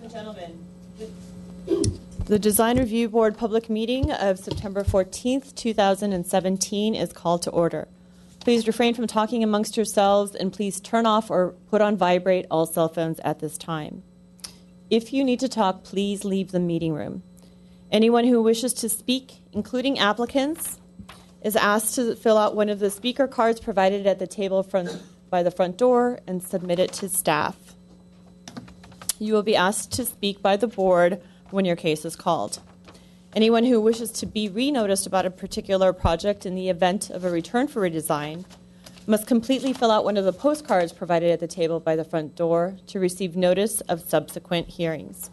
and gentlemen, the Design Review Board public meeting of September 14th, 2017 is called to order. Please refrain from talking amongst yourselves and please turn off or put on vibrate all cell phones at this time. If you need to talk, please leave the meeting room. Anyone who wishes to speak, including applicants, is asked to fill out one of the speaker cards provided at the table by the front door and submit it to staff. You will be asked to speak by the board when your case is called. Anyone who wishes to be re-noticed about a particular project in the event of a return for redesign must completely fill out one of the postcards provided at the table by the front door to receive notice of subsequent hearings.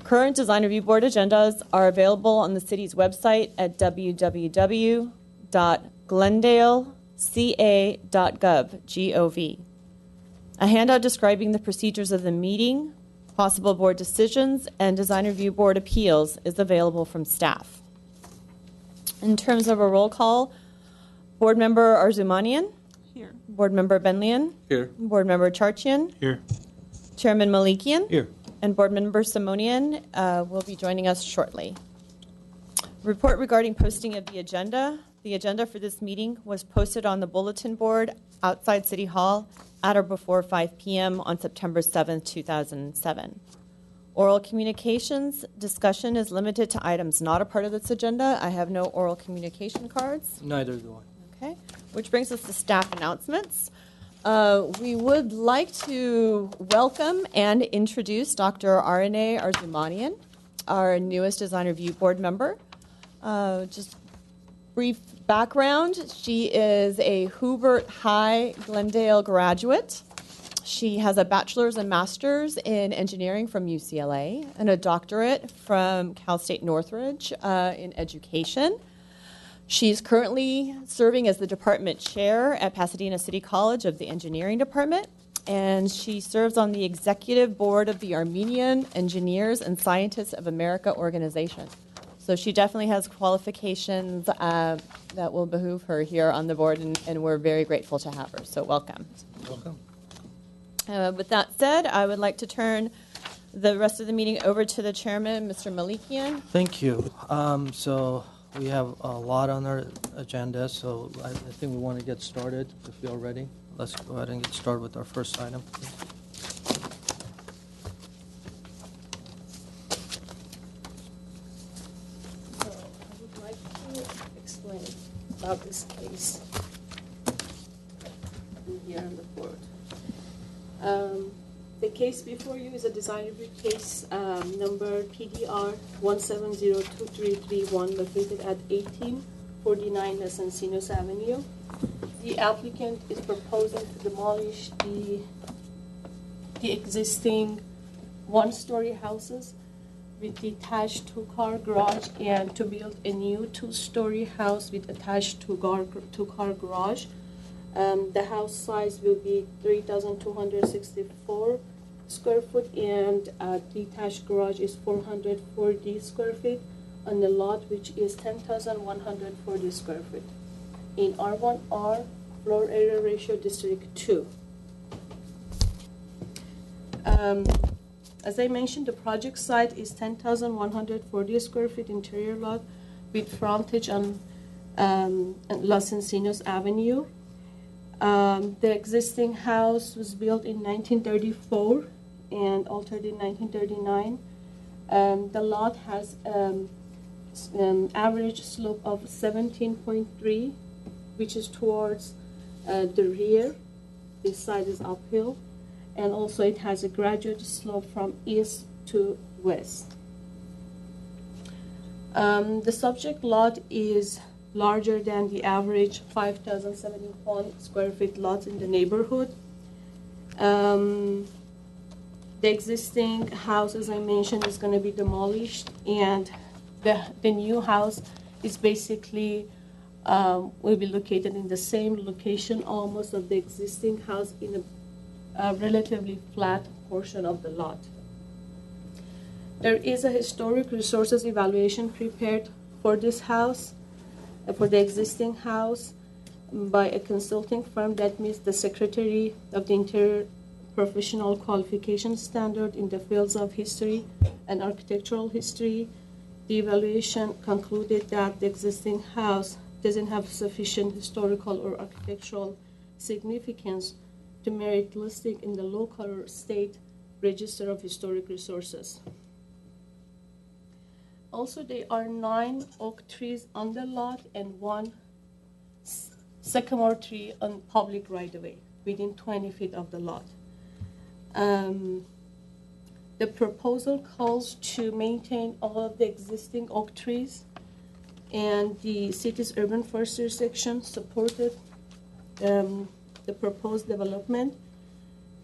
Current Design Review Board agendas are available on the city's website at www.glendaleca.gov. A handout describing the procedures of the meeting, possible board decisions, and Design Review Board appeals is available from staff. In terms of a roll call, Board Member Arzumanian. Here. Board Member Benlian. Here. Board Member Charchian. Here. Chairman Malikian. Here. And Board Member Simonian will be joining us shortly. Report regarding posting of the agenda. The agenda for this meeting was posted on the bulletin board outside City Hall at or before 5 p.m. on September 7th, 2007. Oral communications discussion is limited to items not a part of this agenda. I have no oral communication cards. Neither do I. Okay, which brings us to staff announcements. We would like to welcome and introduce Dr. Arane Arzumanian, our newest Design Review Board member. Just brief background, she is a Hubert High Glendale graduate. She has a bachelor's and master's in engineering from UCLA and a doctorate from Cal State Northridge in education. She's currently serving as the department chair at Pasadena City College of the engineering department, and she serves on the executive board of the Armenian Engineers and Scientists of America organization. So she definitely has qualifications that will behoove her here on the board, and we're very grateful to have her. So welcome. Welcome. With that said, I would like to turn the rest of the meeting over to the chairman, Mr. Malikian. Thank you. So we have a lot on our agenda, so I think we want to get started. If you're ready, let's go ahead and get started with our first item. About this case here on the board. The case before you is a design review case number PDR 1702331 located at 1849 Los Encinos Avenue. The applicant is proposing to demolish the existing one-story houses with detached two-car garage and to build a new two-story house with attached two-car garage. The house size will be 3,264 square foot and detached garage is 440 square feet on the lot, which is 10,140 square feet in R1R, floor area ratio District 2. As I mentioned, the project site is 10,140 square feet interior lot with frontage on Los Encinos Avenue. The existing house was built in 1934 and altered in 1939. The lot has an average slope of 17.3, which is towards the rear. This side is uphill. And also it has a gradual slope from east to west. The subject lot is larger than the average 5,071 square feet lots in the neighborhood. The existing house, as I mentioned, is going to be demolished, and the new house is basically will be located in the same location almost of the existing house in a relatively flat portion of the lot. There is a historic resources evaluation prepared for this house, for the existing house, by a consulting firm that meets the Secretary of the Interior professional qualification standard in the fields of history and architectural history. The evaluation concluded that the existing house doesn't have sufficient historical or architectural significance to merit listing in the local or state register of historic resources. Also, there are 9 oak trees on the lot and 1 sycamore tree on public right-of-way within 20 feet of the lot. The proposal calls to maintain all of the existing oak trees, and the city's urban forestry section supported the proposed development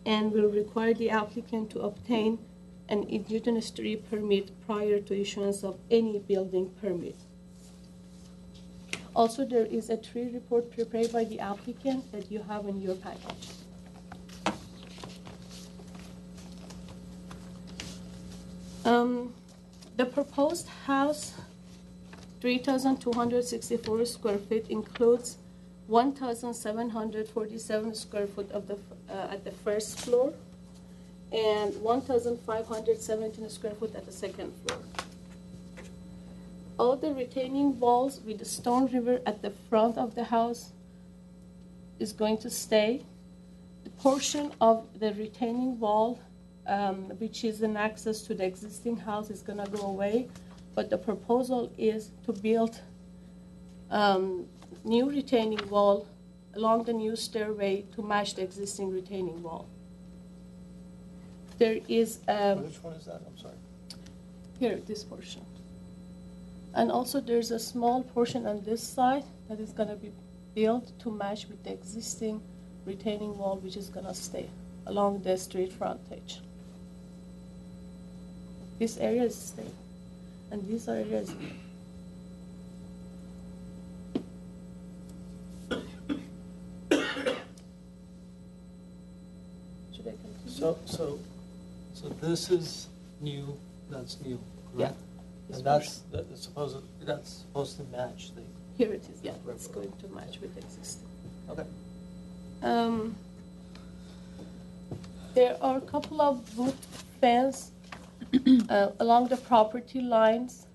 and will require the applicant to obtain an indigenous tree permit prior to issuance of any building permit. Also, there is a tree report prepared by the applicant that you have in your package. The proposed house, 3,264 square feet, includes 1,747 square foot of the at the first floor and 1,517 square foot at the second floor. All the retaining walls with the stone river at the front of the house is going to stay. The portion of the retaining wall, which is an access to the existing house, is going to go away, but the proposal is to build new retaining wall along the new stairway to match the existing retaining wall. There is Which one is that? I'm sorry. here, this portion. And also there's a small portion on this side that is going to be built to match with the existing retaining wall, which is going to stay along the street frontage. This area is staying, and this area is Should I continue? So this is new, that's new, Yeah. correct? This And that's supposed to match the, Here it is, yeah, it's going to match with the existing. okay. There are a couple of wood fence along the property lines.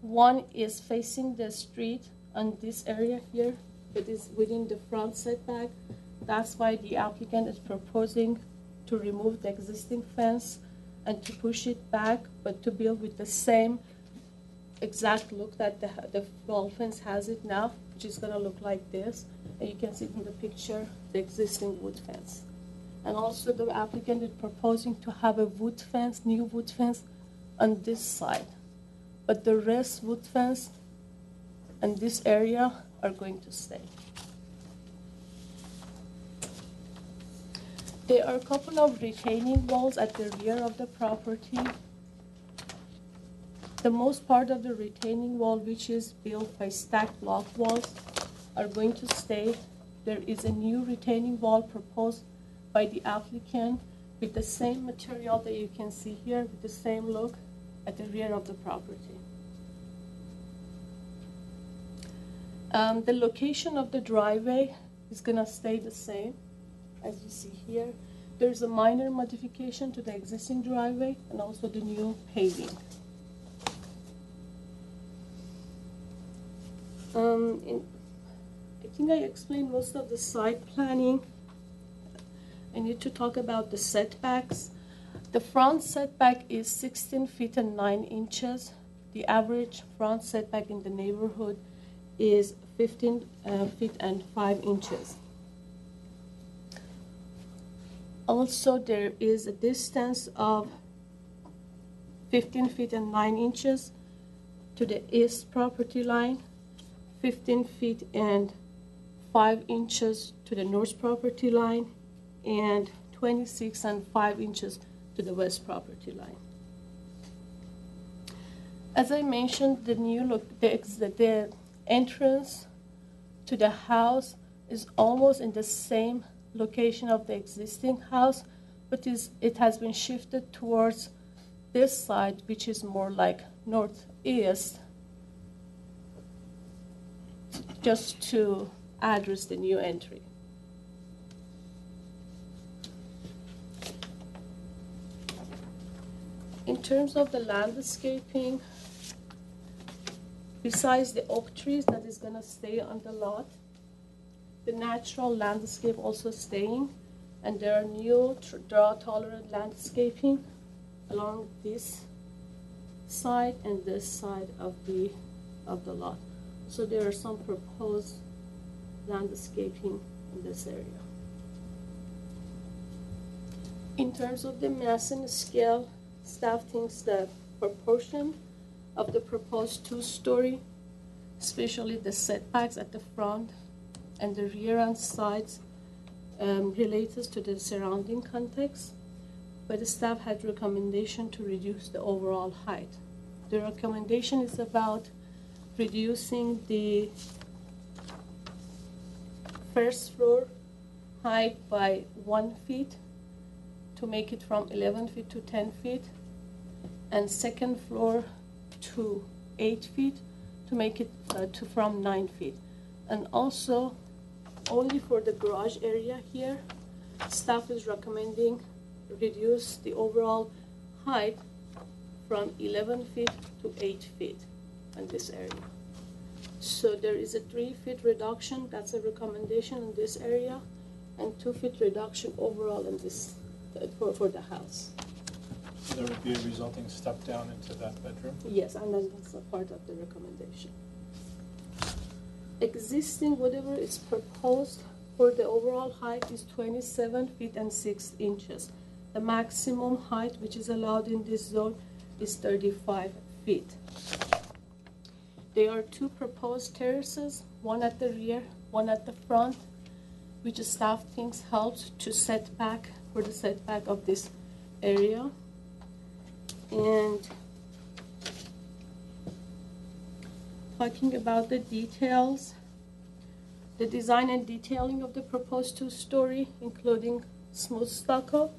One is facing the street on this area here. It is within the front setback. That's why the applicant is proposing to remove the existing fence and to push it back, but to build with the same exact look that the wall fence has it now, which is going to look like this. And you can see in the picture the existing wood fence. And also the applicant is proposing to have a wood fence, new wood fence on this side. But the rest wood fence and this area are going to stay. There are a couple of retaining walls at the rear of the property. The most part of the retaining wall, which is built by stacked block walls, are going to stay. There is a new retaining wall proposed by the applicant with the same material that you can see here, with the same look at the rear of the property. The location of the driveway is going to stay the same, as you see here. There's a minor modification to the existing driveway and also the new paving. I think I explained most of the site planning. I need to talk about the setbacks. The front setback is 16 feet and 9 inches. The average front setback in the neighborhood is 15 feet and 5 inches. Also, there is a distance of 15 feet and 9 inches to the east property line, 15 feet and 5 inches to the north property line, and 26 and 5 inches to the west property line. As I mentioned, the new look, the entrance to the house is almost in the same location of the existing house, but it has been shifted towards this side, which is more like northeast, just to address the new entry. In terms of the landscaping, besides the oak trees that is going to stay on the lot, the natural landscape also staying, and there are new drought-tolerant landscaping along this side and this side of the lot. So there are some proposed landscaping in this area. In terms of the mass and scale, staff thinks the proportion of the proposed two-story, especially the setbacks at the front and the rear and sides, relates to the surrounding context, but the staff had recommendation to reduce the overall height. The recommendation is about reducing the first floor height by 1 feet to make it from 11 feet to 10 feet, and second floor to 8 feet to make it from 9 feet. And also, only for the garage area here, staff is recommending reduce the overall height from 11 feet to 8 feet in this area. So there is a 3 feet reduction, that's a recommendation in this area, and 2 feet reduction overall in this for the house. So there would be a resulting step down into that bedroom? Yes, and then that's a part of the recommendation. Existing, whatever is proposed for the overall height is 27 feet and 6 inches. The maximum height which is allowed in this zone is 35 feet. There are 2 proposed terraces, one at the rear, one at the front, which staff thinks helps to set back for the setback of this area. And talking about the details, the design and detailing of the proposed 2-story, including smooth stucco,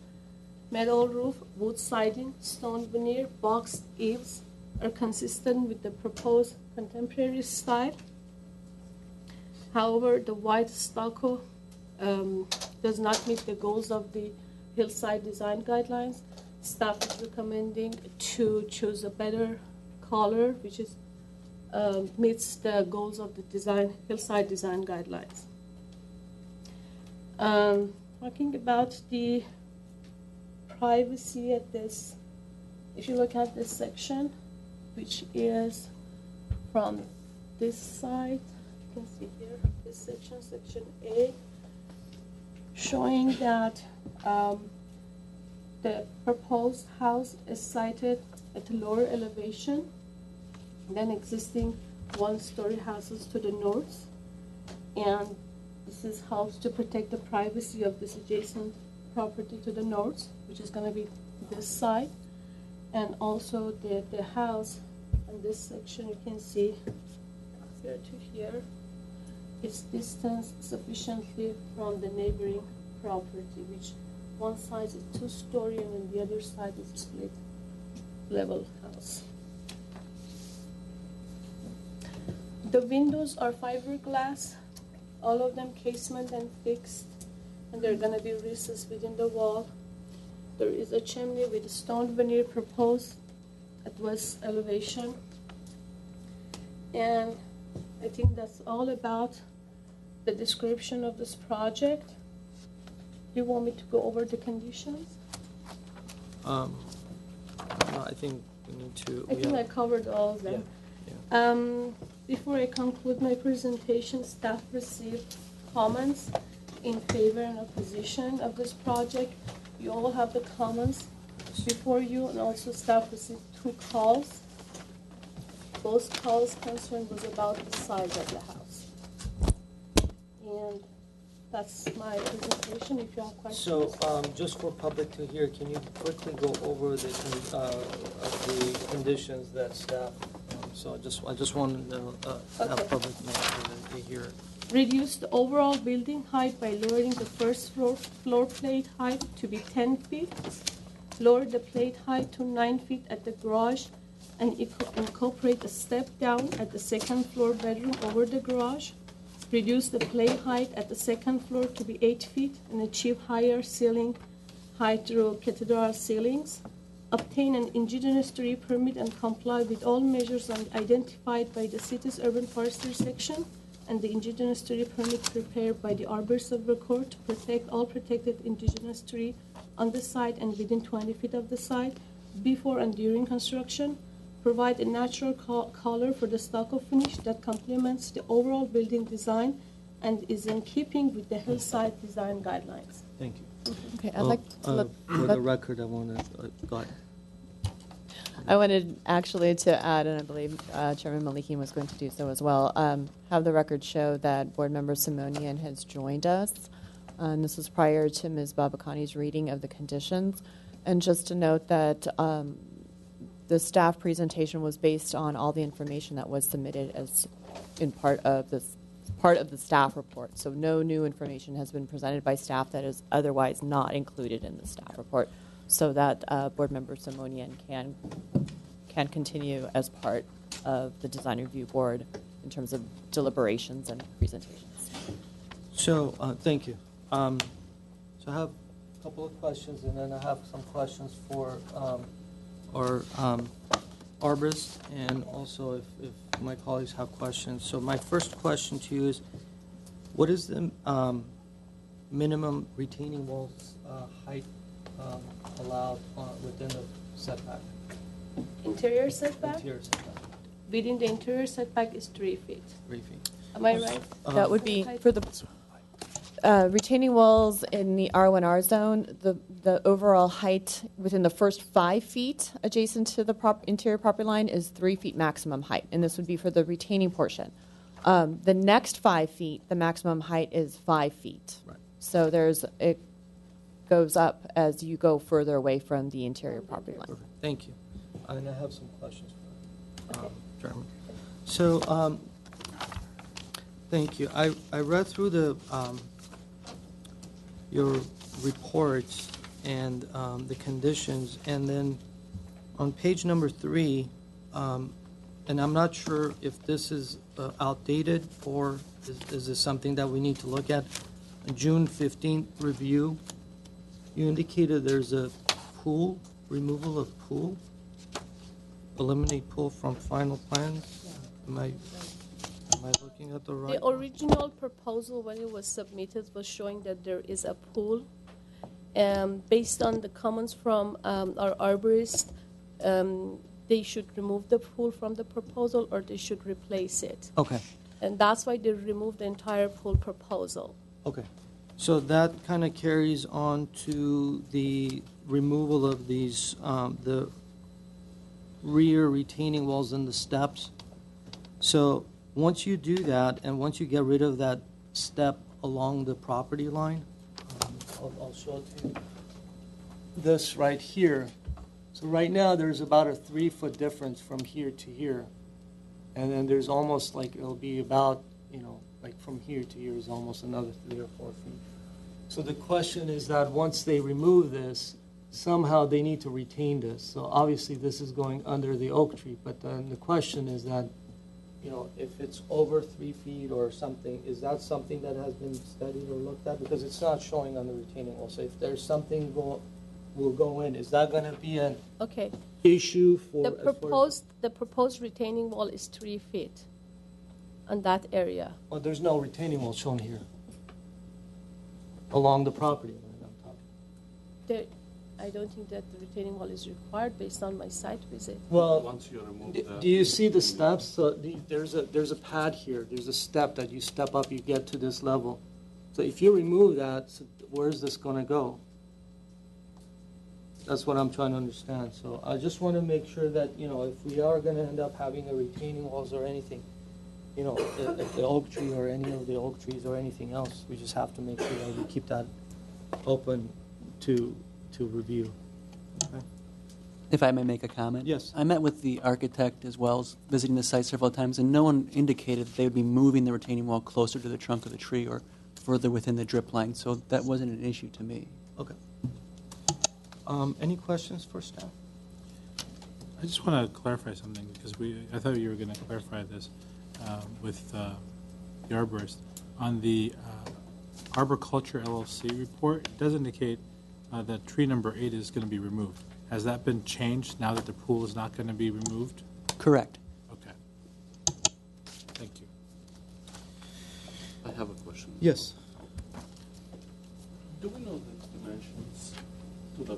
metal roof, wood siding, stone veneer, box eaves, are consistent with the proposed contemporary style. However, the white stucco does not meet the goals of the hillside design guidelines. Staff is recommending to choose a better color, which is meets the goals of the hillside design guidelines. Talking about the privacy at this, if you look at this section, which is from this side, you can see here, this section, section A, showing that the proposed house is sited at a lower elevation than existing 1-story houses to the north, and this helps to protect the privacy of this adjacent property to the north, which is going to be this side, and also the house in this section, you can see here to here, is distanced sufficiently from the neighboring property, which one side is 2-story and then the other side is split level house. The windows are fiberglass, all of them casement and fixed, and they're going to be recessed within the wall. There is a chimney with stone veneer proposed at west elevation. And I think that's all about the description of this project. Do you want me to go over the conditions? No, I think we need to. I think I covered all of them. Yeah. Before I conclude my presentation, staff received comments in favor and opposition of this project. You all have the comments before you, and also staff received 2 calls. Both calls concern was about the size of the house. And that's my presentation. If you have questions. So, just for public to hear, can you quickly go over the conditions that staff? So I just wanted to have public know to hear. Reduce the overall building height by lowering the first floor plate height to be 10 feet. Lower the plate height to 9 feet at the garage, and incorporate a step down at the second floor bedroom over the garage. Reduce the plate height at the second floor to be 8 feet and achieve higher ceiling height through cathedral ceilings. obtain an indigenous tree permit and comply with all measures identified by the city's urban forestry section and the indigenous tree permit prepared by the arborist of record to protect all protected indigenous tree on the site and within 20 feet of the site before and during construction, provide a natural color for the stucco finish that complements the overall building design and is in keeping with the hillside design guidelines. Thank you. Okay, I'd like to look. For the record, I want to, go ahead. I wanted actually to add, and I believe Chairman Malikian was going to do so as well, have the record show that Board Member Simonian has joined us. And this was prior to Ms. Balconies' reading of the conditions. And just to note that the staff presentation was based on all the information that was submitted as in part of the staff report. So no new information has been presented by staff that is otherwise not included in the staff report, so that Board Member Simonian can continue as part of the Design Review Board in terms of deliberations and presentations. So, thank you. So I have a couple of questions, and then I have some questions for our arborist, and also if my colleagues have questions. So my first question to you is, what is the minimum retaining walls height allowed within the setback? Interior setback? Interior setback, Within the interior setback is 3 feet. 3 feet. Am I right? That would be for the retaining walls in the R1R zone. The overall height within the first 5 feet adjacent to the interior property line is 3 feet maximum height, and this would be for the retaining portion. The next 5 feet, the maximum height is 5 feet. Right. So it goes up as you go further away from the interior property line. Perfect. Thank you. And I have some questions for Chairman. So, thank you. I read through your reports and the conditions, and then on page number 3, and I'm not sure if this is outdated or is this something that we need to look at. June 15th review, you indicated there's a pool, removal of pool, eliminate pool from final plans. Am I looking at the right? The original proposal when it was submitted was showing that there is a pool. Based on the comments from our arborist, they should remove the pool from the proposal or they should replace it. Okay. And that's why they removed the entire pool proposal. Okay. So that kind of carries on to the removal of these, the rear retaining walls and the steps. So once you do that, and once you get rid of that step along the property line, I'll show it to you. This right here. So right now, there's about a 3-foot difference from here to here. And then there's almost like, it'll be about, like from here to here is almost another 3 or 4 feet. So the question is that once they remove this, somehow they need to retain this. So obviously this is going under the oak tree, but then the question is that, if it's over 3 feet or something, is that something that has been studied or looked at? Because it's not showing on the retaining wall. So if there's something will go in, is that going to be an issue for the proposed retaining wall is 3 feet on that area. Well, there's no retaining wall shown here along the property line on top. I don't think that the retaining wall is required based on my site visit. Well, once you remove do you see the steps? So there's a pad here. There's a step that you step up, you get to this level. So if you remove that, so where's this going to go? That's what I'm trying to understand. So I just want to make sure that, if we are going to end up having a retaining walls or anything, if the oak tree or any of the oak trees or anything else, we just have to make sure that we keep that open to review. Okay. If I may make a comment? Yes. I met with the architect as well as visiting the site several times, and no one indicated that they would be moving the retaining wall closer to the trunk of the tree or further within the drip line, so that wasn't an issue to me. Okay. Any questions for staff? I just want to clarify something, because I thought you were going to clarify this with the arborist. On the Arboriculture LLC report, it does indicate that tree number 8 is going to be removed. Has that been changed now that the pool is not going to be removed? Correct. Okay. Thank you. I have a question. Yes. Do we know the dimensions to the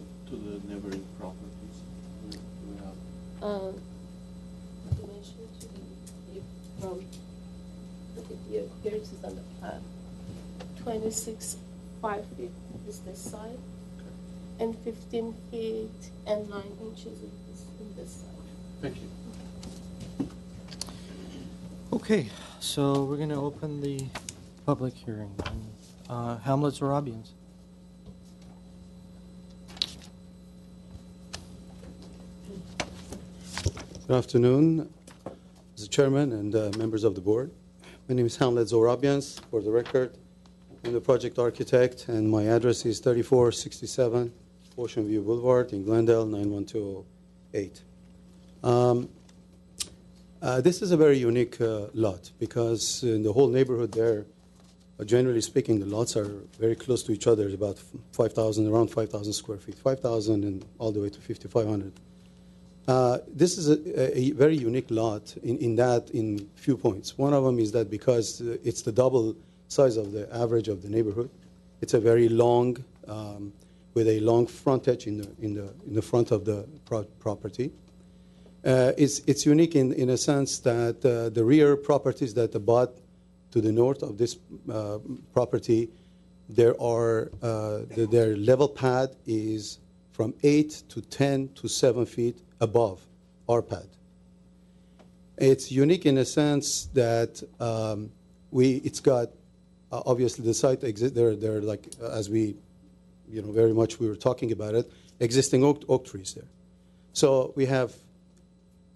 neighboring properties? Do we have? Dimension to the from the appearance is on the plan. 26 5 feet is this side, and 15 feet and 9 inches in this side. Thank you. Okay, so we're going to open the public hearing. Hamlet Zorabians. Good afternoon, Mr. Chairman and members of the board. My name is Hamlet Zorabians, for the record. I'm the project architect, and my address is 3467 Ocean View Boulevard in Glendale, 91208. This is a very unique lot because in the whole neighborhood there, generally speaking, the lots are very close to each other, about 5,000, around 5,000 square feet, 5,000 and all the way to 5,500. This is a very unique lot in few points. One of them is that because it's the double size of the average of the neighborhood, it's a very long, with a long frontage in the front of the property. It's unique in a sense that the rear properties that abut to the north of this property, their level pad is from 8 to 10 to 7 feet above our pad. It's unique in a sense that it's got obviously the site exists. They're like, as we, very much we were talking about it, existing oak trees there. So we have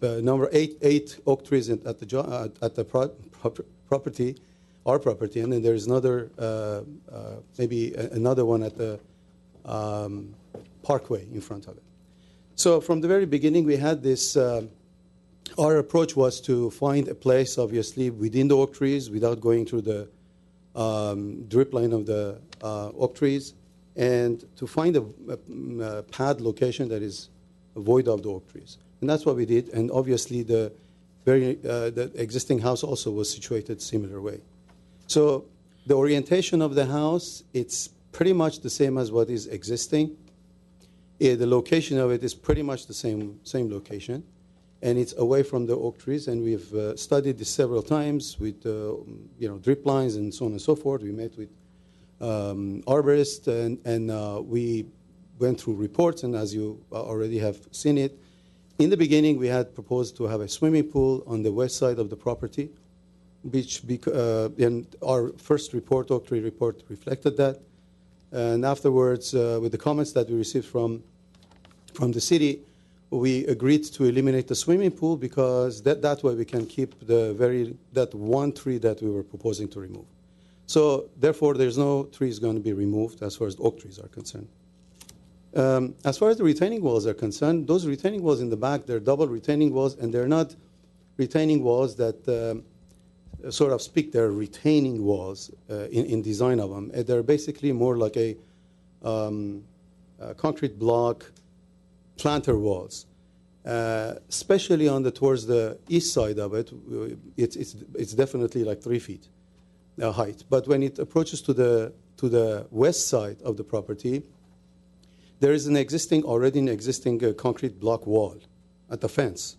number eight oak trees at the property, our property, and then there's another maybe another one at the parkway in front of it. So from the very beginning, we had this. Our approach was to find a place, obviously, within the oak trees, without going through the drip line of the oak trees, and to find a pad location that is void of the oak trees. And that's what we did. And obviously, the existing house also was situated similar way. So the orientation of the house, it's pretty much the same as what is existing. The location of it is pretty much the same location, and it's away from the oak trees. And we've studied this several times with drip lines and so on and so forth. We met with arborists, and we went through reports. And as you already have seen it, in the beginning we had proposed to have a swimming pool on the west side of the property, which and our first report, oak tree report, reflected that. And afterwards, with the comments that we received from the city, we agreed to eliminate the swimming pool because that way we can keep that one tree that we were proposing to remove. So therefore, there's no trees going to be removed as far as oak trees are concerned. As far as the retaining walls are concerned, those retaining walls in the back, they're double retaining walls, and they're not retaining walls that sort of speak. They're retaining walls in design of them. They're basically more like a concrete block planter walls, especially towards the east side of it. It's definitely like 3 feet height. But when it approaches to the west side of the property, there is already an existing concrete block wall at the fence,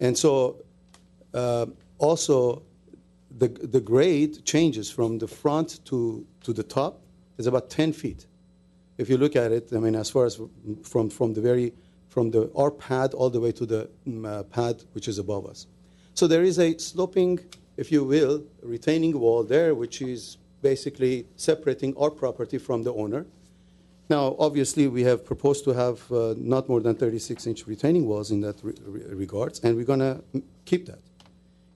and so also the grade changes from the front to the top is about 10 feet. If you look at it, I mean, as far as from our pad all the way to the pad which is above us. So there is a sloping, if you will, retaining wall there, which is basically separating our property from the owner. Now, obviously, we have proposed to have not more than 36-inch retaining walls in that regards, and we're going to keep that.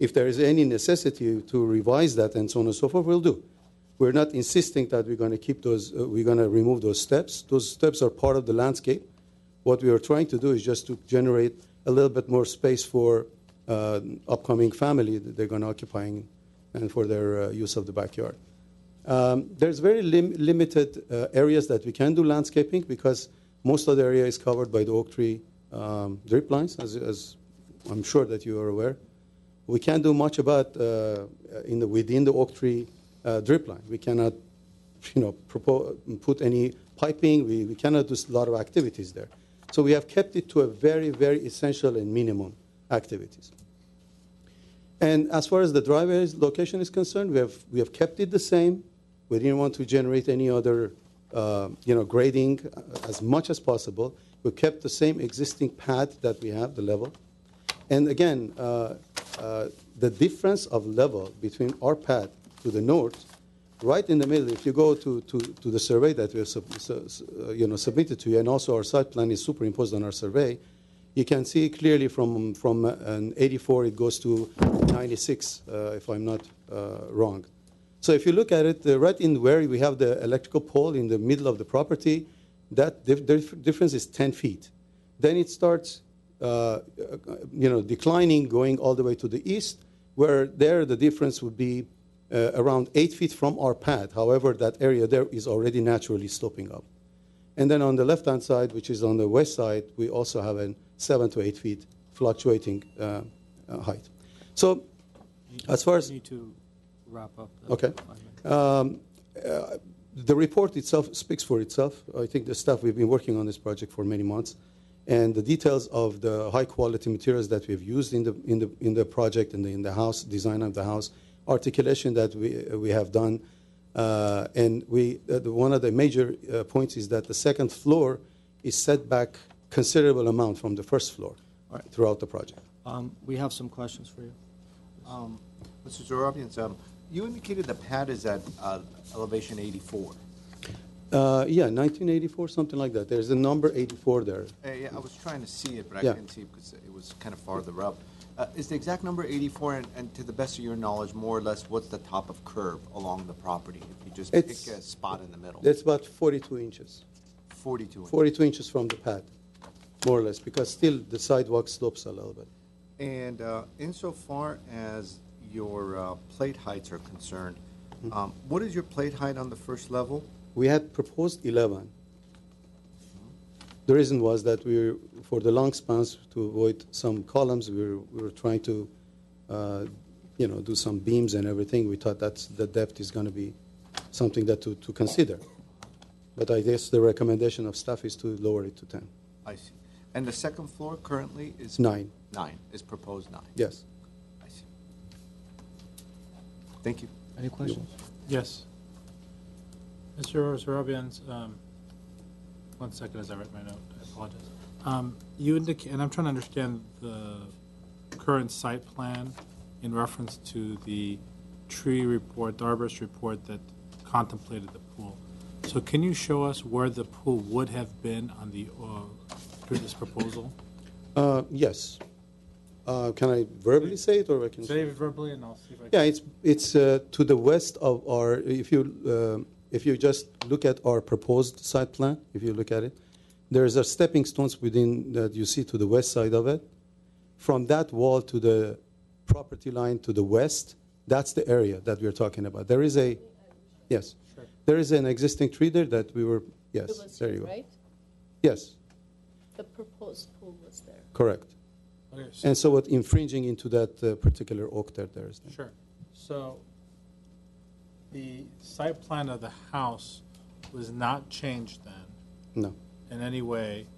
If there is any necessity to revise that and so on and so forth, we'll do. We're not insisting that we're going to keep those, we're going to remove those steps. Those steps are part of the landscape. What we are trying to do is just to generate a little bit more space for upcoming family that they're going to occupy and for their use of the backyard. There's very limited areas that we can do landscaping because most of the area is covered by the oak tree drip lines, as I'm sure that you are aware. We can't do much about within the oak tree drip line. We cannot, put any piping. We cannot do a lot of activities there. So we have kept it to a very, very essential and minimum activities. And as far as the driveway's location is concerned, we have kept it the same. We didn't want to generate any other, grading as much as possible. We kept the same existing pad that we have, the level. And again, the difference of level between our pad to the north, right in the middle, if you go to the survey that we have submitted to you, and also our site plan is superimposed on our survey, you can see clearly from an 84 it goes to 96, if I'm not wrong. So if you look at it, right in where we have the electrical pole in the middle of the property, that difference is 10 feet. Then it starts declining, going all the way to the east, where there the difference would be around 8 feet from our pad. However, that area there is already naturally sloping up. And then on the left-hand side, which is on the west side, we also have a 7 to 8 feet fluctuating height. So as far as... You need to wrap up. Okay. The report itself speaks for itself. I think the staff, we've been working on this project for many months. And the details of the high-quality materials that we've used in the project and in the house, design of the house, articulation that we have done. And one of the major points is that the second floor is set back considerable amount from the first floor throughout the project. We have some questions for you. Mr. Zorobian, you indicated the pad is at elevation 84. Yeah, 1984, something like that. There's a number 84 there. Yeah, I was trying to see it, but I Yeah. couldn't see it because it was kind of farther up. Is the exact number 84, and to the best of your knowledge, more or less, what's the top of curve along the property? If you just pick a spot in the middle. It's about 42 inches. 42 inches. 42 inches from the pad, more or less, because still the sidewalk slopes a little bit. And insofar as your plate heights are concerned, what is your plate height on the first level? We had proposed 11. The reason was that for the long spans, to avoid some columns, we were trying to, do some beams and everything. We thought that the depth is going to be something that to consider. But I guess the recommendation of staff is to lower it to 10. I see. And the second floor currently is? 9. 9, is proposed 9. Yes. I see. Thank you. Any questions? Yes. Mr. Zorobian, 1 second as I write my note. I apologize. You indicate, and I'm trying to understand the current site plan in reference to the tree report, the arborist report that contemplated the pool. So can you show us where the pool would have been on the through this proposal? Yes. Can I verbally say it, or I can say it verbally, and I'll see if I can. Yeah, it's to the west of our. If you just look at our proposed site plan, if you look at it, there's a stepping stones within that you see to the west side of it. From that wall to the property line to the west, that's the area that we're talking about. There is a, yes, sure. There is an existing tree there that we were, yes, It was there here, you go. right? Yes, The proposed pool was there. correct. Okay, And so what infringing into that particular oak that there is there. Sure. So the site plan of the house was not changed then No, in any way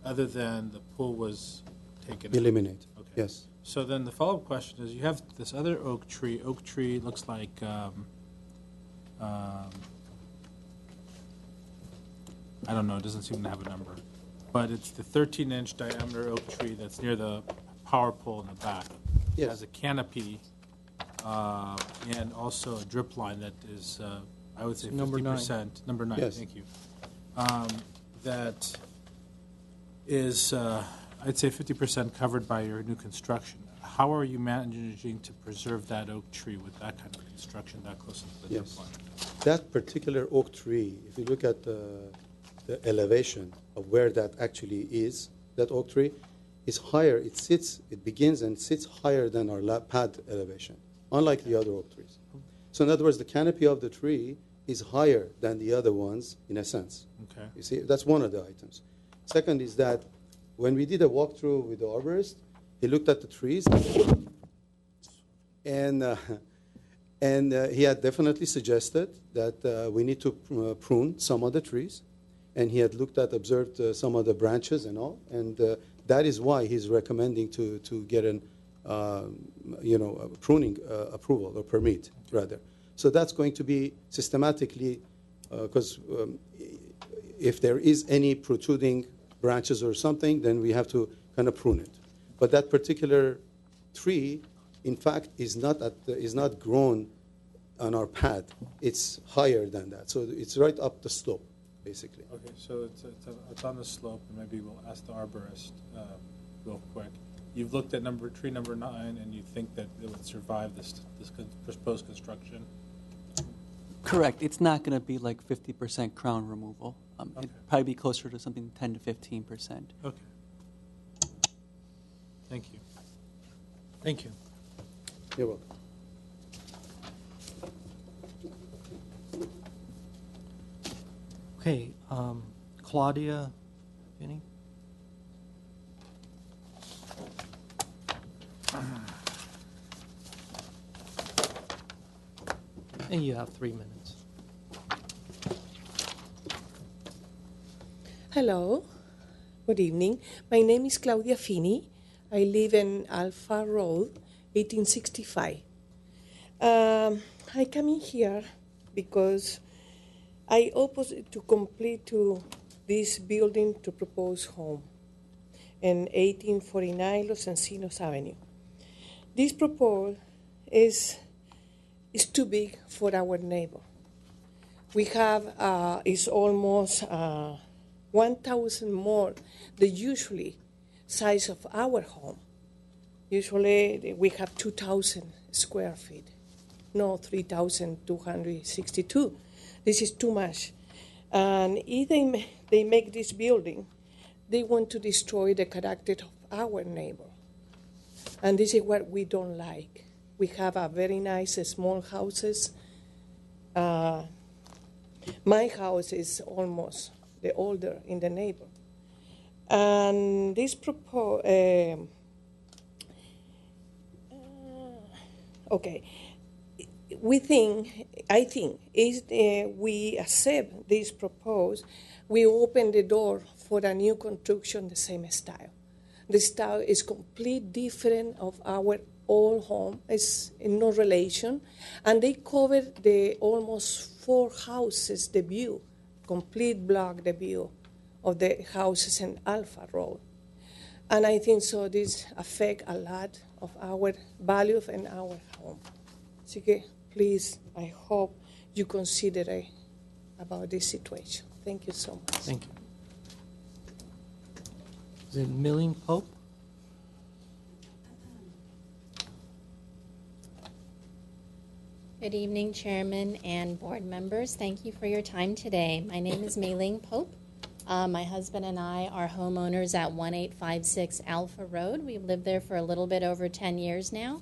other than the pool was taken out? eliminate, Okay. yes. So then the follow-up question is, you have this other oak tree. Oak tree looks like, I don't know, it doesn't seem to have a number. But it's the 13-inch diameter oak tree that's near the power pole in the back. It Yes. has a canopy and also a drip line that is, I would say 50%. Number 9. Number 9, Yes. thank you. That is, I'd say 50% covered by your new construction. How are you managing to preserve that oak tree with that kind of construction that close to the drip Yes. line? That particular oak tree, if you look at the elevation of where that actually is, that oak tree is higher. It begins and sits higher than our pad elevation, unlike the other oak trees. So in other words, the canopy of the tree is higher than the other ones in a sense. Okay. You see, that's one of the items. Second is that when we did a walkthrough with the arborist, he looked at the trees, and he had definitely suggested that we need to prune some of the trees, and he had observed some of the branches and all, and that is why he's recommending to get an pruning approval or permit rather. So that's going to be systematically, because if there is any protruding branches or something, then we have to kind of prune it. But that particular tree, in fact, is not grown on our pad. It's higher than that. So it's right up the slope, basically. Okay, so it's on the slope, and maybe we'll ask the arborist real quick. You've looked at tree number 9, and you think that it would survive this proposed construction? Correct. It's not going to be like 50% crown removal. Okay. It'd probably be closer to something 10 to 15%. Okay. Thank you. Thank you. You're welcome. Okay, Claudia, Vinny? And you have 3 minutes. Hello, good evening. My name is Claudia Fini. I live in Alpha Road, 1865. I come in here because I oppose to complete to this building to propose home in 1849 Los Encinos Avenue. This proposal is too big for our neighbor. We have is almost 1,000 more the usually size of our home. Usually we have 2,000 square feet, no 3,262. This is too much. And if they make this building, they want to destroy the character of our neighbor. And this is what we don't like. We have a very nice small houses. My house is almost the older in the neighbor. And this okay, I think, if we accept this proposal, we open the door for a new construction the same style. The style is completely different of our old home. It's in no relation. And they cover the almost 4 houses, the view, complete block the view of the houses in Alpha Road. And I think so this affect a lot of our value in our home. So please, I hope you consider about this situation. Thank you so much. Thank you. Is it Milling Pope? Good evening, Chairman and board members. Thank you for your time today. My name is Mei-Ling Pope. My husband and I are homeowners at 1856 Alpha Road. We've lived there for a little bit over 10 years now.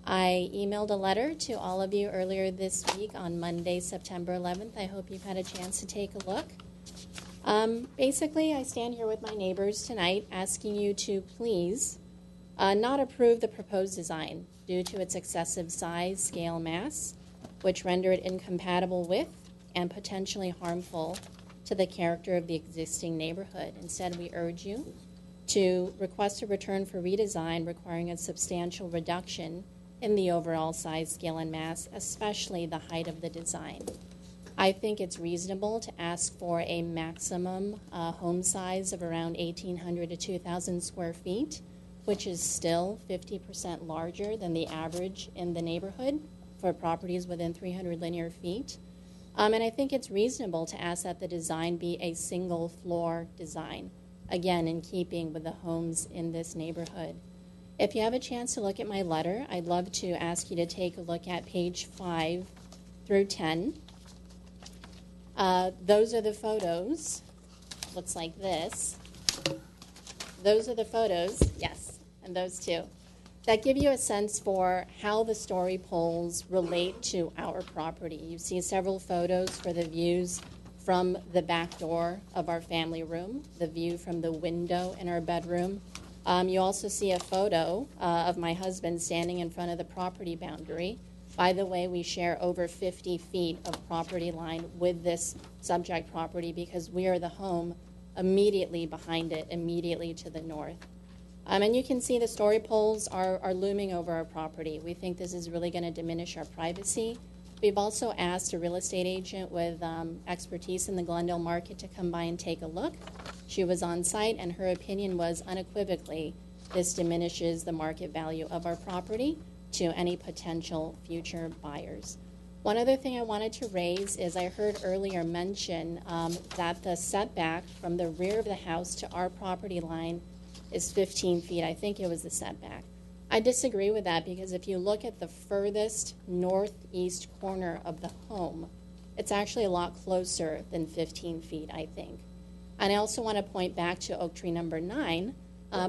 I emailed a letter to all of you earlier this week on Monday, September 11th. I hope you've had a chance to take a look. Basically, I stand here with my neighbors tonight asking you to please not approve the proposed design due to its excessive size, scale, mass, which render it incompatible with and potentially harmful to the character of the existing neighborhood. Instead, we urge you to request a return for redesign requiring a substantial reduction in the overall size, scale, and mass, especially the height of the design. I think it's reasonable to ask for a maximum home size of around 1,800 to 2,000 square feet, which is still 50% larger than the average in the neighborhood for properties within 300 linear feet. And I think it's reasonable to ask that the design be a single floor design, again, in keeping with the homes in this neighborhood. If you have a chance to look at my letter, I'd love to ask you to take a look at page 5 through 10. Those are the photos. Looks like this. Those are the photos, yes, and those two. that give you a sense for how the story poles relate to our property. You see several photos for the views from the back door of our family room, the view from the window in our bedroom. You also see a photo of my husband standing in front of the property boundary. By the way, we share over 50 feet of property line with this subject property because we are the home immediately behind it, immediately to the north. And you can see the story poles are looming over our property. We think this is really going to diminish our privacy. We've also asked a real estate agent with expertise in the Glendale market to come by and take a look. She was on site, and her opinion was unequivocally this diminishes the market value of our property to any potential future buyers. One other thing I wanted to raise is I heard earlier mention that the setback from the rear of the house to our property line is 15 feet. I think it was the setback. I disagree with that because if you look at the furthest northeast corner of the home, it's actually a lot closer than 15 feet, I think. And I also want to point back to oak tree number 9,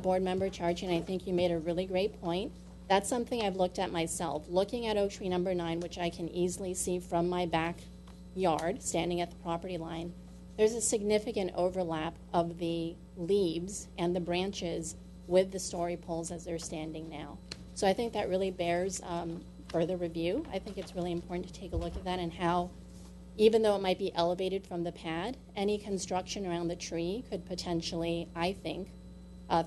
Board Member Charchin. I think you made a really great point. That's something I've looked at myself. Looking at oak tree number 9, which I can easily see from my backyard, standing at the property line, there's a significant overlap of the leaves and the branches with the story poles as they're standing now. So I think that really bears further review. I think it's really important to take a look at that and how, even though it might be elevated from the pad, any construction around the tree could potentially, I think,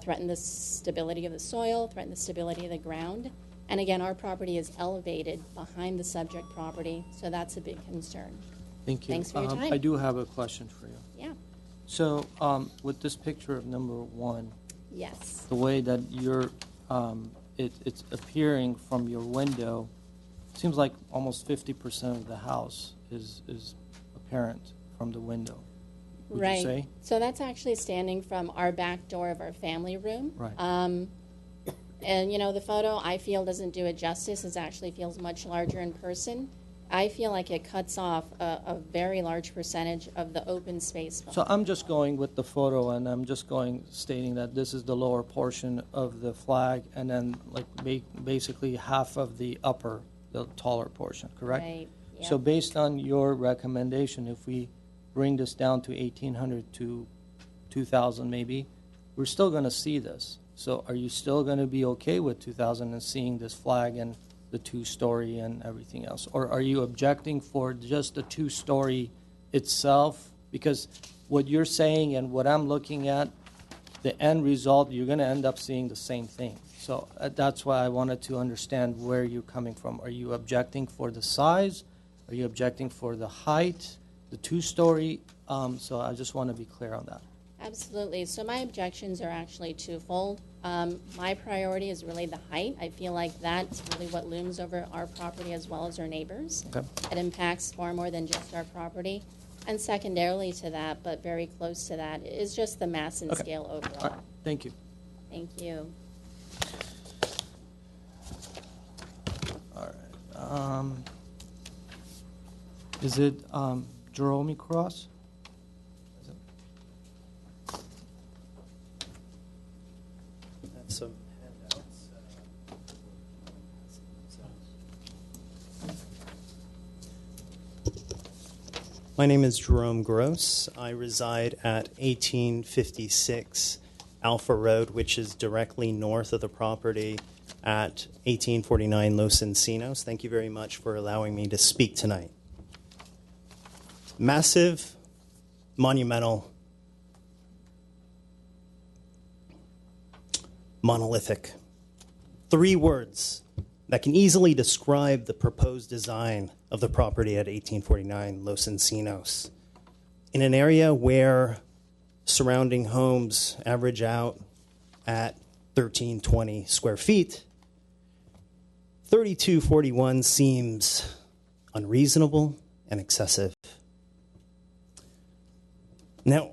threaten the stability of the soil, threaten the stability of the ground. And again, our property is elevated behind the subject property, so that's a big concern. Thank you. Thanks for your time. I do have a question for you. Yeah. So with this picture of number 1, Yes. the way that you're, it's appearing from your window, seems like almost 50% of the house is apparent from the window. Would Right. you say? So that's actually standing from our back door of our family room. Right. And, you know, the photo, I feel, doesn't do it justice. It actually feels much larger in person. I feel like it cuts off a very large percentage of the open space. So I'm just going with the photo, and I'm just stating that this is the lower portion of the flag, and then like basically half of the upper, the taller portion, correct? Right. Yeah. So based on your recommendation, if we bring this down to 1,800 to 2,000 maybe, we're still going to see this. So are you still going to be okay with 2,000 and seeing this flag and the 2-story and everything else? Or are you objecting for just the 2-story itself? Because what you're saying and what I'm looking at, the end result, you're going to end up seeing the same thing. So that's why I wanted to understand where you're coming from. Are you objecting for the size? Are you objecting for the height, the 2-story? So I just want to be clear on that. Absolutely. So my objections are actually twofold. My priority is really the height. I feel like that's really what looms over our property as well as our neighbors. Okay. It impacts far more than just our property. And secondarily to that, but very close to that, is just the mass and scale overall. All right. Thank you. Thank you. All right. Is it Jerome Cross? Some handouts. My name is Jerome Gross. I reside at 1856 Alpha Road, which is directly north of the property at 1849 Los Encinos. Thank you very much for allowing me to speak tonight. Massive, monumental, monolithic. 3 words that can easily describe the proposed design of the property at 1849 Los Encinos. In an area where surrounding homes average out at 1,320 square feet, 3241 seems unreasonable and excessive. Now,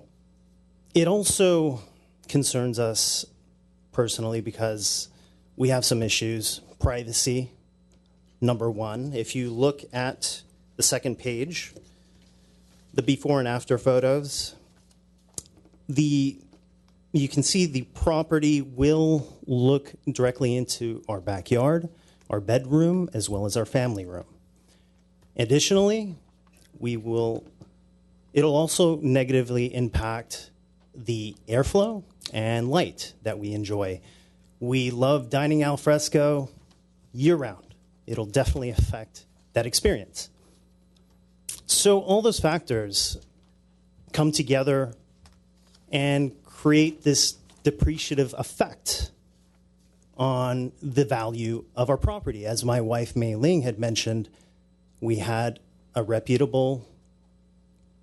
it also concerns us personally because we have some issues. Privacy, number 1. If you look at the second page, the before and after photos, the you can see the property will look directly into our backyard, our bedroom, as well as our family room. Additionally, it'll also negatively impact the airflow and light that we enjoy. We love dining al fresco year-round. It'll definitely affect that experience. So all those factors come together and create this depreciative effect on the value of our property. As my wife, Mei Ling, had mentioned, we had a reputable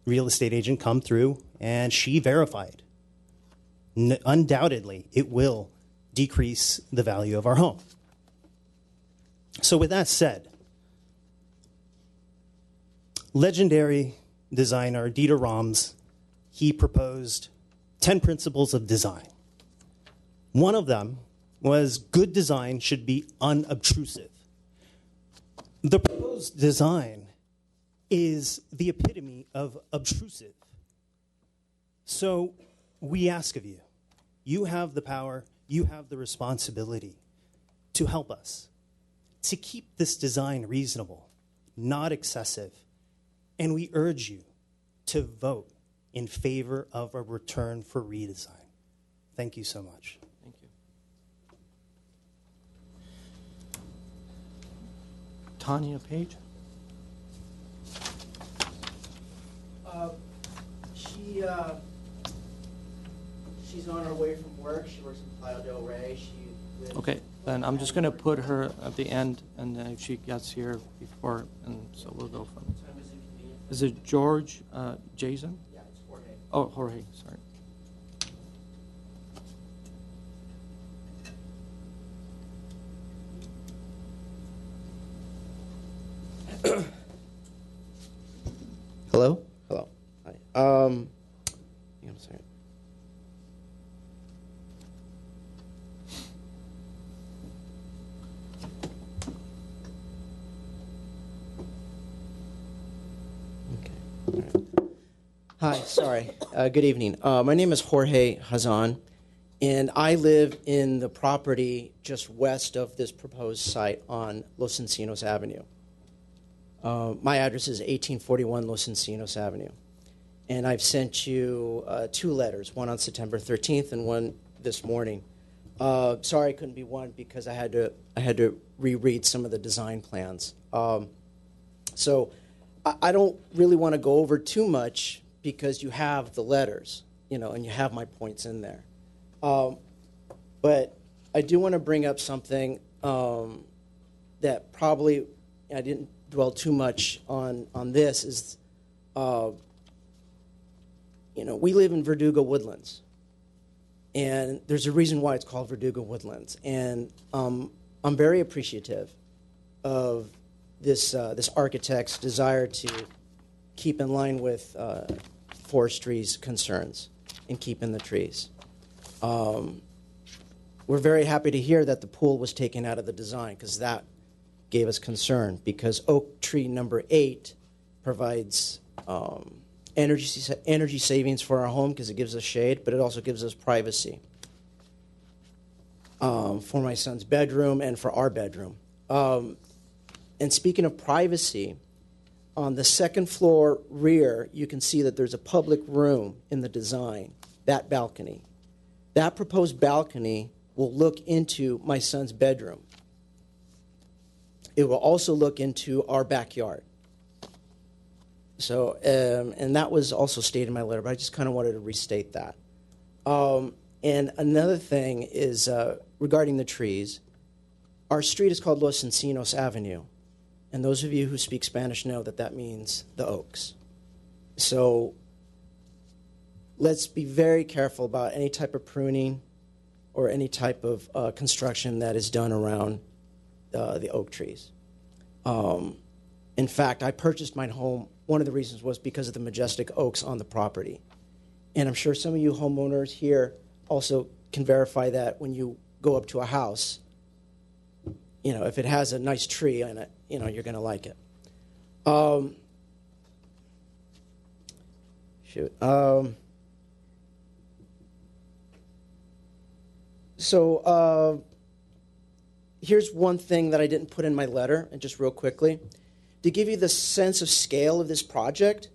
real estate agent come through, and she verified. Undoubtedly, it will decrease the value of our home. So with that said, legendary designer Dieter Rams, he proposed 10 principles of design. One of them was good design should be unobtrusive. The proposed design is the epitome of obtrusive. So we ask of you, you have the power, you have the responsibility to help us, to keep this design reasonable, not excessive. And we urge you to vote in favor of a return for redesign. Thank you so much. Thank you. Tanya Page? She's on her way from work. She works in Playa del Rey. Okay, then I'm just going to put her at the end, and then if she gets here before, and so we'll go from. Is it George Jason? Yeah, it's Jorge. Oh, Jorge, sorry. Hello? Hello. Hi. I'm sorry. Hi, sorry. Good evening. My name is Jorge Hassan, and I live in the property just west of this proposed site on Los Encinos Avenue. My address is 1841 Los Encinos Avenue. And I've sent you 2 letters, one on September 13th and one this morning. Sorry I couldn't be one because I had to reread some of the design plans. So I don't really want to go over too much because you have the letters, and you have my points in there. But I do want to bring up something that probably I didn't dwell too much on this is, we live in Verdugo Woodlands. And there's a reason why it's called Verdugo Woodlands. And I'm very appreciative of this architect's desire to keep in line with forestry's concerns and keeping the trees. We're very happy to hear that the pool was taken out of the design because that gave us concern because oak tree number 8 provides energy savings for our home because it gives us shade, but it also gives us privacy for my son's bedroom and for our bedroom. And speaking of privacy, on the second floor rear, you can see that there's a public room in the design, that balcony. That proposed balcony will look into my son's bedroom. It will also look into our backyard. So, and that was also stated in my letter, but I just kind of wanted to restate that. And another thing is regarding the trees. Our street is called Los Encinos Avenue. And those of you who speak Spanish know that that means the oaks. So let's be very careful about any type of pruning or any type of construction that is done around the oak trees. In fact, I purchased my home. One of the reasons was because of the majestic oaks on the property. And I'm sure some of you homeowners here also can verify that when you go up to a house, if it has a nice tree in it, you're going to like it. So here's one thing that I didn't put in my letter, and just real quickly. To give you the sense of scale of this project,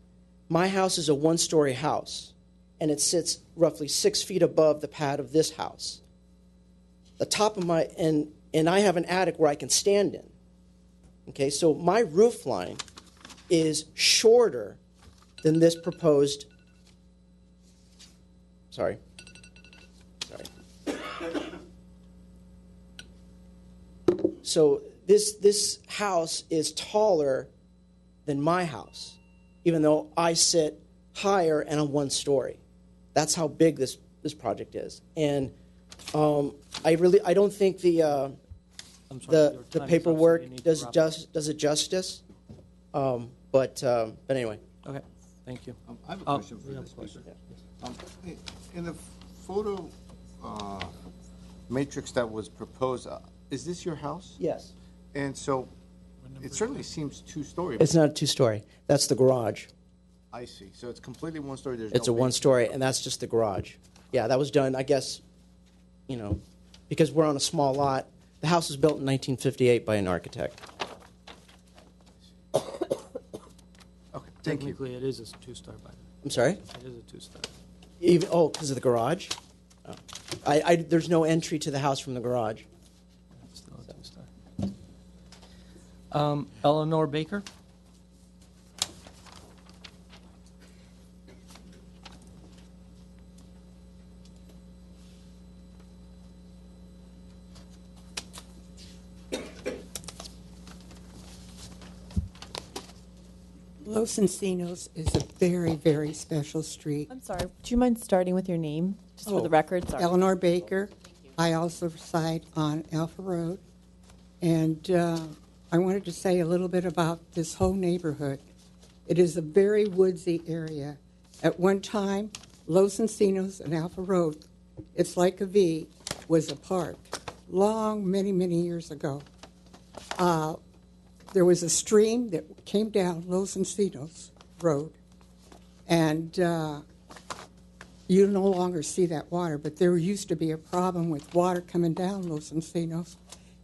my house is a one-story house, and it sits roughly 6 feet above the pad of this house. The top of my, and I have an attic where I can stand in. Okay, so my roof line is shorter than this proposed, sorry. So this house is taller than my house, even though I sit higher and I'm one story. That's how big this project is. And I don't think the paperwork does it justice. But anyway. Okay, thank you. I have a question for this speaker. In the photo matrix that was proposed, is this your house? Yes. And so it certainly seems two-story. It's not a two-story. That's the garage. I see. So it's completely one-story. It's a one-story, and that's just the garage. Yeah, that was done, I guess, because we're on a small lot. The house was built in 1958 by an architect. Okay, thank you. Technically, it is a two-star by I'm sorry? It is a two-star. Because of the garage? Oh. There's no entry to the house from the garage. It's still a two-star. Eleanor Baker? Los Encinos is a very, very special street. I'm sorry, do you mind starting with your name, just for the record? Sorry. Eleanor Baker. I also reside on Alpha Road. And I wanted to say a little bit about this whole neighborhood. It is a very woodsy area. At one time, Los Encinos and Alpha Road, it's like a V, was a park. Long, many, many years ago. There was a stream that came down Los Encinos Road, and you no longer see that water, but there used to be a problem with water coming down Los Encinos,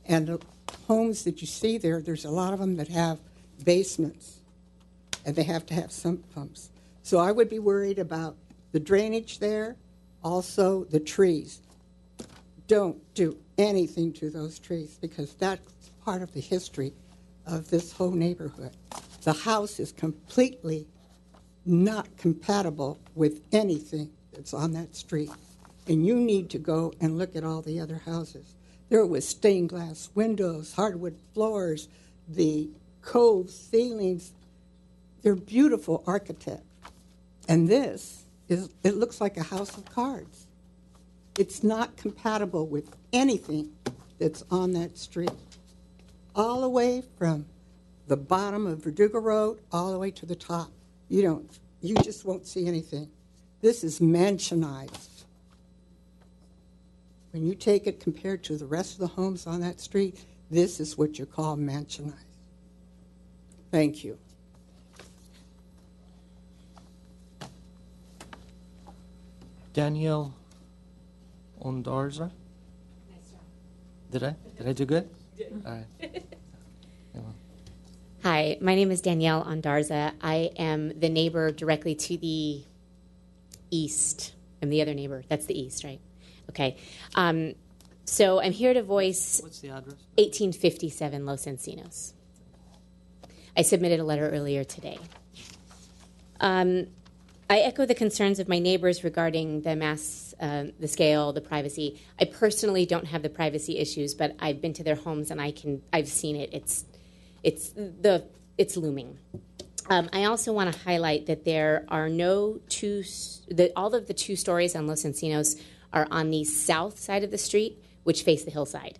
and the homes that you see there, there's a lot of them that have basements, and they have to have sump pumps. So I would be worried about the drainage there, also the trees. Don't do anything to those trees, because that's part of the history of this whole neighborhood. The house is completely not compatible with anything that's on that street. And you need to go and look at all the other houses. There was stained glass windows, hardwood floors, the cove ceilings. They're beautiful architecture. And this it looks like a house of cards. It's not compatible with anything that's on that street. All the way from the bottom of Verdugo Road all the way to the top. You just won't see anything. This is mansionized. When you take it compared to the rest of the homes on that street, this is what you call mansionized. Thank you. Danielle Ondarza? Did I do good? All right. Hi, my name is Danielle Ondarza. I am the neighbor directly to the east. I'm the other neighbor. That's the east, right? Okay. So I'm here to voice... What's the address? 1857 Los Encinos. I submitted a letter earlier today. I echo the concerns of my neighbors regarding the mass, the scale, the privacy. I personally don't have the privacy issues, but I've been to their homes and I've seen it. It's looming. I also want to highlight that there are all of the two stories on Los Encinos are on the south side of the street, which face the hillside,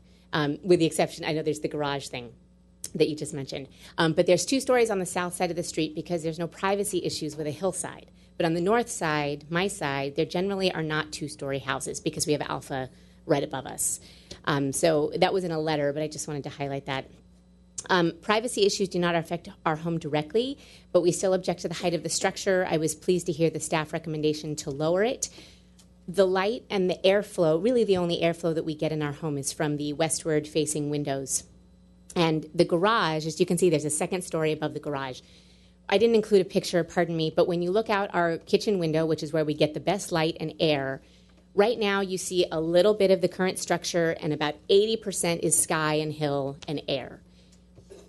with the exception, I know there's the garage thing that you just mentioned. But there's two stories on the south side of the street because there's no privacy issues with a hillside. But on the north side, my side, there generally are not two-story houses because we have Alpha right above us. So that was in a letter, but I just wanted to highlight that. Privacy issues do not affect our home directly, but we still object to the height of the structure. I was pleased to hear the staff recommendation to lower it. the light and the airflow, really the only airflow that we get in our home is from the westward facing windows. And the garage, as you can see, there's a second story above the garage. I didn't include a picture, pardon me, but when you look out our kitchen window, which is where we get the best light and air, right now you see a little bit of the current structure, and about 80% is sky and hill and air.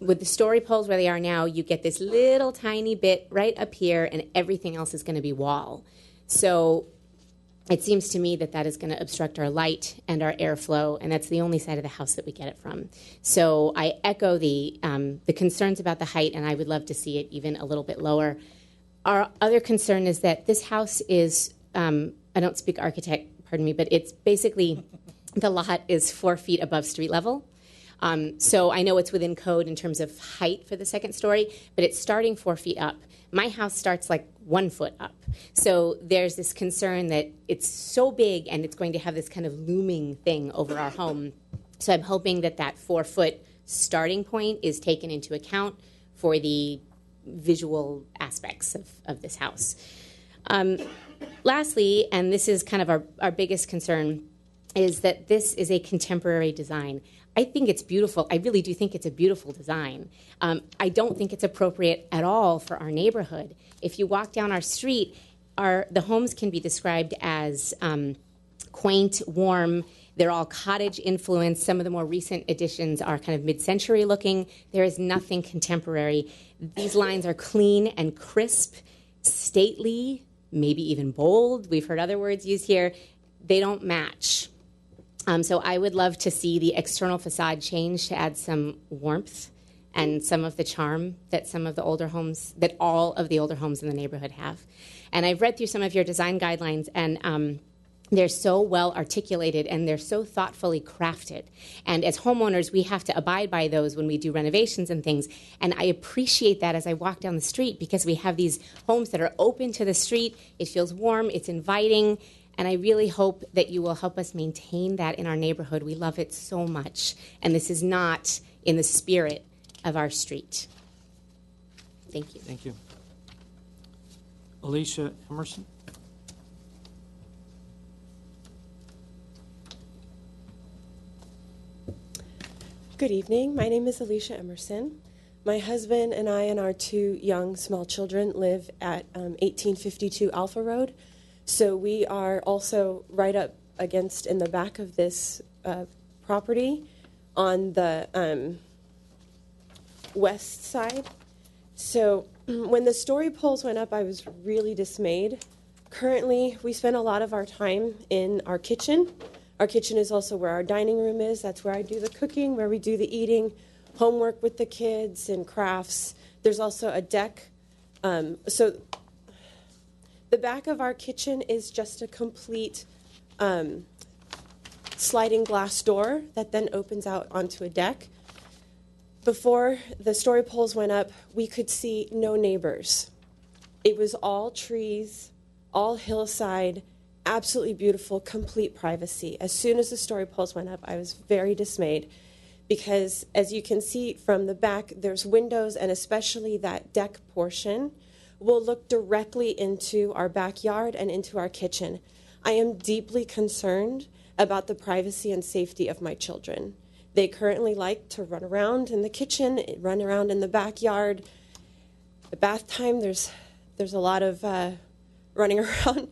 With the story poles where they are now, you get this little tiny bit right up here, and everything else is going to be wall. So it seems to me that that is going to obstruct our light and our airflow, and that's the only side of the house that we get it from. So I echo the concerns about the height, and I would love to see it even a little bit lower. Our other concern is that this house is, I don't speak architect, pardon me, but it's basically, the lot is 4 feet above street level. So I know it's within code in terms of height for the second story, but it's starting 4 feet up. My house starts like 1 foot up. So there's this concern that it's so big and it's going to have this kind of looming thing over our home. So I'm hoping that that 4 foot starting point is taken into account for the visual aspects of this house. Lastly, and this is kind of our biggest concern, is that this is a contemporary design. I think it's beautiful. I really do think it's a beautiful design. I don't think it's appropriate at all for our neighborhood. If you walk down our street, the homes can be described as quaint, warm. They're all cottage influenced. Some of the more recent additions are kind of mid-century looking. There is nothing contemporary. These lines are clean and crisp, stately, maybe even bold. We've heard other words used here. They don't match. So I would love to see the external facade change to add some warmth and some of the charm that some of the older homes, that all of the older homes in the neighborhood have. And I've read through some of your design guidelines, and they're so well articulated and they're so thoughtfully crafted. And as homeowners, we have to abide by those when we do renovations and things. And I appreciate that as I walk down the street, because we have these homes that are open to the street. It feels warm, it's inviting. And I really hope that you will help us maintain that in our neighborhood. We love it so much. And this is not in the spirit of our street. Thank you. Thank you. Alicia Emerson. Good evening. My name is Alicia Emerson. My husband and I and our 2 young small children live at 1852 Alpha Road. So we are also right up against in the back of this property on the west side. So when the story poles went up, I was really dismayed. Currently, we spend a lot of our time in our kitchen. Our kitchen is also where our dining room is. That's where I do the cooking, where we do the eating, homework with the kids and crafts. There's also a deck. So the back of our kitchen is just a complete sliding glass door that then opens out onto a deck. Before the story poles went up, we could see no neighbors. It was all trees, all hillside, absolutely beautiful, complete privacy. As soon as the story poles went up, I was very dismayed because, as you can see from the back, there's windows, and especially that deck portion will look directly into our backyard and into our kitchen. I am deeply concerned about the privacy and safety of my children. They currently like to run around in the kitchen, run around in the backyard. The bath time, there's a lot of running around,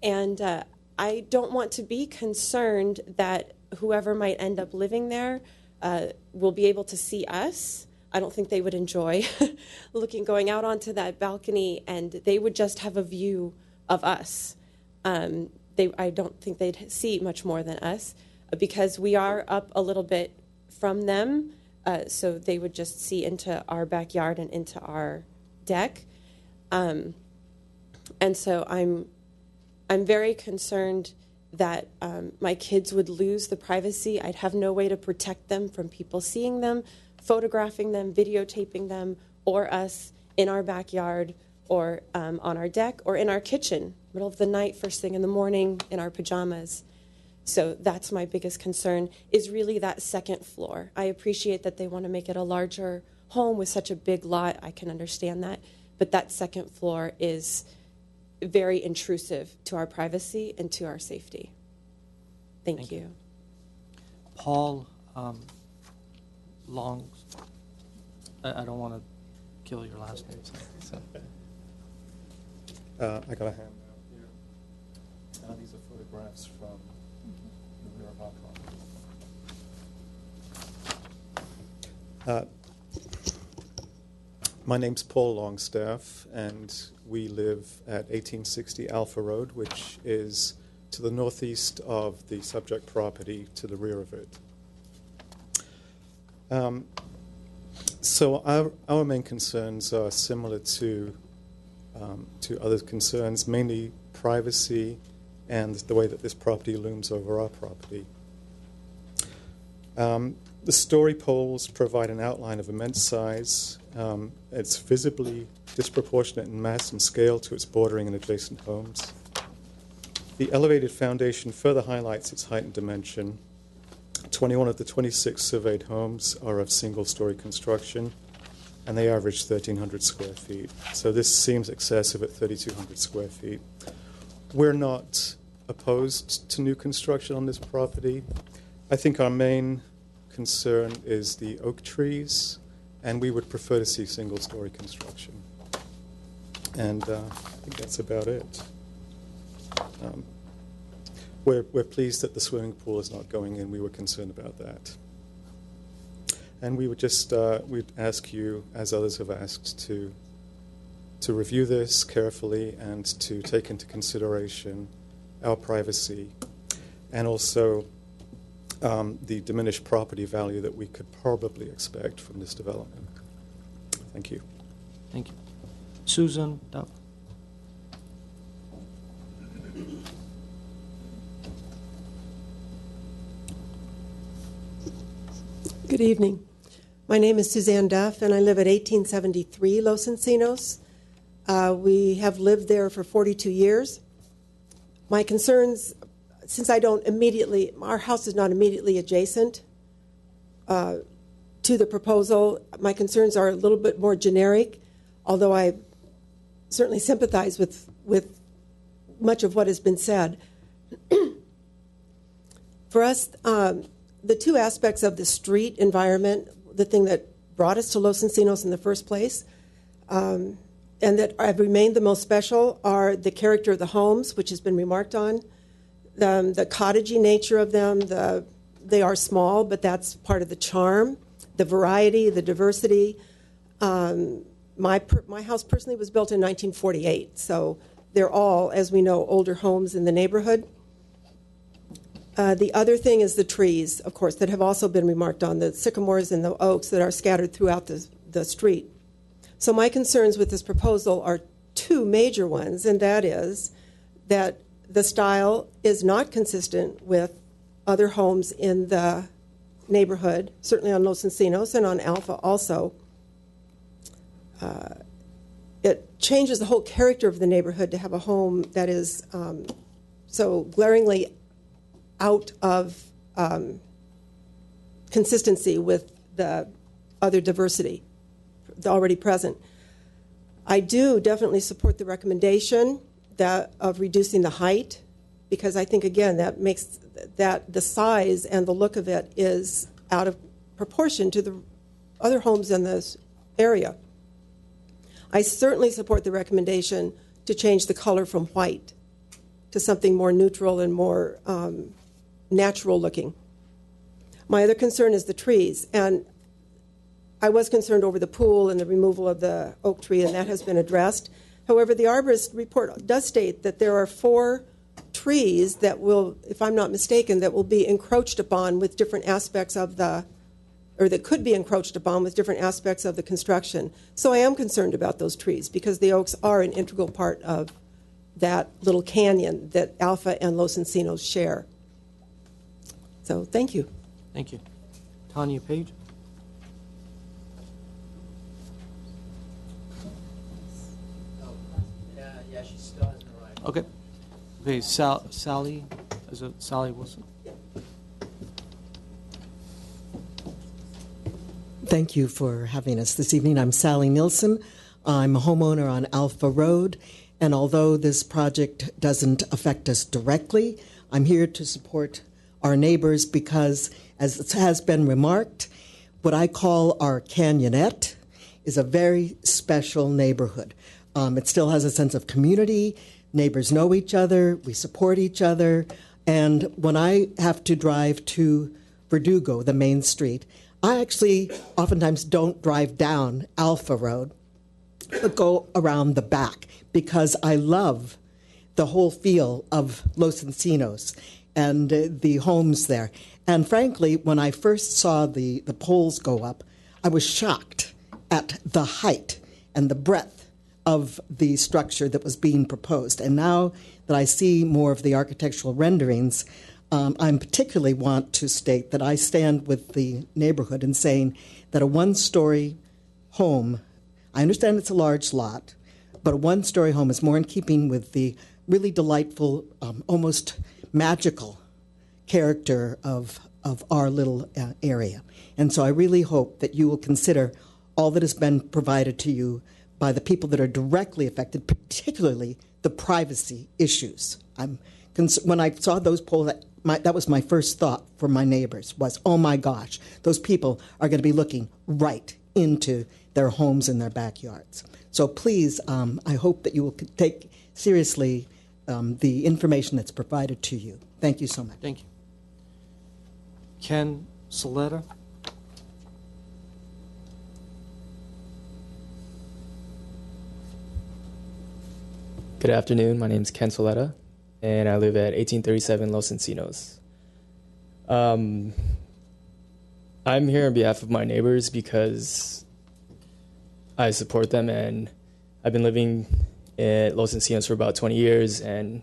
and I don't want to be concerned that whoever might end up living there will be able to see us. I don't think they would enjoy going out onto that balcony, and they would just have a view of us. I don't think they'd see much more than us because we are up a little bit from them, so they would just see into our backyard and into our deck. And so I'm very concerned that my kids would lose the privacy. I'd have no way to protect them from people seeing them, photographing them, videotaping them, or us in our backyard or on our deck or in our kitchen, middle of the night, first thing in the morning, in our pajamas. So that's my biggest concern, is really that second floor. I appreciate that they want to make it a larger home with such a big lot. I can understand that. But that second floor is very intrusive to our privacy and to our safety. Thank you. Paul Long, I don't want to kill your last name. So. I got a handout here. These are photographs from the rear of our property. My name's Paul Longstaff, and we live at 1860 Alpha Road, which is to the northeast of the subject property, to the rear of it. So our main concerns are similar to other concerns, mainly privacy and the way that this property looms over our property. The story poles provide an outline of immense size. It's visibly disproportionate in mass and scale to its bordering and adjacent homes. The elevated foundation further highlights its height and dimension. 21 of the 26 surveyed homes are of single-story construction, and they average 1,300 square feet. So this seems excessive at 3,200 square feet. We're not opposed to new construction on this property. I think our main concern is the oak trees, and we would prefer to see single-story construction. And I think that's about it. We're pleased that the swimming pool is not going in. We were concerned about that. And we would just we'd ask you, as others have asked, to review this carefully and to take into consideration our privacy and also the diminished property value that we could probably expect from this development. Thank you. Thank you. Susan Duff. Good evening. My name is Suzanne Duff, and I live at 1873 Los Encinos. We have lived there for 42 years. My concerns, since our house is not immediately adjacent to the proposal, my concerns are a little bit more generic, although I certainly sympathize with much of what has been said. For us, the two aspects of the street environment, the thing that brought us to Los Encinos in the first place, and that have remained the most special, are the character of the homes, which has been remarked on, the cottagey nature of them. They are small, but that's part of the charm, the variety, the diversity. My house personally was built in 1948, so they're all, as we know, older homes in the neighborhood. The other thing is the trees, of course, that have also been remarked on, the sycamores and the oaks that are scattered throughout the street. So my concerns with this proposal are two major ones, and that is that the style is not consistent with other homes in the neighborhood, certainly on Los Encinos and on Alpha also. It changes the whole character of the neighborhood to have a home that is so glaringly out of consistency with the other diversity already present. I do definitely support the recommendation of reducing the height, because I think, again, that makes that the size and the look of it is out of proportion to the other homes in this area. I certainly support the recommendation to change the color from white to something more neutral and more natural looking. My other concern is the trees, and I was concerned over the pool and the removal of the oak tree, and that has been addressed. However, the arborist report does state that there are 4 trees that will, if I'm not mistaken, that will be encroached upon with different aspects of or that could be encroached upon with different aspects of the construction. So I am concerned about those trees, because the oaks are an integral part of that little canyon that Alpha and Los Encinos share. So thank you. Thank you. Tanya Page. Yeah, she still hasn't arrived. Okay. Okay, Sally, is it Sally Wilson? Thank you for having us this evening. I'm Sally Nilsson. I'm a homeowner on Alpha Road, And although this project doesn't affect us directly, I'm here to support our neighbors because, as it has been remarked, what I call our canyonette is a very special neighborhood. It still has a sense of community. Neighbors know each other. We support each other. And when I have to drive to Verdugo, the main street, I actually oftentimes don't drive down Alpha Road, but go around the back because I love the whole feel of Los Encinos and the homes there. And frankly, when I first saw the poles go up, I was shocked at the height and the breadth of the structure that was being proposed. And now that I see more of the architectural renderings, I particularly want to state that I stand with the neighborhood in saying that a one-story home, I understand it's a large lot, but a one-story home is more in keeping with the really delightful, almost magical character of our little area. And so I really hope that you will consider all that has been provided to you by the people that are directly affected, particularly the privacy issues. When I saw those polls, that was my first thought for my neighbors was, oh my gosh, those people are going to be looking right into their homes and their backyards. So please, I hope that you will take seriously the information that's provided to you. Thank you so much. Thank you. Ken Soletta. Good afternoon. My name is Ken Soletta, and I live at 1837 Los Encinos. I'm here on behalf of my neighbors because I support them, and I've been living in Los Encinos for about 20 years, and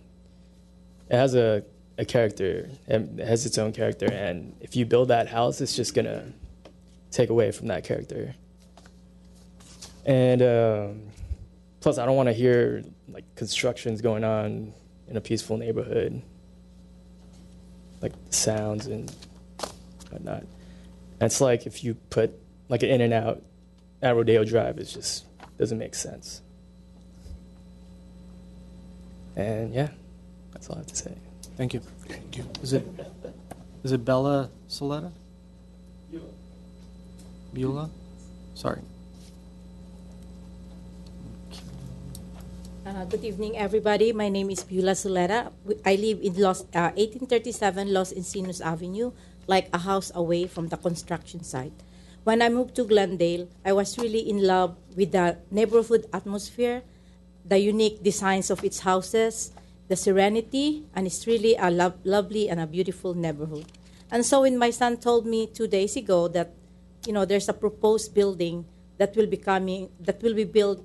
it has a character. It has its own character, and if you build that house, it's just going to take away from that character. And plus, I don't want to hear like construction's going on in a peaceful neighborhood, like sounds and whatnot. And it's like if you put like an In-N-Out at Rodeo Drive, it just doesn't make sense. And yeah, that's all I have to say. Thank you. Thank you. Is it Bella Soletta? Beulah? Sorry. Good evening, everybody. My name is Beulah Soletta. I live in 1837 Los Encinos Avenue, like a house away from the construction site. When I moved to Glendale, I was really in love with the neighborhood atmosphere, the unique designs of its houses, the serenity, and it's really a lovely and a beautiful neighborhood. And so when my son told me 2 days ago that, there's a proposed building that will be built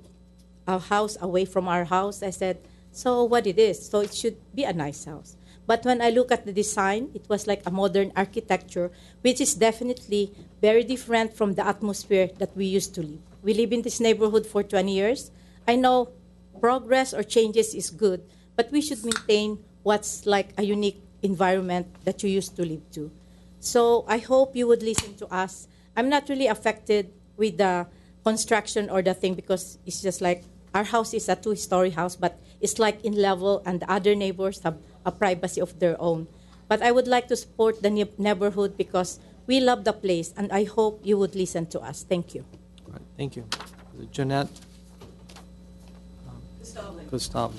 a house away from our house, I said, so what it is? So it should be a nice house. But when I look at the design, it was like a modern architecture, which is definitely very different from the atmosphere that we used to live. We live in this neighborhood for 20 years. I know progress or changes is good, but we should maintain what's like a unique environment that you used to live to. So I hope you would listen to us. I'm not really affected with the construction or the thing because it's just like our house is a two-story house, but it's like in level, and the other neighbors have a privacy of their own. But I would like to support the neighborhood because we love the place, and I hope you would listen to us. Thank you. All right, thank you. Jeanette Gustavo.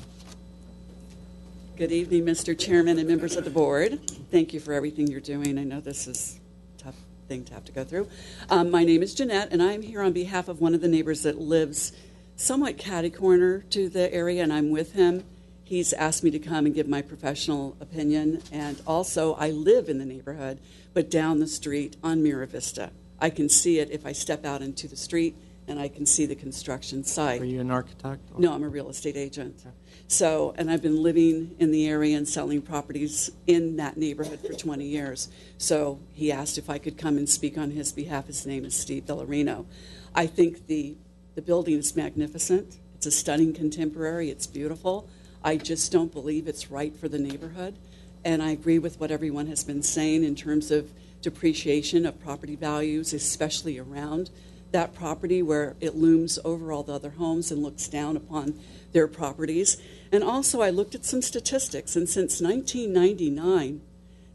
Good evening, Mr. Chairman and members of the board. Thank you for everything you're doing. I know this is a tough thing to have to go through. My name is Jeanette, and I'm here on behalf of one of the neighbors that lives somewhat catty-corner to the area, and I'm with him. He's asked me to come and give my professional opinion, and also I live in the neighborhood, but down the street on Mira Vista. I can see it if I step out into the street, and I can see the construction site. Are you an architect? Or? No, I'm a real estate agent. Okay. So, and I've been living in the area and selling properties in that neighborhood for 20 years. So he asked if I could come and speak on his behalf. His name is Steve Villarino. I think the building is magnificent. It's a stunning contemporary. It's beautiful. I just don't believe it's right for the neighborhood. And I agree with what everyone has been saying in terms of depreciation of property values, especially around that property where it looms over all the other homes and looks down upon their properties. And also, I looked at some statistics, and since 1999,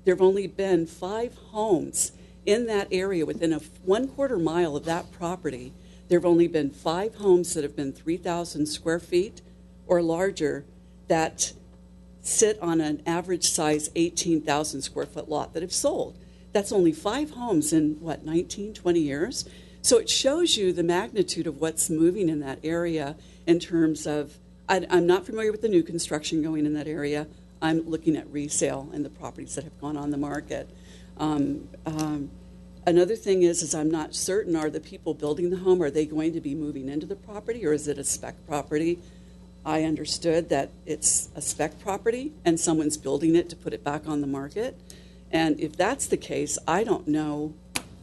there have only been 5 homes in that area within a 1/4 mile of that property. There have only been 5 homes that have been 3,000 square feet or larger that sit on an average size 18,000 square foot lot that have sold. That's only 5 homes in, 19, 20 years? So it shows you the magnitude of what's moving in that area in terms of, I'm not familiar with the new construction going in that area. I'm looking at resale and the properties that have gone on the market. Another thing is I'm not certain, are the people building the home, are they going to be moving into the property, or is it a spec property? I understood that it's a spec property and someone's building it to put it back on the market. And if that's the case, I don't know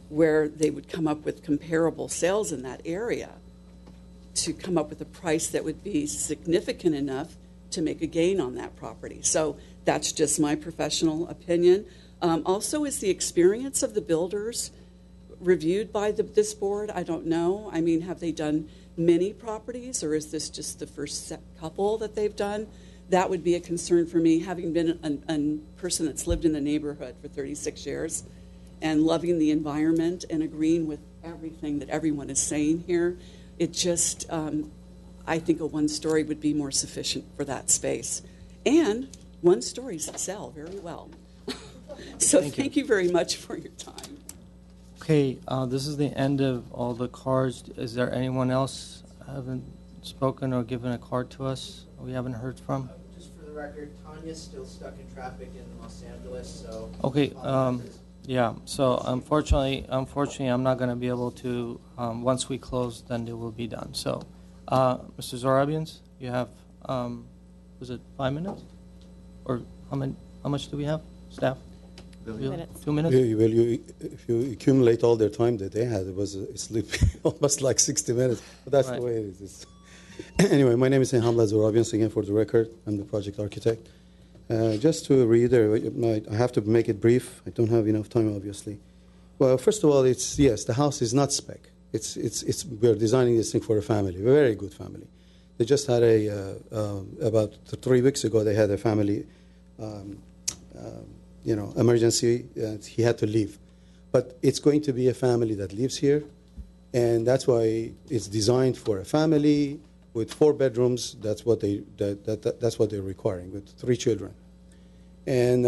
where they would come up with comparable sales in that area to come up with a price that would be significant enough to make a gain on that property. So that's just my professional opinion. Also, is the experience of the builders reviewed by this board? I don't know. I mean, have they done many properties, or is this just the first couple that they've done? That would be a concern for me, having been a person that's lived in the neighborhood for 36 years and loving the environment and agreeing with everything that everyone is saying here. It just, I think a 1-story would be more sufficient for that space. And 1-stories sell very well. So thank you very much for your time. Okay, this is the end of all the cards. Is there anyone else haven't spoken or given a card to us we haven't heard from? Just for the record, Tanya's still stuck in traffic in Los Angeles, so... Okay, yeah, so unfortunately, I'm not going to be able to, once we close, then it will be done. So, Mr. Zorabians, you have, was it 5 minutes? Or how much do we have, staff? 2 minutes. 2 minutes? If you accumulate all their time that they had, it's almost like 60 minutes. But that's the way it is. Anyway, my name is Hamla Zorabians, again for the record. I'm the project architect. Just to reiterate, I have to make it brief. I don't have enough time, obviously. Well, first of all, yes, the house is not spec. We're designing this thing for a family, a very good family. They just had about 3 weeks ago, they had a family emergency, and he had to leave. But it's going to be a family that lives here, and that's why it's designed for a family with 4 bedrooms. That's what that's what they're requiring, with 3 children. And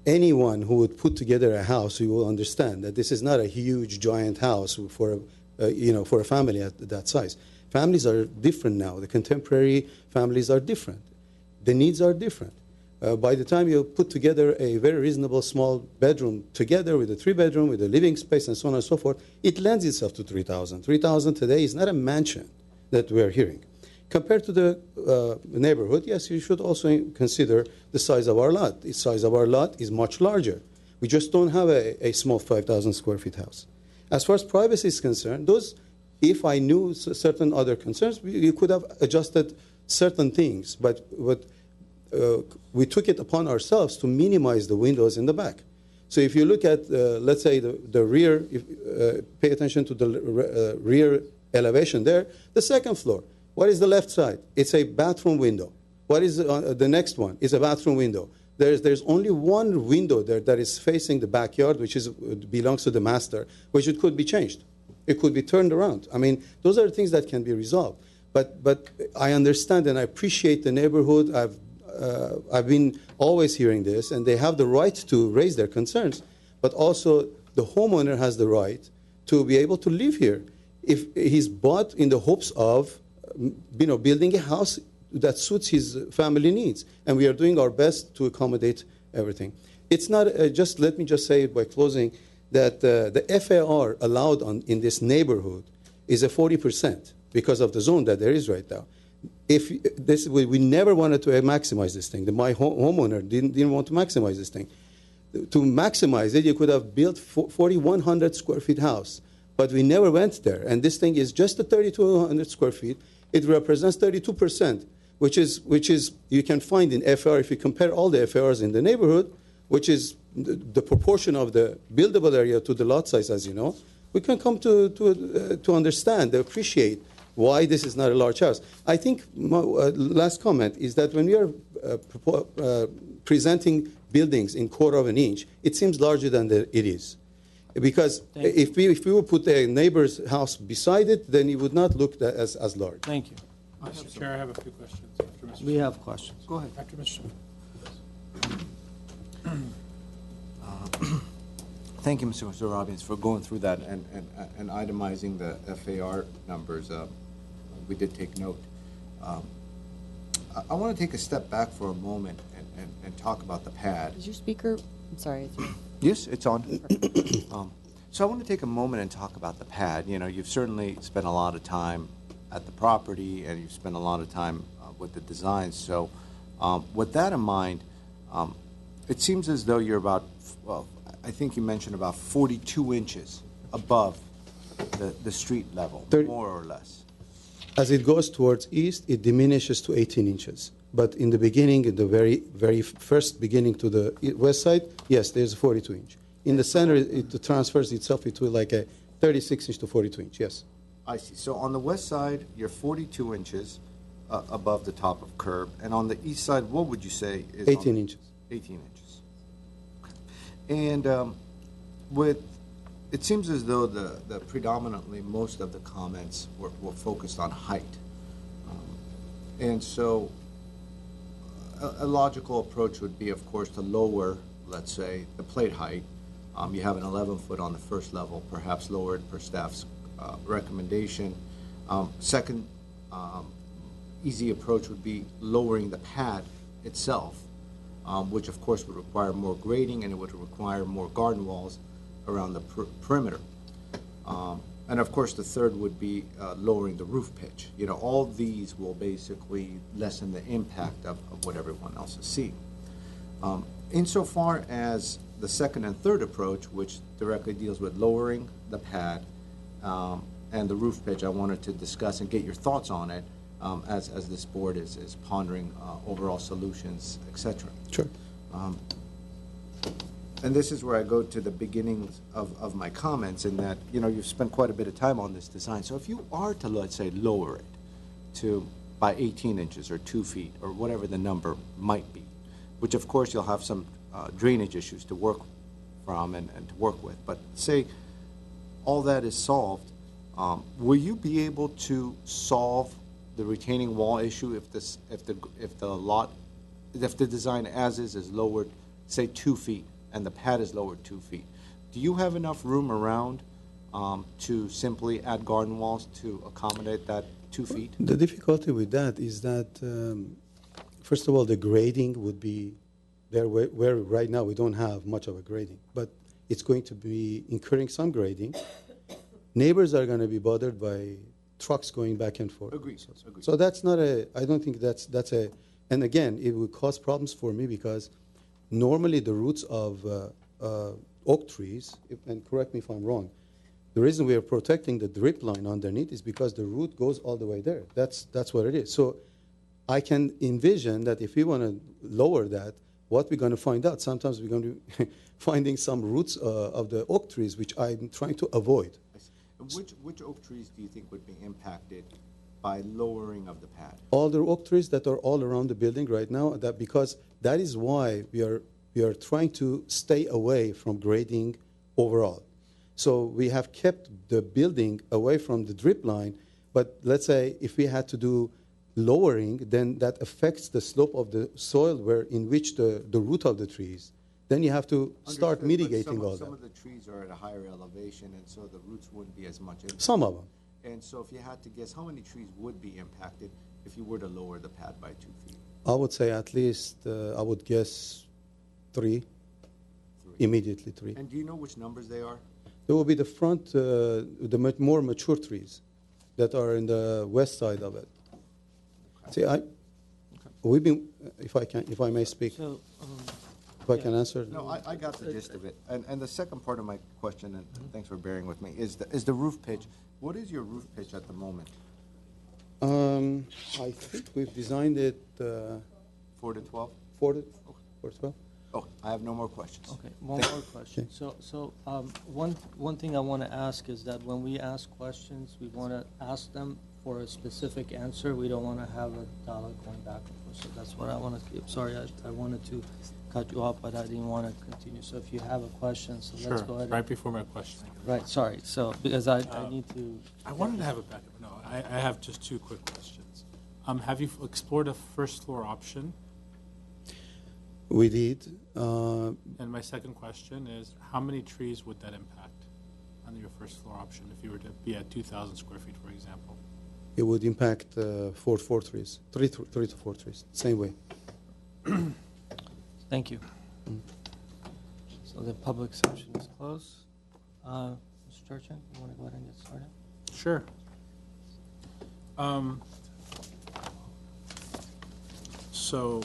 anyone who would put together a house, you will understand that this is not a huge, giant house for a family at that size. Families are different now. The contemporary families are different. The needs are different. By the time you put together a very reasonable small bedroom together with a 3-bedroom, with a living space and so on and so forth, it lends itself to $3,000. $3,000 today is not a mansion that we're hearing. Compared to the neighborhood, yes, you should also consider the size of our lot. The size of our lot is much larger. We just don't have a small 5,000 square feet house. As far as privacy is concerned, if I knew certain other concerns, you could have adjusted certain things, but we took it upon ourselves to minimize the windows in the back. So if you look at, let's say, the rear, pay attention to the rear elevation there, the second floor. What is the left side? It's a bathroom window. What is the next one? It's a bathroom window. There's only one window there that is facing the backyard, which belongs to the master, which it could be changed. It could be turned around. I mean, those are things that can be resolved. But I understand and I appreciate the neighborhood. I've been always hearing this, and they have the right to raise their concerns. But also, the homeowner has the right to be able to live here. If he's bought in the hopes of, building a house that suits his family needs, and we are doing our best to accommodate everything. It's not let me just say by closing that the FAR allowed in this neighborhood is a 40% because of the zone that there is right now. If we never wanted to maximize this thing. My homeowner didn't want to maximize this thing. To maximize it, you could have built 4,100 square feet house, but we never went there. And this thing is just a 3,200 square feet. It represents 32%, which is you can find in FAR if you compare all the FARs in the neighborhood, which is the proportion of the buildable area to the lot size, as you know. we can come to understand, to appreciate why this is not a large house. I think my last comment is that when we are presenting buildings in quarter of an inch, it seems larger than it is. Because if we would put a neighbor's house beside it, then it would not look as large. Thank you. Mr. Chair, I have a few questions. After Mr. We have questions. Go ahead. After Mr. Thank you, Mr. Robbins, for going through that and itemizing the FAR numbers. We did take note. I want to take a step back for a moment and talk about the pad. Is your speaker? I'm sorry. Yes, it's on. So I want to take a moment and talk about the pad. You know, you've certainly spent a lot of time at the property, and you've spent a lot of time with the design. So with that in mind, it seems as though you're about, well, I think you mentioned about 42 inches above the street level, more or less. As it goes towards east, it diminishes to 18 inches. But in the beginning, in the very first beginning to the west side, yes, there's a 42 inch. In the center, it transfers itself into like a 36 inch to 42 inch, yes. I see. So on the west side, you're 42 inches above the top of curb. And on the east side, what would you say is 18 inches. 18 inches. Okay. And it seems as though the predominantly most of the comments were focused on height. And so a logical approach would be, of course, to lower, let's say, the plate height. You have an 11-foot on the first level, perhaps lowered per staff's recommendation. Second easy approach would be lowering the pad itself, which of course would require more grading, and it would require more garden walls around the perimeter. And of course the third would be lowering the roof pitch. You know, all these will basically lessen the impact of what everyone else is seeing. Insofar as the second and third approach, which directly deals with lowering the pad and the roof pitch, I wanted to discuss and get your thoughts on it as this board is pondering overall solutions, etc. Sure. And this is where I go to the beginnings of my comments, in that, you know, you've spent quite a bit of time on this design. So if you are to, let's say, lower it by 18 inches or 2 feet or whatever the number might be, which of course you'll have some drainage issues to work from and to work with. But say all that is solved, will you be able to solve the retaining wall issue if the design as is lowered, say 2 feet, and the pad is lowered 2 feet? Do you have enough room around to simply add garden walls to accommodate that 2 feet? The difficulty with that is that, first of all, the grading would be there where right now we don't have much of a grading, but it's going to be incurring some grading. Neighbors are going to be bothered by trucks going back and forth. Agreed. So that's not I don't think that's a, and again, it would cause problems for me because normally the roots of oak trees, and correct me if I'm wrong, the reason we are protecting the drip line underneath is because the root goes all the way there. That's what it is. So I can envision that if we want to lower that, what we're going to find out, sometimes we're going to be finding some roots of the oak trees, which I'm trying to avoid. Which oak trees do you think would be impacted by lowering of the pad? All the oak trees that are all around the building right now, because that is why we are trying to stay away from grading overall. So we have kept the building away from the drip line, but let's say if we had to do lowering, then that affects the slope of the soil in which the root of the trees. Then you have to start mitigating all that. Some of the trees are at a higher elevation, and so the roots wouldn't be as much impacted. Some of them. And so if you had to guess, how many trees would be impacted if you were to lower the pad by 2 feet? I would say at least, I would guess 3. Immediately 3. And do you know which numbers they are? There will be the front, the more mature trees that are in the west side of it. Okay. See, we've been, if I may speak. So, if I can answer. No, I got the gist of it. And the second part of my question, and thanks for bearing with me, is the roof pitch. What is your roof pitch at the moment? I think we've designed it 4 to 12. 4 to 12. Oh, I have no more questions. Okay, one more question. One thing I want to ask is that when we ask questions, we want to ask them for a specific answer. We don't want to have a dialogue going back and forth. So that's what I want to. Sorry, I wanted to cut you off, but I didn't want to continue. So if you have a question, so let's go ahead. Right before my question. Right. Sorry. So because I need to. I wanted to have a backup. No, I have just two quick questions. Have you explored a first floor option? We did. And my second question is, how many trees would that impact on your first floor option if you were to be at 2,000 square feet, for example? It would impact four trees, three to four trees, same way. Thank you. So the public session is closed. Mr. Turchin, you want to go ahead and get started? Sure. So,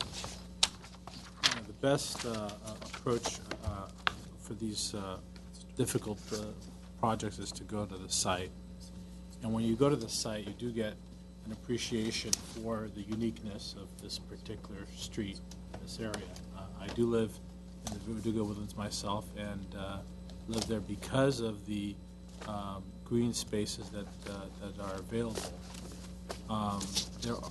the best approach for these difficult projects is to go to the site. And when you go to the site, you do get an appreciation for the uniqueness of this particular street, this area. I do live in the Verdugo Woodlands myself, and live there because of the green spaces that are available. There are,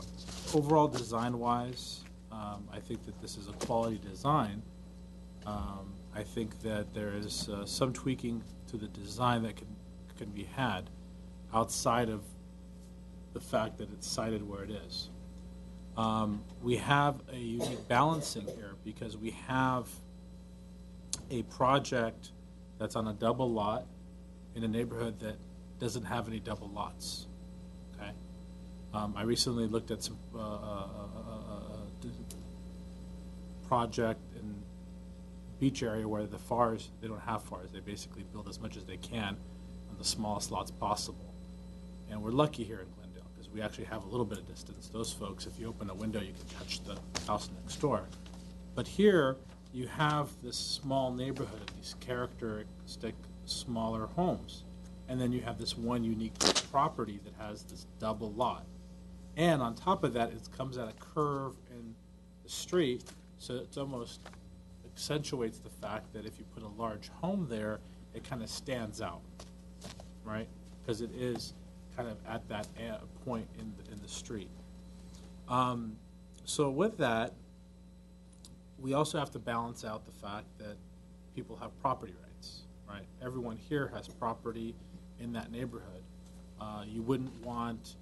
overall, design-wise, I think that this is a quality design. I think that there is some tweaking to the design that can be had outside of the fact that it's sited where it is. We have a unique balancing here because we have a project that's on a double lot in a neighborhood that doesn't have any double lots. Okay, I recently looked at some project in beach area where the FARs, they don't have FARs. They basically build as much as they can on the smallest lots possible. And we're lucky here in Glendale because we actually have a little bit of distance. Those folks, if you open a window, you can touch the house next door. But here, you have this small neighborhood of these characteristic smaller homes. And then you have this one unique property that has this double lot. And on top of that, it comes at a curve in the street, so it's almost accentuates the fact that if you put a large home there, it kind of stands out, right? Because it is kind of at that point in the street. So with that, we also have to balance out the fact that people have property rights, right? Everyone here has property in that neighborhood. You wouldn't want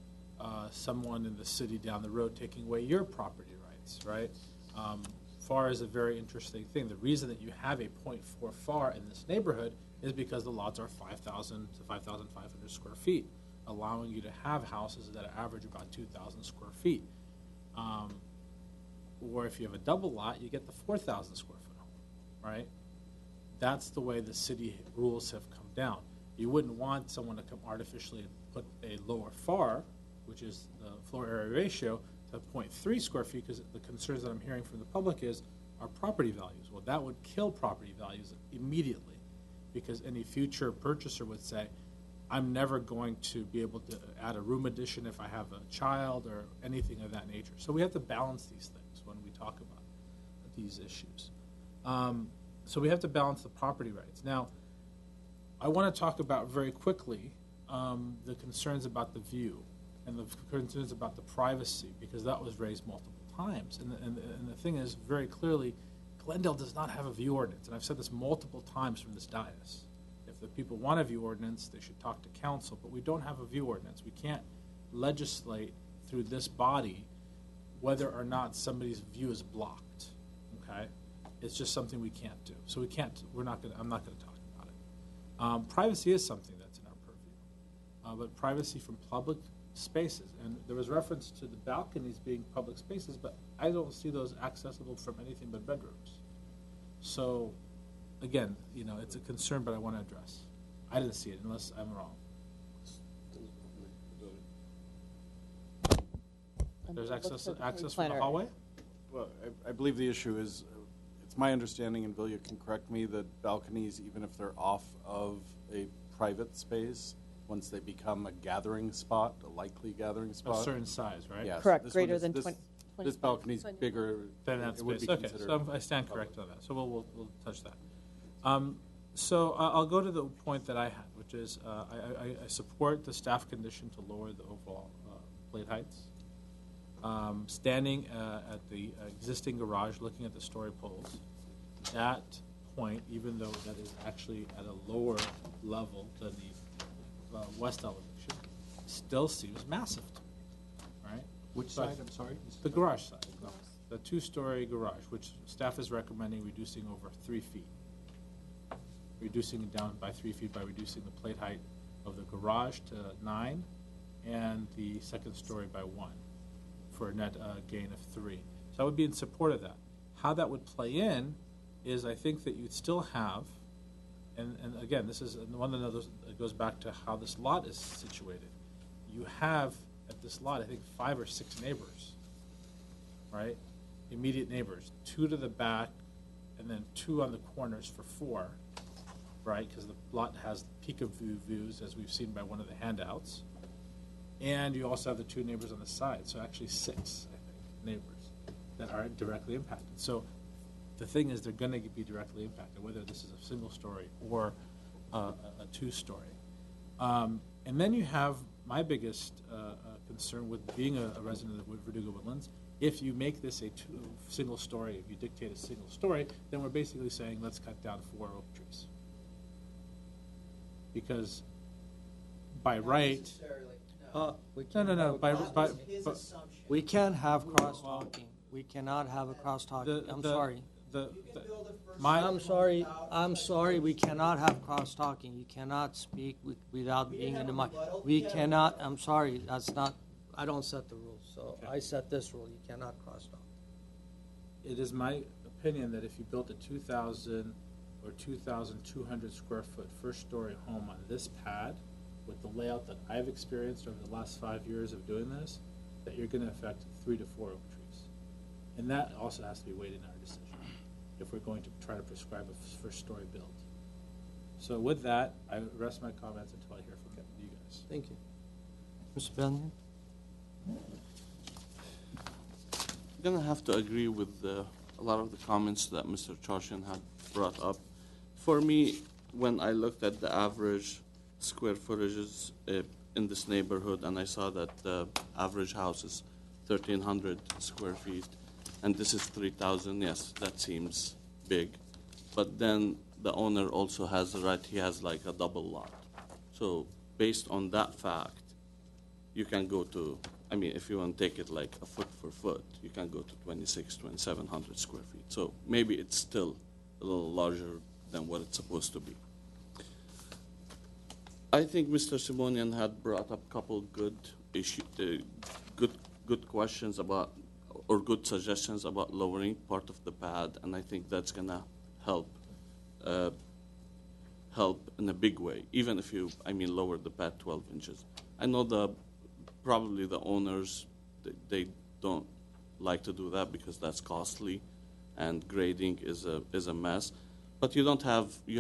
someone in the city down the road taking away your property rights, right? FAR is a very interesting thing. The reason that you have a 0.4 FAR in this neighborhood is because the lots are 5,000 to 5,500 square feet, allowing you to have houses that average about 2,000 square feet. Or if you have a double lot, you get the 4,000 square foot home, right? That's the way the city rules have come down. You wouldn't want someone to come artificially put a lower FAR, which is the floor area ratio, to 0.3 square feet, because the concerns that I'm hearing from the public is our property values. Well, that would kill property values immediately, because any future purchaser would say, I'm never going to be able to add a room addition if I have a child or anything of that nature. So we have to balance these things when we talk about these issues. So we have to balance the property rights. Now, I want to talk about very quickly the concerns about the view and the concerns about the privacy, because that was raised multiple times. And the thing is, very clearly, Glendale does not have a view ordinance. And I've said this multiple times from this dais. If the people want a view ordinance, they should talk to council. But we don't have a view ordinance. We can't legislate through this body whether or not somebody's view is blocked. Okay? It's just something we can't do. So we can't. I'm not going to talk about it. Privacy is something that's in our purview. But privacy from public spaces, and there was reference to the balconies being public spaces, but I don't see those accessible from anything but bedrooms. So, again, it's a concern, but I want to address. I didn't see it, unless I'm wrong. There's access from the hallway? Well, I believe the issue is, it's my understanding, and Vilya can correct me, that balconies, even if they're off of a private space, once they become a gathering spot, a likely gathering spot. A certain size, right? Yes. Correct, greater than 20. this balcony's bigger Then that's it would be space. Okay, considered so I stand corrected on that. So we'll touch that. So I'll go to the point that I had, which is I support the staff condition to lower the overall plate heights. Standing at the existing garage, looking at the story poles, that point, even though that is actually at a lower level than the west elevation, still seems massive to me, right? Which So side, I'm sorry? The garage side. No, the two-story garage, which staff is recommending reducing over 3 feet. Reducing it down by 3 feet by reducing the plate height of the garage to 9 and the second story by 1 for a net gain of 3. So I would be in support of that. How that would play in is I think that you'd still have, and again, this is one of those that goes back to how this lot is situated. You have at this lot, I think, 5 or 6 neighbors, right? Immediate neighbors, 2 to the back, and then 2 on the corners for 4, right? Because the lot has peak of views, as we've seen by one of the handouts. And you also have the 2 neighbors on the side, so actually 6, I think, neighbors that are directly impacted. So the thing is, they're going to be directly impacted, whether this is a single story or a 2-story. And then you have my biggest concern with being a resident of Verdugo Woodlands. If you make this a single story, if you dictate a single story, then we're basically saying let's cut down 4 oak trees. Because by right, We can't have cross-talking. We cannot have a cross-talking. I'm sorry. I'm sorry, we cannot have cross-talking. You cannot speak without being in the mic. We cannot, I'm sorry, that's not, I don't set the rules, so I set this rule. You cannot cross-talk. it is my opinion that if you built a 2,000 or 2,200 square foot first-story home on this pad, with the layout that I've experienced over the last 5 years of doing this, that you're going to affect 3 to 4 oak trees. And that also has to be weighed in our decision if we're going to try to prescribe a first-story build. So with that, I rest my comments until I hear from you guys. Thank you. Mr. Benyon? I'm going to have to agree with a lot of the comments that Mr. Charshan had brought up. For me, when I looked at the average square footages in this neighborhood, and I saw that the average house is 1,300 square feet, and this is 3,000, yes, that seems big. But then the owner also has the right, he has like a double lot. So based on that fact, you can go to, I mean, if you want to take it like a foot for foot, you can go to 2,700 square feet. So maybe it's still a little larger than what it's supposed to be. I think Mr. Simonian had brought up a couple good good questions about, or good suggestions about lowering part of the pad, and I think that's gonna help in a big way, even if you, lower the pad 12 inches. I know probably the owners, they don't like to do that because that's costly, and grading is a mess. But you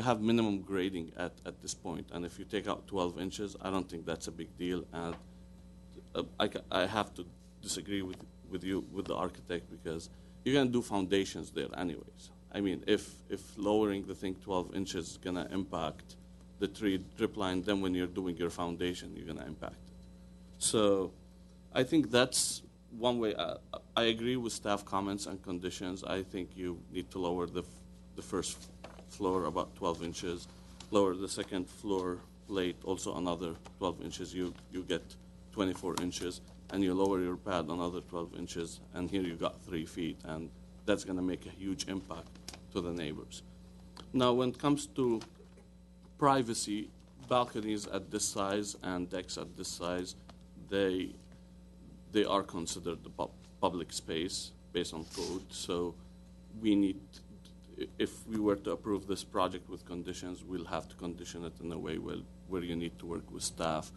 have minimum grading at this point, and if you take out 12 inches, I don't think that's a big deal. And I have to disagree with you, with the architect, because you're gonna do foundations there anyways. I mean, if lowering the thing 12 inches is gonna impact the tree drip line, then when you're doing your foundation, you're gonna impact it. So I think that's one way. I agree with staff comments and conditions. I think you need to lower the first floor about 12 inches, lower the second floor plate also another 12 inches. You get 24 inches, and you lower your pad another 12 inches, and here you got 3 feet, and that's going to make a huge impact to the neighbors. Now, when it comes to privacy, balconies at this size and decks at this size, they are considered the public space based on code. So we need, if we were to approve this project with conditions, we'll have to condition it in a way where you need to work with staff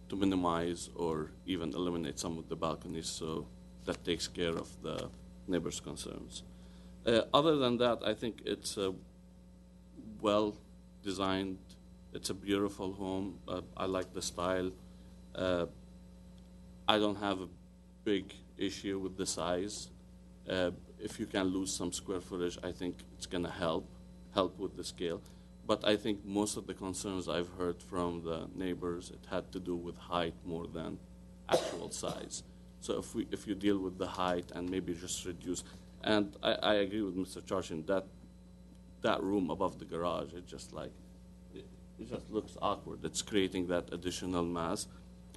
to minimize or even eliminate some of the balconies, so that takes care of the neighbors' concerns. Other than that, I think it's a well-designed, it's a beautiful home. I like the style. I don't have a big issue with the size. If you can lose some square footage, I think it's going to help with the scale. But I think most of the concerns I've heard from the neighbors, it had to do with height more than actual size. So if you deal with the height and maybe just reduce, and I agree with Mr. Charchin, that room above the garage, it just looks awkward. It's creating that additional mass.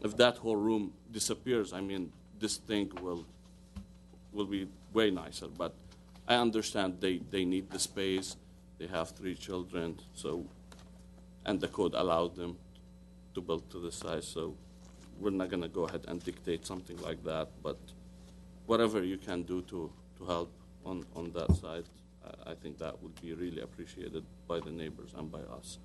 If that whole room disappears, I mean, this thing will be way nicer. But I understand they need the space. They have 3 children, and the code allowed them to build to the size. So we're not going to go ahead and dictate something like that. But whatever you can do to help on that side, I think that would be really appreciated by the neighbors and by us.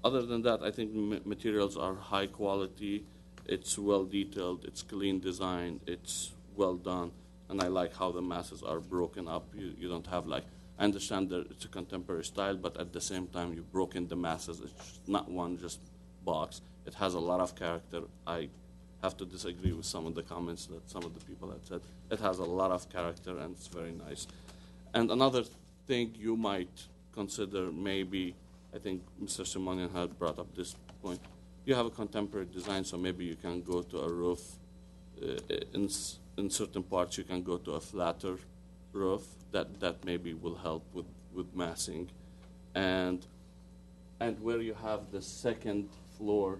Other than that, I think materials are high quality. It's well detailed. It's clean design. It's well done. And I like how the masses are broken up. You don't have I understand that it's a contemporary style, but at the same time, you've broken the masses. It's not one just box. It has a lot of character. I have to disagree with some of the comments that some of the people had said. It has a lot of character, and it's very nice. And another thing you might consider, maybe, I think Mr. Simonian had brought up this point. You have a contemporary design, so maybe you can go to a roof. In certain parts, you can go to a flatter roof. That maybe will help with massing. And where you have the second floor,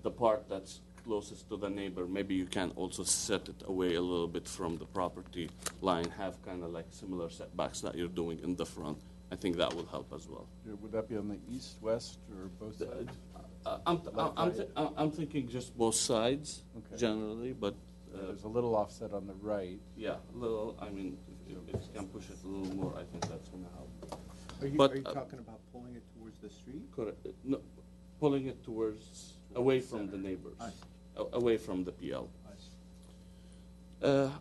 the part that's closest to the neighbor, maybe you can also set it away a little bit from the property line, have kind of like similar setbacks that you're doing in the front. I think that will help as well. Would that be on the east, west, or both sides? I'm thinking just both sides, generally, but... there's a little offset on the right. Yeah, a little. I mean, if you can push it a little more, I think that's going to help. Are you talking about pulling it towards the street? Correct. No, pulling it towards away from the neighbors, away from the PL.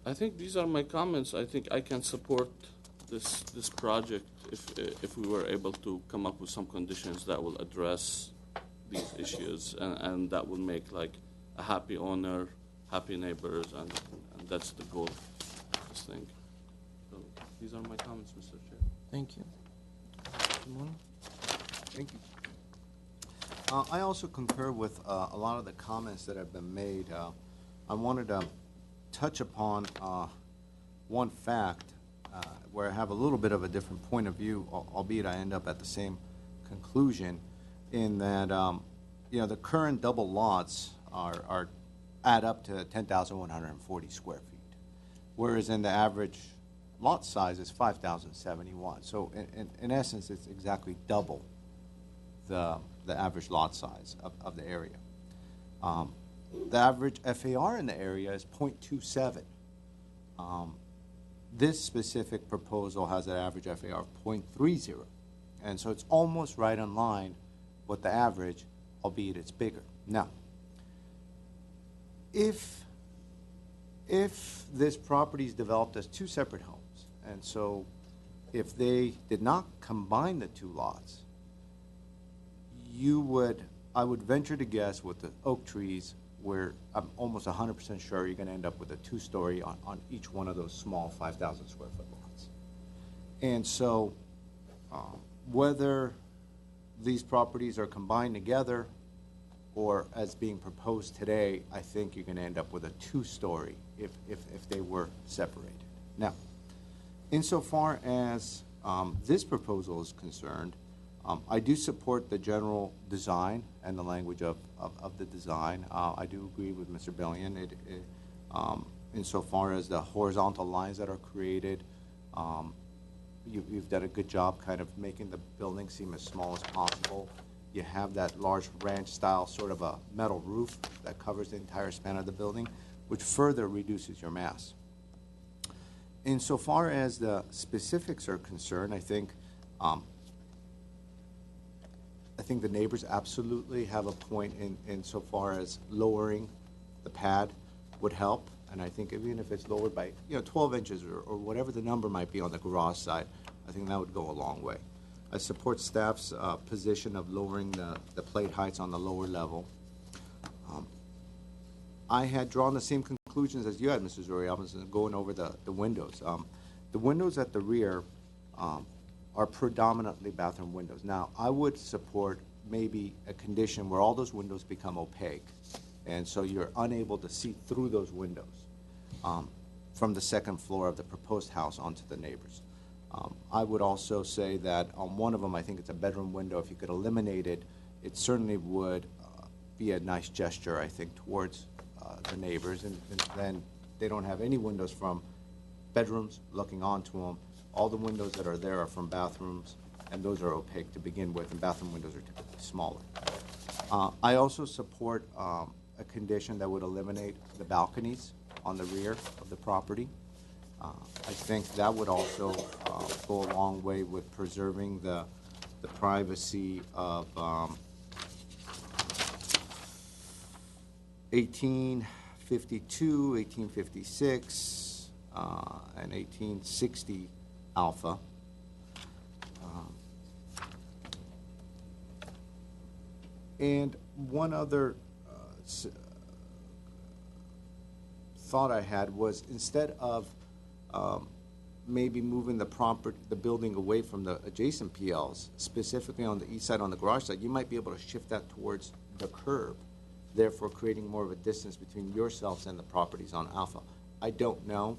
I think these are my comments. I think I can support this project if we were able to come up with some conditions that will address these issues and that will make a happy owner, happy neighbors, and that's the goal of this thing. So these are my comments, Mr. Chair. Thank you. Thank you. I also concur with a lot of the comments that have been made. I wanted to touch upon one fact where I have a little bit of a different point of view, albeit I end up at the same conclusion, in that the current double lots are add up to 10,140 square feet, whereas in the average lot size is 5,071. So in essence, it's exactly double the average lot size of the area. The average FAR in the area is 0.27. This specific proposal has an average FAR of 0.30. And so it's almost right in line with the average, albeit it's bigger. Now, if this property is developed as 2 separate homes, and so if they did not combine the 2 lots, I would venture to guess with the oak trees, where I'm almost 100% sure you're going to end up with a 2-story on each one of those small 5,000 square foot lots. And so whether these properties are combined together or as being proposed today, I think you're going to end up with a 2-story if they were separated. Now, insofar as this proposal is concerned, I do support the general design and the language of the design. I do agree with Mr. Bellion insofar as the horizontal lines that are created. You've done a good job kind of making the building seem as small as possible. You have that large ranch-style sort of a metal roof that covers the entire span of the building, which further reduces your mass. Insofar as the specifics are concerned, I think the neighbors absolutely have a point insofar as lowering the pad would help. And I think even if it's lowered by 12 inches or whatever the number might be on the garage side, I think that would go a long way. I support staff's position of lowering the plate heights on the lower level. I had drawn the same conclusion conclusions as you had, Mr. Zoriabas, going over the windows. The windows at the rear are predominantly bathroom windows. Now, I would support maybe a condition where all those windows become opaque, and so you're unable to see through those windows from the second floor of the proposed house onto the neighbors. I would also say that on one of them, I think it's a bedroom window. If you could eliminate it, it certainly would be a nice gesture, I think, towards the neighbors. And then they don't have any windows from bedrooms looking onto them. All the windows that are there are from bathrooms, and those are opaque to begin with, and bathroom windows are typically smaller. I also support a condition that would eliminate the balconies on the rear of the property. I think that would also go a long way with preserving the privacy of 1852, 1856, and 1860 Alpha. And one other thought I had was, instead of maybe moving the building away from the adjacent PLs, specifically on the east side, on the garage side, you might be able to shift that towards the curb, therefore creating more of a distance between yourselves and the properties on Alpha. I don't know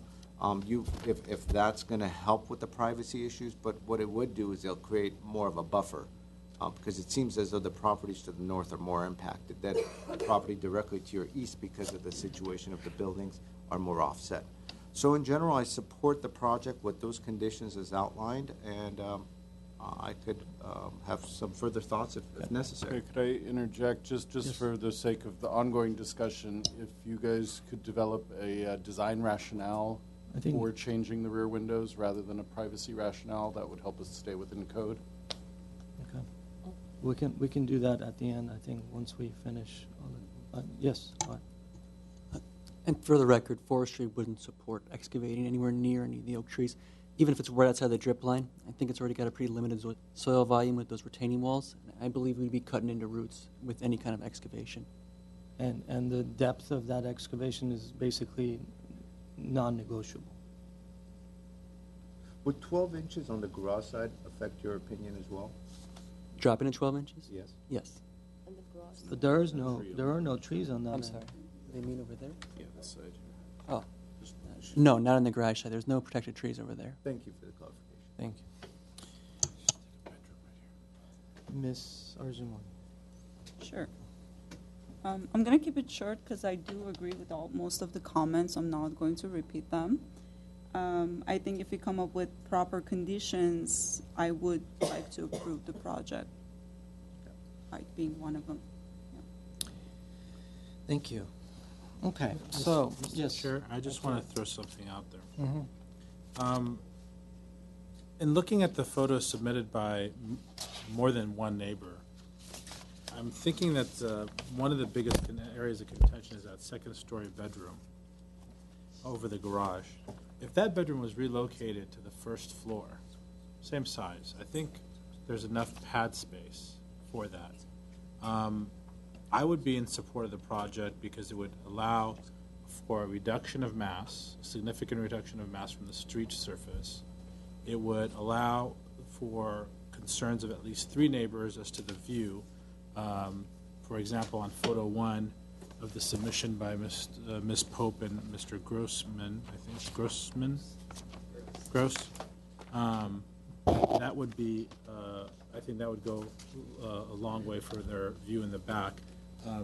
if that's going to help with the privacy issues, but what it would do is they'll create more of a buffer, because it seems as though the properties to the north are more impacted than the property directly to your east, because of the situation of the buildings are more offset. So in general, I support the project with those conditions as outlined, and I could have some further thoughts if necessary. Okay, could I interject, just yes, for the sake of the ongoing discussion, if you guys could develop a design rationale for changing the rear windows rather than a privacy rationale, that would help us stay within code. Okay. We can do that at the end, I think, once we finish. Yes, go ahead. And for the record, forestry wouldn't support excavating anywhere near any of the oak trees, even if it's right outside the drip line. I think it's already got a pretty limited soil volume with those retaining walls. I believe we'd be cutting into roots with any kind of excavation. And the depth of that excavation is basically non-negotiable. Would 12 inches on the garage side affect your opinion as well? Dropping to 12 inches? Yes. Yes. But there are no trees on that. I'm sorry. They mean over there? Yeah, this side. Oh. No, not on the garage side. There's no protected trees over there. Thank you for the clarification. Thank you. Ms. Arzumon. Sure. I'm going to keep it short because I do agree with most of the comments. I'm not going to repeat them. I think if we come up with proper conditions, I would like to approve the project, height being one of them. Yeah. Thank you. Okay, so, Mr. yes. Chair, I just want to throw something out there. Mm-hmm. In looking at the photos submitted by more than one neighbor, I'm thinking that one of the biggest areas of contention is that second-story bedroom over the garage. If that bedroom was relocated to the first floor, same size, I think there's enough pad space for that. I would be in support of the project because it would allow for a reduction of mass, a significant reduction of mass from the street surface. It would allow for concerns of at least 3 neighbors as to the view. For example, on photo 1 of the submission by Ms. Pope and Mr. Grossman, I think it's Gross. That would be, I think that would go a long way for their view in the back.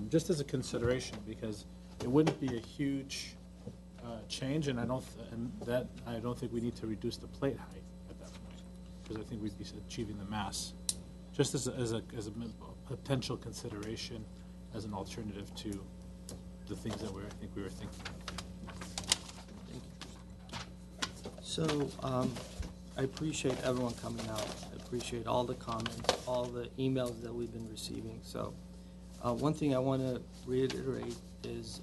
Just as a consideration, because it wouldn't be a huge change, and I don't think we need to reduce the plate height at that point, because I think we'd be achieving the mass, just as a potential consideration, as an alternative to the things that I think we were thinking of. Thank you. So I appreciate everyone coming out. I appreciate all the comments, all the emails that we've been receiving. So. One thing I want to reiterate is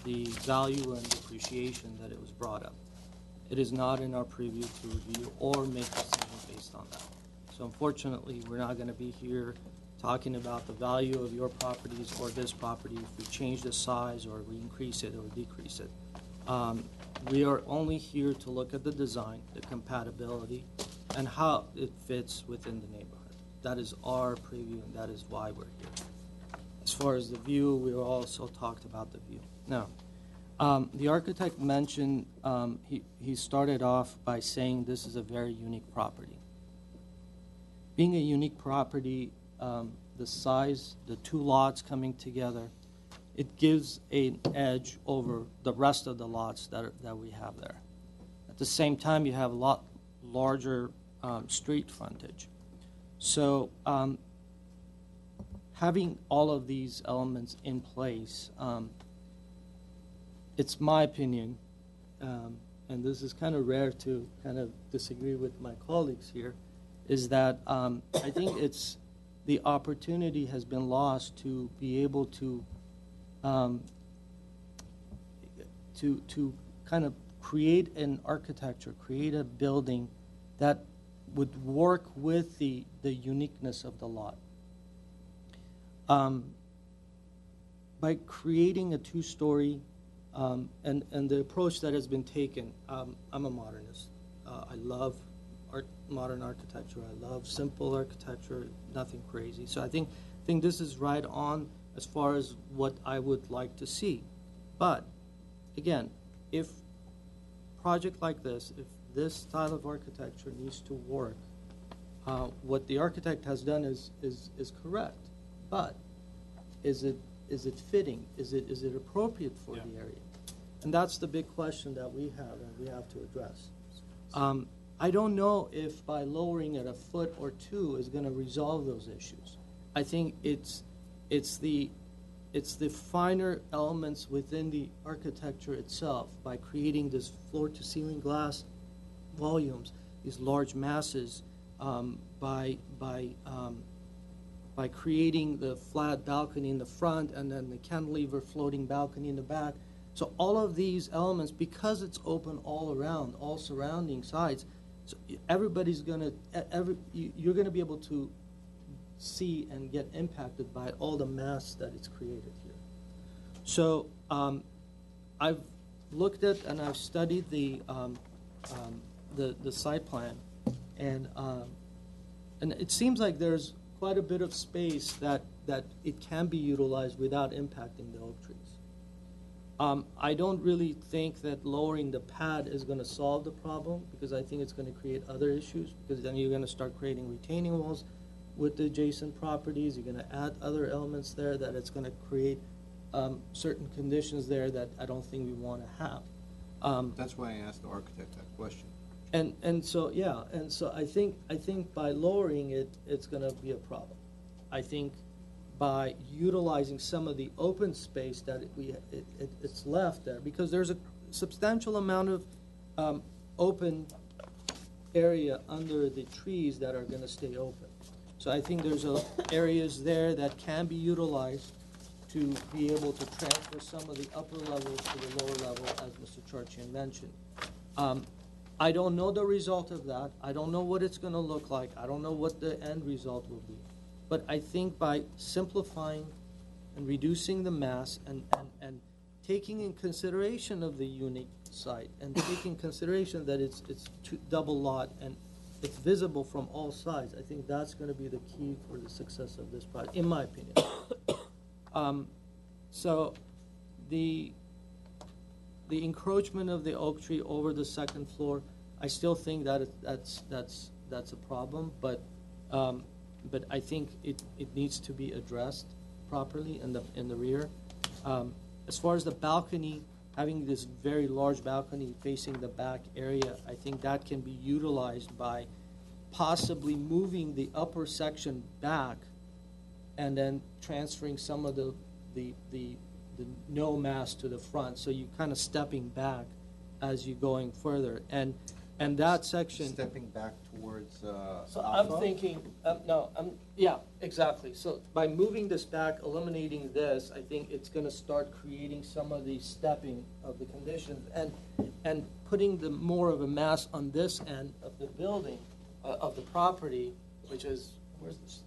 the value and appreciation that it was brought up. It is not in our preview to review or make a decision based on that. So unfortunately, we're not going to be here talking about the value of your properties or this property if we change the size or we increase it or decrease it. We are only here to look at the design, the compatibility, and how it fits within the neighborhood. That is our preview, and that is why we're here. As far as the view, we also talked about the view. Now, the architect mentioned, he started off by saying this is a very unique property. Being a unique property, the size, the two lots coming together, it gives an edge over the rest of the lots that we have there. At the same time, you have a lot larger street frontage. So having all of these elements in place, it's my opinion, and this is kind of rare to kind of disagree with my colleagues here, is that I think it's the opportunity has been lost to be able to kind of create an architecture, create a building that would work with the uniqueness of the lot. By creating a two-story, and the approach that has been taken, I'm a modernist. I love modern architecture. I love simple architecture, nothing crazy. So I think this is right on as far as what I would like to see. But again, if a project like this, if this style of architecture needs to work, what the architect has done is correct. But is it fitting? Is it appropriate for the area? And that's the big question that we have and we have to address. I don't know if by lowering it a foot or two is going to resolve those issues. I think it's the finer elements within the architecture itself by creating this floor-to-ceiling glass volumes, these large masses, by creating the flat balcony in the front and then the cantilever floating balcony in the back. So all of these elements, because it's open all around, all surrounding sides, so everybody's gonna, you're gonna be able to see and get impacted by all the mass that it's created here. So I've looked at and I've studied the site plan, and it seems like there's quite a bit of space that it can be utilized without impacting the oak trees. I don't really think that lowering the pad is going to solve the problem, because I think it's going to create other issues, because then you're going to start creating retaining walls with the adjacent properties. You're going to add other elements there that it's going to create certain conditions there that I don't think we want to have. That's why I asked the architect that question. And so I think by lowering it, it's going to be a problem. I think by utilizing some of the open space that it's left there, because there's a substantial amount of open area under the trees that are going to stay open. So I think there's areas there that can be utilized to be able to transfer some of the upper levels to the lower level, as Mr. Charchian mentioned. I don't know the result of that. I don't know what it's going to look like. I don't know what the end result will be. But I think by simplifying and reducing the mass and taking in consideration of the unique site and taking consideration that it's double lot and it's visible from all sides, I think that's going to be the key for the success of this project, in my opinion. So the encroachment of the oak tree over the second floor, I still think that that's a problem, but I think it needs to be addressed properly in the rear. As far as the balcony, having this very large balcony facing the back area, I think that can be utilized by possibly moving the upper section back and then transferring some of the no mass to the front. So you kind of stepping back as you're going further. And that section... Stepping back towards... So I'm thinking, yeah, exactly. So by moving this back, eliminating this, I think it's going to start creating some of the stepping of the conditions and putting more of a mass on this end of the building, of the property, which is, where's this?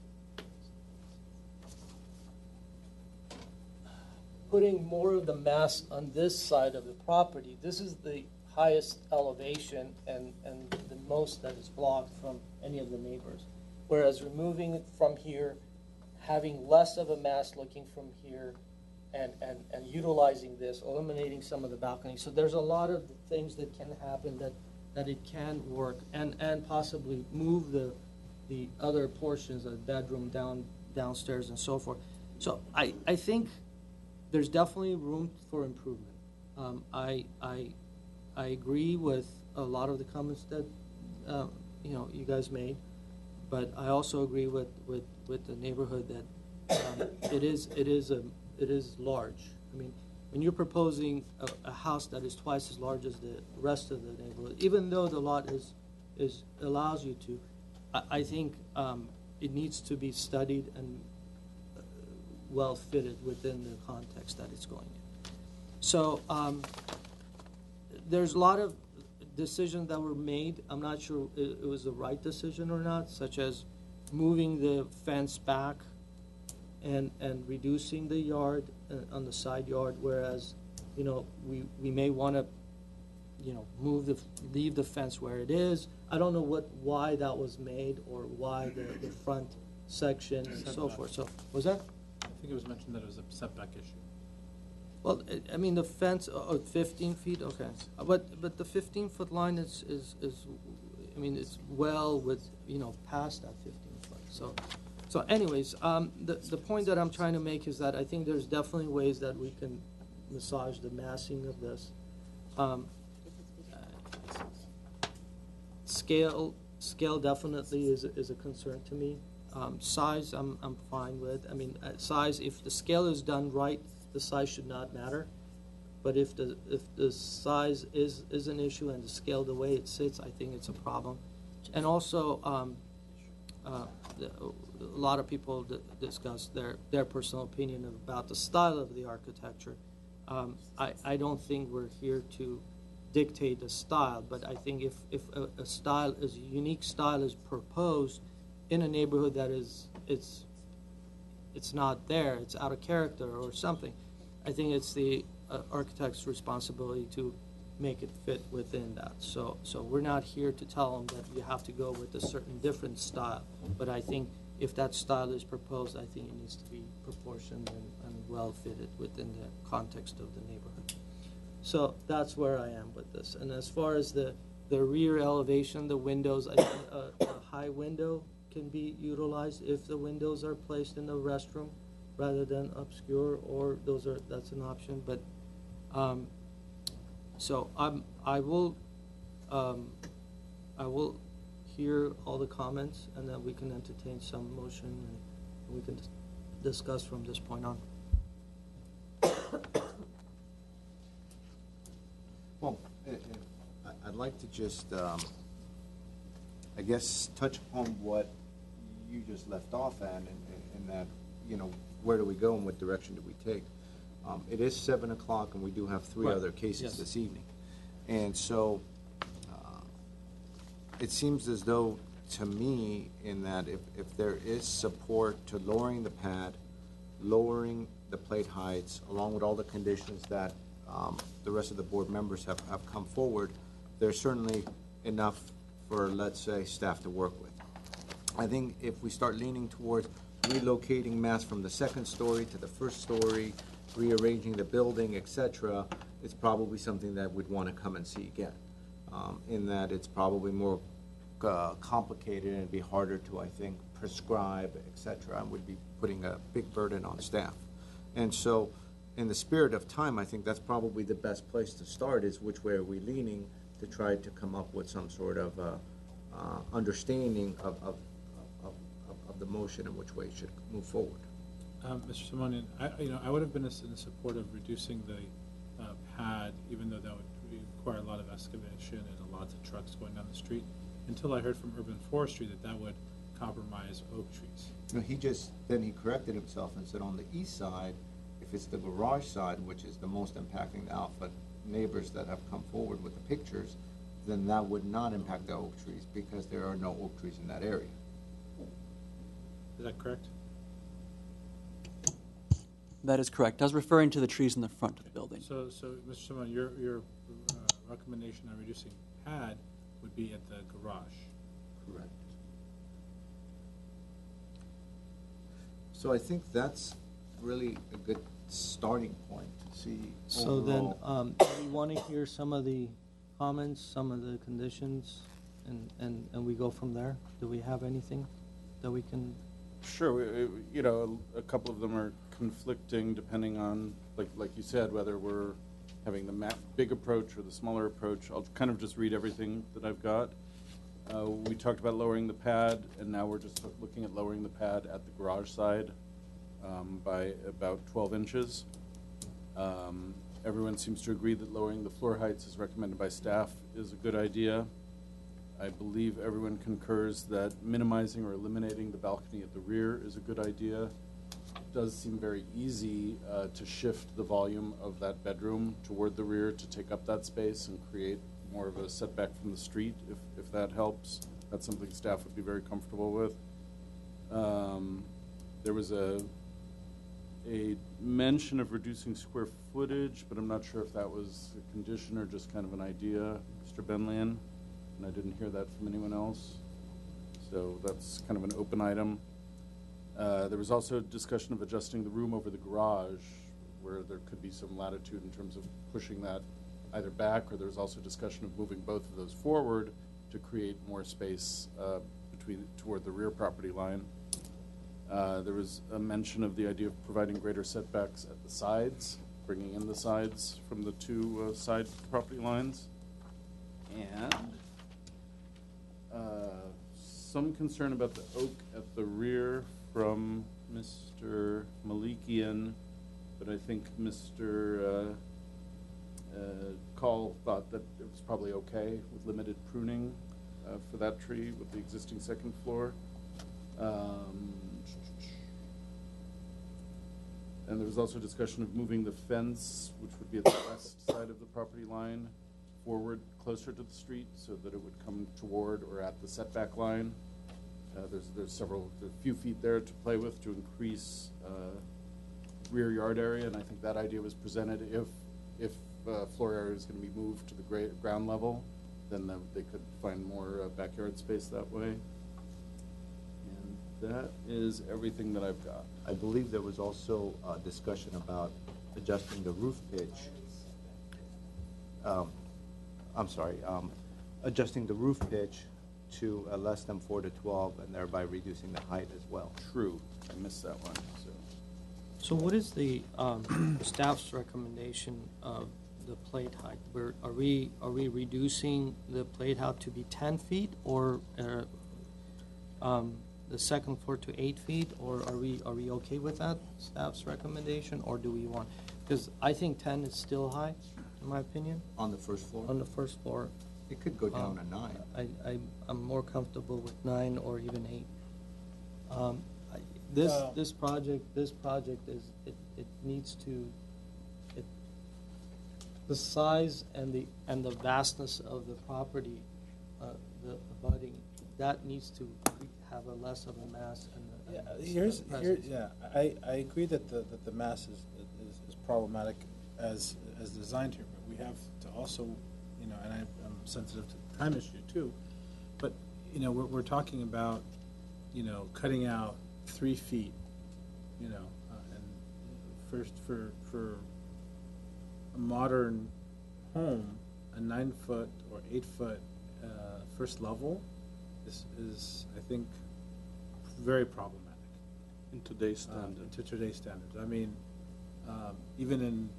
putting more of the mass on this side of the property. This is the highest elevation and the most that is blocked from any of the neighbors. Whereas removing it from here, having less of a mass looking from here, and utilizing this, eliminating some of the balconies. So there's a lot of things that can happen that it can work, and possibly move the other portions of the bedroom downstairs and so forth. So I think there's definitely room for improvement. I agree with a lot of the comments that you guys made, but I also agree with the neighborhood that it is large. I mean, when you're proposing a house that is twice as large as the rest of the neighborhood, even though the lot allows you to, I think it needs to be studied and well fitted within the context that it's going in. So there's a lot of decisions that were made. I'm not sure it was the right decision or not, such as moving the fence back and reducing the yard on the side yard, whereas we may want to leave the fence where it is. I don't know why that was made or why the front section and so forth. So was that? I think it was mentioned that it was a setback issue. Well, I mean, the fence, 15 feet, okay. But the 15-foot line is, I mean, it's well past that 15 foot. So anyways, the point that I'm trying to make is that I think there's definitely ways that we can massage the massing of this. Scale definitely is a concern to me. Size, I'm fine with. I mean, size, if the scale is done right, the size should not matter. But if the size is an issue and the scale, the way it sits, I think it's a problem. And also, a lot of people discuss their personal opinion about the style of the architecture. I don't think we're here to dictate the style, but I think if a unique style is proposed in a neighborhood that it's not there, it's out of character or something, I think it's the architect's responsibility to make it fit within that. So we're not here to tell them that you have to go with a certain different style, but I think if that style is proposed, I think it needs to be proportioned and well fitted within the context of the neighborhood. So that's where I am with this. And as far as the rear elevation, the windows, I think a high window can be utilized if the windows are placed in the restroom rather than obscure, or that's an option. But so I will hear all the comments, and then we can entertain some motion, and we can discuss from this point on. Well, I'd like to just, I guess, touch upon what you just left off at, in that, where do we go and what direction do we take? It is 7 o'clock, and we do have three other cases this evening. And so it seems as though, to me, in that if there is support to lowering the pad, lowering the plate heights, along with all the conditions that the rest of the board members have come forward, there's certainly enough for, let's say, staff to work with. I think if we start leaning towards relocating mass from the second story to the first story, rearranging the building, etc., it's probably something that we'd want to come and see again, in that it's probably more complicated and it'd be harder to, I think, prescribe, etc., and would be putting a big burden on staff. And so, in the spirit of time, I think that's probably the best place to start, is which way are we leaning to try to come up with some sort of understanding of the motion and which way it should move forward. Mr. Simonian, I would have been in support of reducing the pad, even though that would require a lot of excavation and lots of trucks going down the street, until I heard from Urban Forestry that would compromise oak trees. He corrected himself and said on the east side, if it's the garage side, which is the most impacting the Alpha neighbors that have come forward with the pictures, then that would not impact the oak trees because there are no oak trees in that area. Is that correct? That is correct. I was referring to the trees in the front of the building. So, Mr. Simon, your recommendation on reducing pad would be at the garage. Correct. So I think that's really a good starting point to see. So then, overall. do we want to hear some of the comments, some of the conditions, and we go from there? Do we have anything that we can? Sure, a couple of them are conflicting depending on, like you said, whether we're having the big approach or the smaller approach. I'll kind of just read everything that I've got. We talked about lowering the pad, and now we're just looking at lowering the pad at the garage side by about 12 inches. Everyone seems to agree that lowering the floor heights as recommended by staff is a good idea. I believe everyone concurs that minimizing or eliminating the balcony at the rear is a good idea. It does seem very easy to shift the volume of that bedroom toward the rear to take up that space and create more of a setback from the street, if that helps. That's something staff would be very comfortable with. There was a mention of reducing square footage, but I'm not sure if that was a condition or just kind of an idea, Mr. Benlian, and I didn't hear that from anyone else. So that's kind of an open item. There was also discussion of adjusting the room over the garage, where there could be some latitude in terms of pushing that either back, or there's also discussion of moving both of those forward to create more space toward the rear property line. There was a mention of the idea of providing greater setbacks at the sides, bringing in the sides from the two side property lines. And some concern about the oak at the rear from Mr. Malikian, but I think Mr. Call thought that it was probably okay with limited pruning for that tree with the existing second floor. And there was also discussion of moving the fence, which would be at the west side of the property line, forward closer to the street so that it would come toward or at the setback line. There's a few feet there to play with to increase rear yard area, and I think that idea was presented. If floor area is going to be moved to the ground level, then they could find more backyard space that way. And that is everything that I've got. I believe there was also a discussion about adjusting the roof pitch. Adjusting the roof pitch to less than 4 to 12, and thereby reducing the height as well. True, I missed that one. So what is the staff's recommendation of the plate height? Are we reducing the plate height to be 10 feet, or the second floor to 8 feet, or are we okay with that staff's recommendation, or do we want? Because I think 10 is still high, in my opinion. On the first floor. On the first floor. It could go down to 9. I'm more comfortable with 9 or even 8. This project is it needs to the size and the vastness of the property, the abutting, that needs to have a less of a mass. I agree that the mass is problematic as designed here, but we have to also, and I'm sensitive to the time issue too, but we're talking about cutting out 3 feet, and first for a modern home, a 9-foot or 8-foot first level is I think very problematic in today's standards. To today's standards. I mean, even in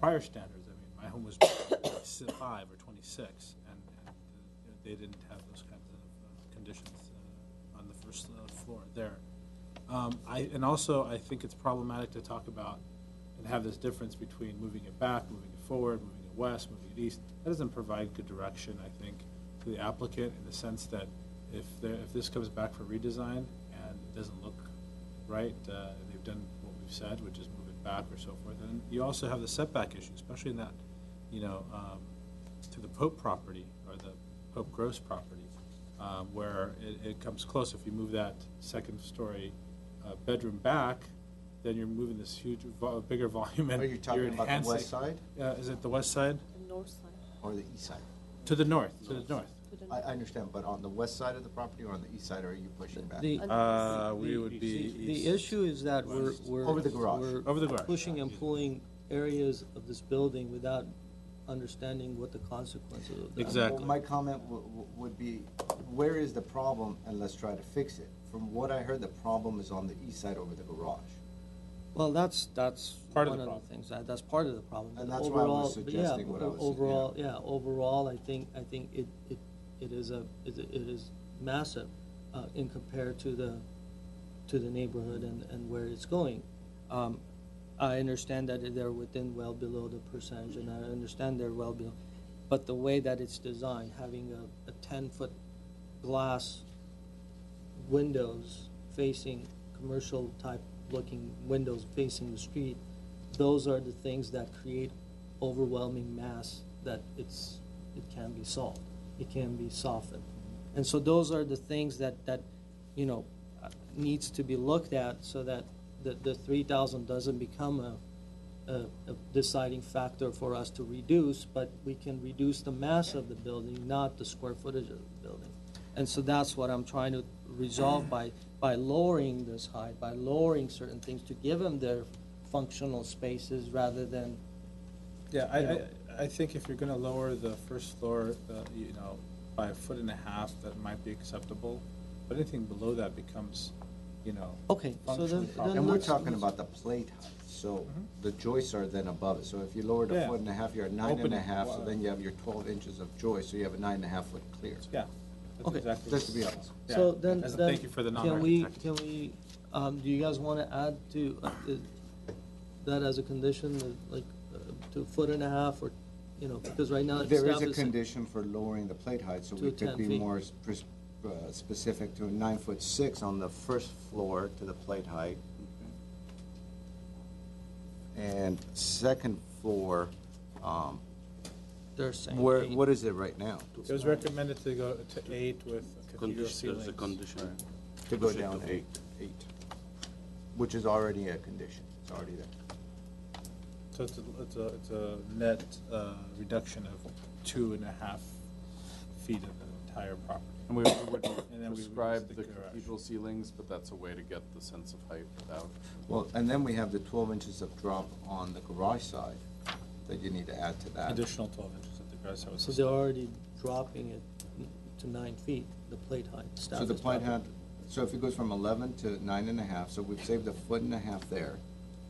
prior standards. I mean, my home was 5 or 26, and they didn't have those kinds of conditions on the first floor there. And also, I think it's problematic to talk about and have this difference between moving it back, moving it forward, moving it west, moving it east. That doesn't provide good direction, I think, to the applicant in the sense that if this comes back for redesign and it doesn't look right, they've done what we've said, which is move it back or so forth. And you also have the setback issue, especially in that, to the Pope property or the Pope Gross property, where it comes close. If you move that second story bedroom back, then you're moving this huge, bigger volume, and Are you talking you're about the enhancing. west side? Is it the west side? The north side. Or the east side? To the north, to the north. I understand, but on the west side of the property or on the east side, are you pushing back? We would be The issue is that we're Over the garage. we're Over the garage. pushing and pulling areas of this building without understanding what the consequences of that. Exactly. Well, my comment would be, where is the problem, and let's try to fix it. From what I heard, the problem is on the east side over the garage. Well, that's Part of one the of problem. the things. That's part of the problem. And But that's why I was overall- suggesting yeah, what I was- overall, overall, I think it is massive in compared to the neighborhood and where it's going. I understand that they're within well below the percentage, and I understand they're well below, but the way that it's designed, having a 10-foot glass windows facing commercial type looking windows facing the street, those are the things that create overwhelming mass that it can be solved, it can be softened. And so those are the things that needs to be looked at so that the 3,000 doesn't become a deciding factor for us to reduce, but we can reduce the mass of the building, not the square footage of the building. And so that's what I'm trying to resolve by lowering this height, by lowering certain things to give them their functional spaces rather than. Yeah, I think if you're going to lower the first floor, by 1.5 feet, that might be acceptable. But anything below that becomes, Okay, so functionally proper. And we're talking about the plate height, so the joists are then above it. So if you lowered a Yeah. 1.5 feet, you're at 9.5, so then you have your 12 inches of joist, so you have a 9.5 foot clear. Yeah. That's Okay. exactly. Just to be honest. So then, Thank you for the can we, non-architect. do you guys want to add to that as a condition, to 1.5 foot, or, because right now it's There is a established- condition for lowering the plate height, so To we could 10 be feet. more specific to 9'6" on the first floor to the plate height. And second floor, They're saying where, 8. what is it right now? It was recommended to go to 8 with cathedral There's ceilings. a condition. To go down eight, which is already a condition, it's already there. So it's a net reduction of 2.5 feet of the entire property. And we would And then we prescribe reduce the the garage. cathedral ceilings, but that's a way to get the sense of height without. Well, and then we have the 12 inches of drop on the garage side that you need to add to that. Additional 12 inches at the garage. That was So they're already dropping it to 9 feet, the plate height. Staff So the is plate dropping. height, so if it goes from 11 to 9.5, so we've saved 1.5 feet there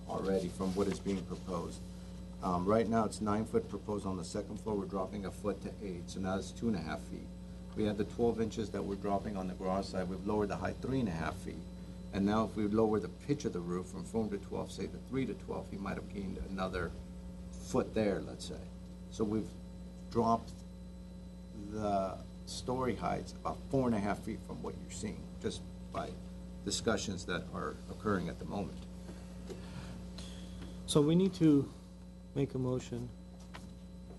already from what is being proposed. Right now, it's 9 foot proposed on the second floor, we're dropping 1 foot to 8, so now it's 2.5 feet. We had the 12 inches that we're dropping on the garage side, we've lowered the height 3.5 feet. And now if we lower the pitch of the roof from 4 to 12, say to 3 to 12, you might have gained another foot there, let's say. So we've dropped the story heights about 4.5 feet from what you're seeing, just by discussions that are occurring at the moment. So we need to make a motion,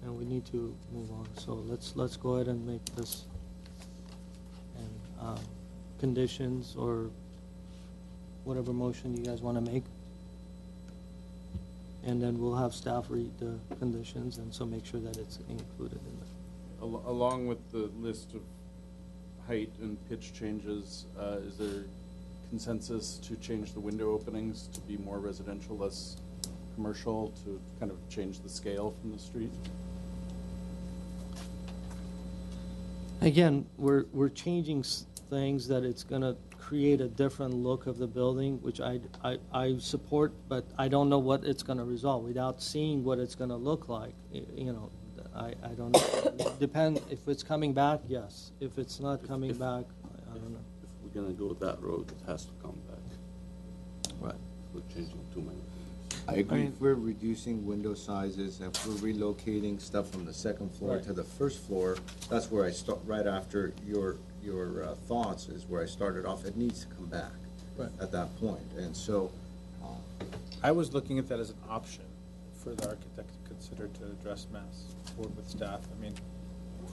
and we need to move on. So let's go ahead and make this, and conditions or whatever motion you guys want to make. And then we'll have staff read the conditions, and so make sure that it's included in there. Along with the list of height and pitch changes, is there consensus to change the window openings to be more residential, less commercial, to kind of change the scale from the street? Again, we're changing things that it's going to create a different look of the building, which I support, but I don't know what it's going to resolve. Without seeing what it's going to look like, I don't know. Depend, if it's coming back, yes. If it's not coming back, I don't know. If we're gonna go that road, it has to come back. Right. We're changing too many things. I agree, if we're reducing window sizes, if we're relocating stuff from the second floor Right. to the first floor, that's where I start, right after your thoughts is where I started off. It needs to come back Right. at that point. And so, I was looking at that as an option for the architect to consider to address mass, work with staff. I mean,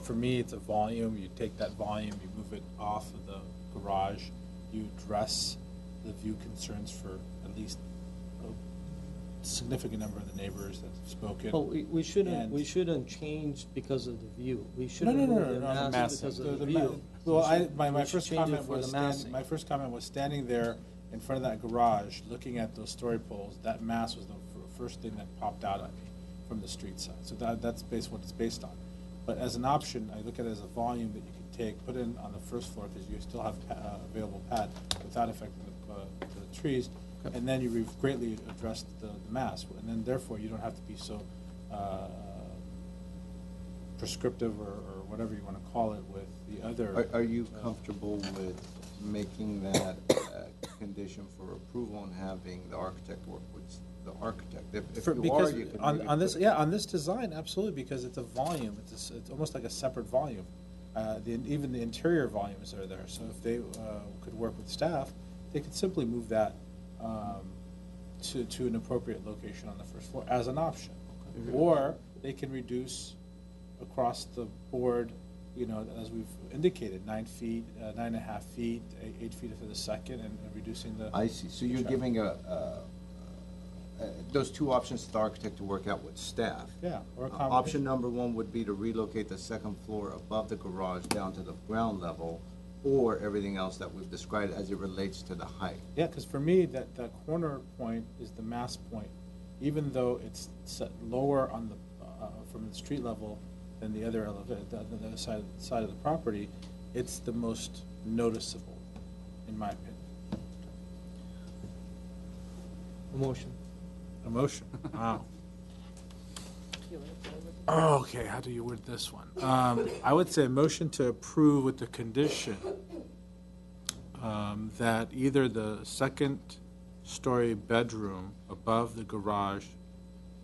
for me, it's a volume. You take that volume, you move it off of the garage, you address the view concerns for at least significant number of the neighbors that have spoken. Well, we shouldn't And- change because of the view. We No, shouldn't no, no, move no, the no, the mass massing. because of the The view. Well, my We should first change it comment for was the massing. my first comment was standing there in front of that garage, looking at those story poles. That mass was the first thing that popped out at me from the street side. So that's what it's based on. But as an option, I look at it as a volume that you can take, put in on the first floor because you still have available pad without affecting the trees, and then you greatly address the mass, and then therefore you don't have to be so prescriptive or whatever you want to call it with the other. Are you comfortable with making that a condition for approval and having the architect work with the architect? If you Because are, you can on maybe this, put- yeah, on this design, absolutely, because it's a volume. It's almost like a separate volume. Even the interior volumes are there. So if they could work with staff, they could simply move that to an appropriate location on the first floor as an option. Or they can reduce across the board, as we've indicated, 9 feet, 9.5 feet, 8 feet for the second, and reducing the. I see. So you're giving those two options to the architect to work out with staff. Yeah, or a Option combination. number one would be to relocate the second floor above the garage down to the ground level, or everything else that we've described as it relates to the height. Yeah, because for me, that corner point is the mass point, even though it's set lower on the from the street level than the other the other side of the property. It's the most noticeable, in my opinion. A motion. A motion. Wow. Oh, okay, how do you word this one? I would say a motion to approve with the condition that either the second-story bedroom above the garage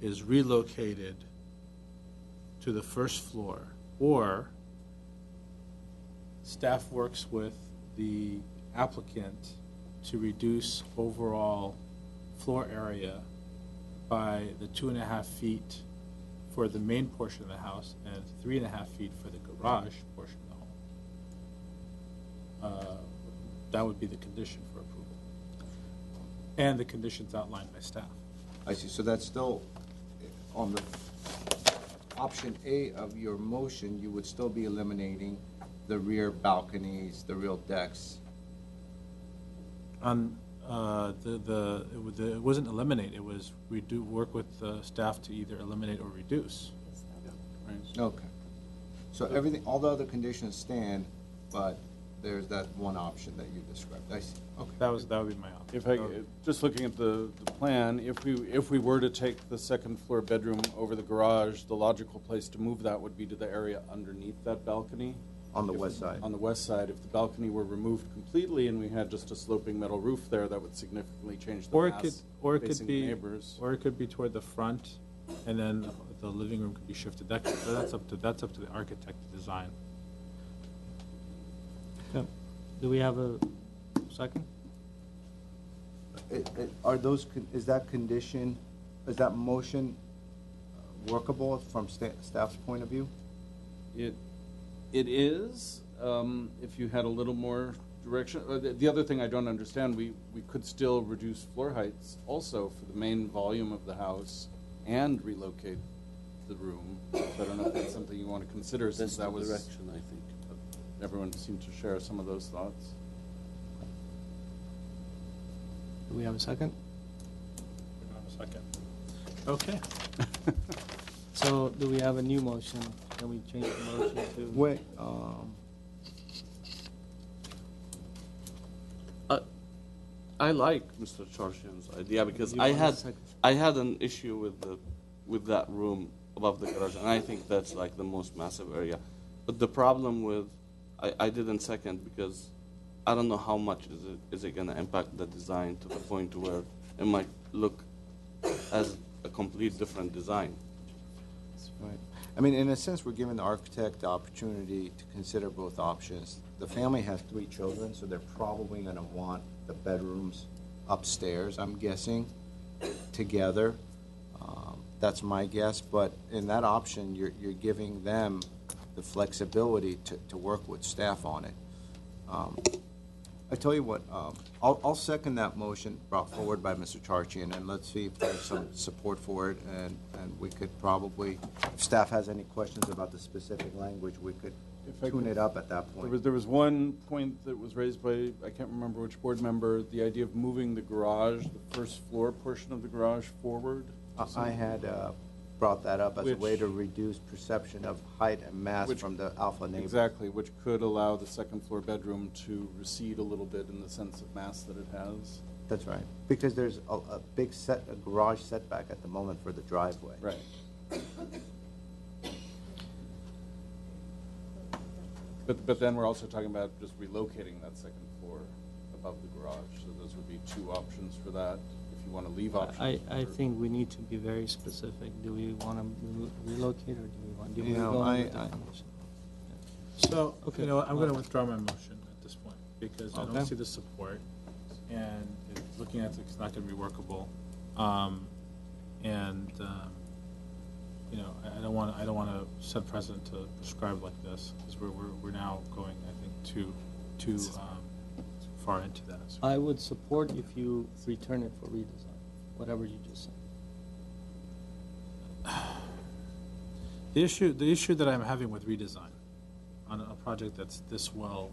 is relocated to the first floor, or staff works with the applicant to reduce overall floor area by the 2.5 feet for the main portion of the house and 3.5 feet for the garage portion of the home. That would be the condition for approval. And the conditions outlined by staff. I see. So that's still on the option A of your motion, you would still be eliminating the rear balconies, the rear decks. On it wasn't eliminate, it was work with the staff to either eliminate or reduce. Okay. So everything, all the other conditions stand, but there's that one option that you described. I see. Okay. That would be my option. If I, just looking at the plan, if we were to take the second floor bedroom over the garage, the logical place to move that would be to the area underneath that balcony. On the west side. On the west side. If the balcony were removed completely and we had just a sloping metal roof there, that would significantly change the mass facing the neighbors. Or it could be toward the front, and then the living room could be shifted. That's up to the architect to design. Okay. Do we have a second? Are those, is that condition, is that motion workable from staff's point of view? It is, if you had a little more direction. The other thing I don't understand, we could still reduce floor heights also for the main volume of the house and relocate the room. So I don't know if that's something you want to consider, since that was direction, I think. Everyone seemed to share some of those thoughts. Do we have a second? We don't have a second. Okay. So do we have a new motion? Can we change the motion to? Wait, I like Mr. Charshian's idea because You I want a second? had an issue with that room above the garage, and I think that's like the most massive area. But the problem with I didn't second because I don't know how much is it going to impact the design to the point where it might look as a complete different design. right. I mean, in a sense, we're giving the architect the opportunity to consider both options. The family has 3 children, so they're probably going to want the bedrooms upstairs, I'm guessing, together. That's my guess. But in that option, you're giving them the flexibility to work with staff on it. I tell you what, I'll second that motion brought forward by Mr. Charchian, and let's see if there's some support for it, and we could probably, if staff has any questions about the specific language, we could tune it up at that point. There was one point that was raised by, I can't remember which board member, the idea of moving the garage, the first floor portion of the garage forward. I had brought that up as a way Which- to reduce perception of height and mass from the alpha neighbor. Exactly, which could allow the second floor bedroom to recede a little bit in the sense of mass that it has. That's right, because there's a big a garage setback at the moment for the driveway. Right. But then we're also talking about just relocating that second floor above the garage, so those would be two options for that, if you want to leave options. I think we need to be very specific. Do we want to relocate, or do we You know, go I- with the I- condition? So, Okay. you know, I'm going to withdraw my motion at this point, because I Okay. don't see the support, and looking at it, it's not going to be workable. You know, I don't want to set precedent to prescribe like this, because we're now going, I think, too far into that. I would support if you return it for redesign, whatever you just said. The issue that I'm having with redesign on a project that's this well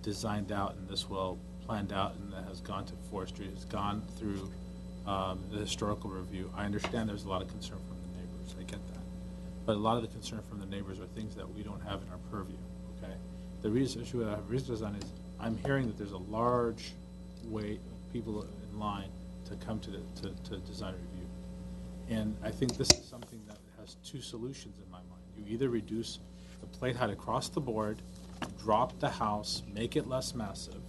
designed out and this well planned out, and that has gone to forestry, has gone through the historical review. I understand there's a lot of concern from the neighbors. I get that, but a lot of the concern from the neighbors are things that we don't have in our purview. Okay, the issue that I have redesign is I'm hearing that there's a large wait of people in line to come to design review, and I think this is something that has two solutions in my mind. You either reduce the plate height across the board, drop the house, make it less massive,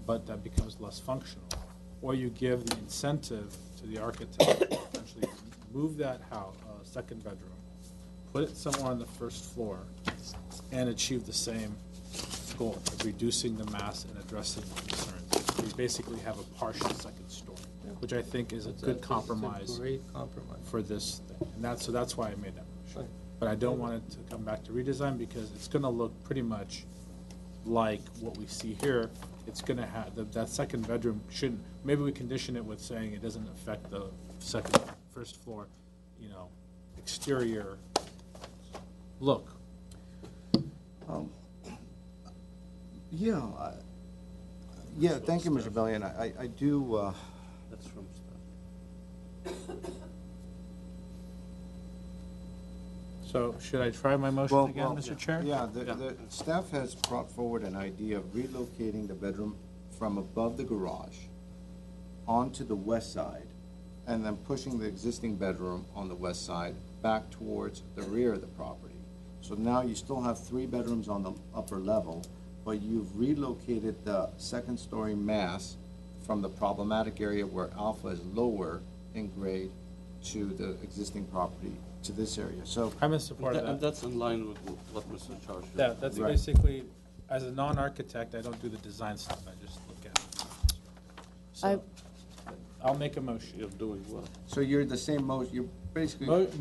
but that becomes less functional, or you give the incentive to the architect to essentially move that house, second bedroom, put it somewhere on the first floor, and achieve the same goal of reducing the mass and addressing the concerns. We basically have a partial second story, which I think is a good compromise. It's a great compromise. For this thing, and that's why I made that motion. But I don't want it to come back to redesign, because it's going to look pretty much like what we see here. It's going to have that second bedroom shouldn't. Maybe we condition it with saying it doesn't affect the first floor, you know, exterior look. Yeah, thank you, Mr. Bellion. I do. That's from stuff. So should I try my motion again, Mr. Chair? Yeah, the staff has brought forward an idea of relocating the bedroom from above the garage onto the west side, and then pushing the existing bedroom on the west side back towards the rear of the property. So now you still have 3 bedrooms on the upper level, but you've relocated the second-story mass from the problematic area where alpha is lower in grade to the existing property to this area. So I'm in support of that. And that's in line with what Mr. Charles said. Yeah, that's basically, as a non-architect, I don't do the design stuff, I just look at it. So, I'll make a motion. You're doing well. So you're the same motion, you're basically. The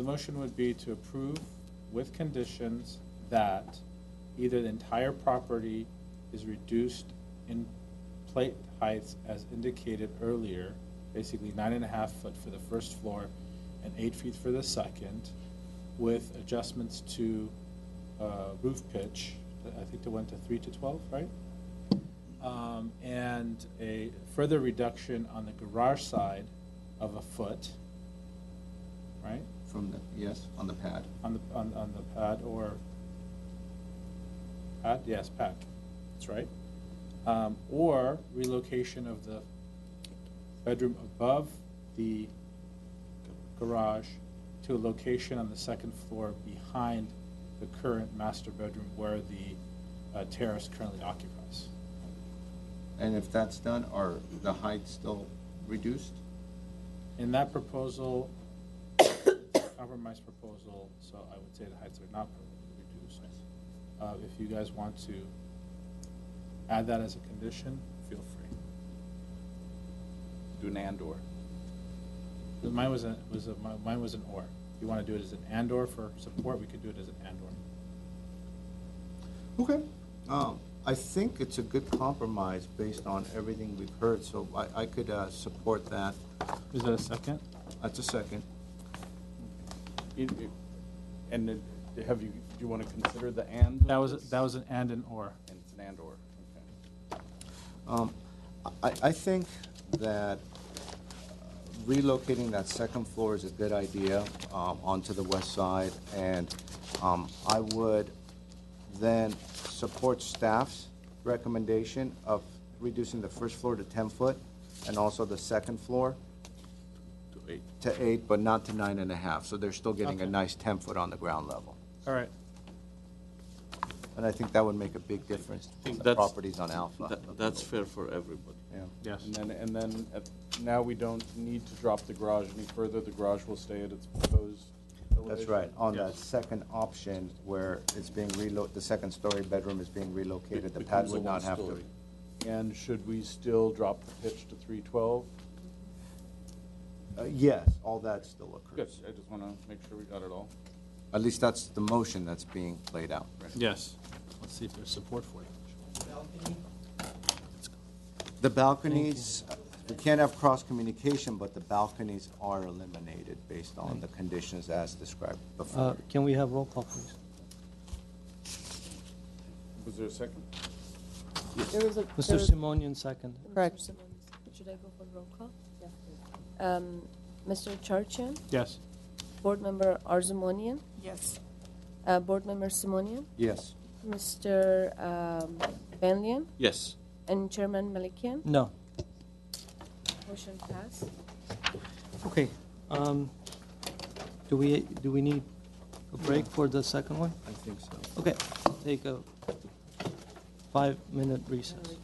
motion would be to approve with conditions that either the entire property is reduced in plate heights as indicated earlier, basically 9.5 foot for the first floor and 8 feet for the second, with adjustments to roof pitch. I think they went to 3 to 12, right? And a further reduction on the garage side of a foot, right? From the, yes, on the pad. On the pad, or pad, yes, pad, that's right. Or relocation of the bedroom above the garage to a location on the second floor behind the current master bedroom where the terrace currently occupies. And if that's done, are the heights still reduced? In that proposal, it's a compromise proposal, so I would say the heights are not reduced. If you guys want to add that as a condition, feel free. Do an and/or. Mine was an or. If you want to do it as an and/or for support, we could do it as an and/or. Okay. I think it's a good compromise based on everything we've heard, so I could support that. Is that a second? That's a second. And do you want to consider the and? That was an and or. And it's an and or, okay. I think that relocating that second floor is a good idea onto the west side, and I would then support staff's recommendation of reducing the first floor to 10 foot and also the second floor to 8, but not to 9.5. So they're still getting a nice 10 foot on the ground level. All right. And I think that would make a big difference to the properties on Alpha. That's fair for everybody. Yeah. Yes. And then now we don't need to drop the garage any further. The garage will stay at its proposed elevation. That's right. On that second option where it's being the second story bedroom is being relocated, the pad would not have to. And should we still drop the pitch to 312? Yes, all that still occurs. Good. I just want to make sure we got it all. At least that's the motion that's being played out. Yes. Let's see if there's support for it. The balconies, we can't have cross-communication, but the balconies are eliminated based on the conditions as described before. Can we have roll call, please? Was there a second? There was Mr. Simonian, second. Correct. Should I go for roll call? Yeah. Mr. Charchian? Yes. Board Member Arzumonian? Yes. Board Member Simonian? Yes. Mr. Benlian? Yes. And Chairman Malikian? No. Motion passed. Okay. Do we need a break for the second one? I think so. Okay. Take a 5-minute recess.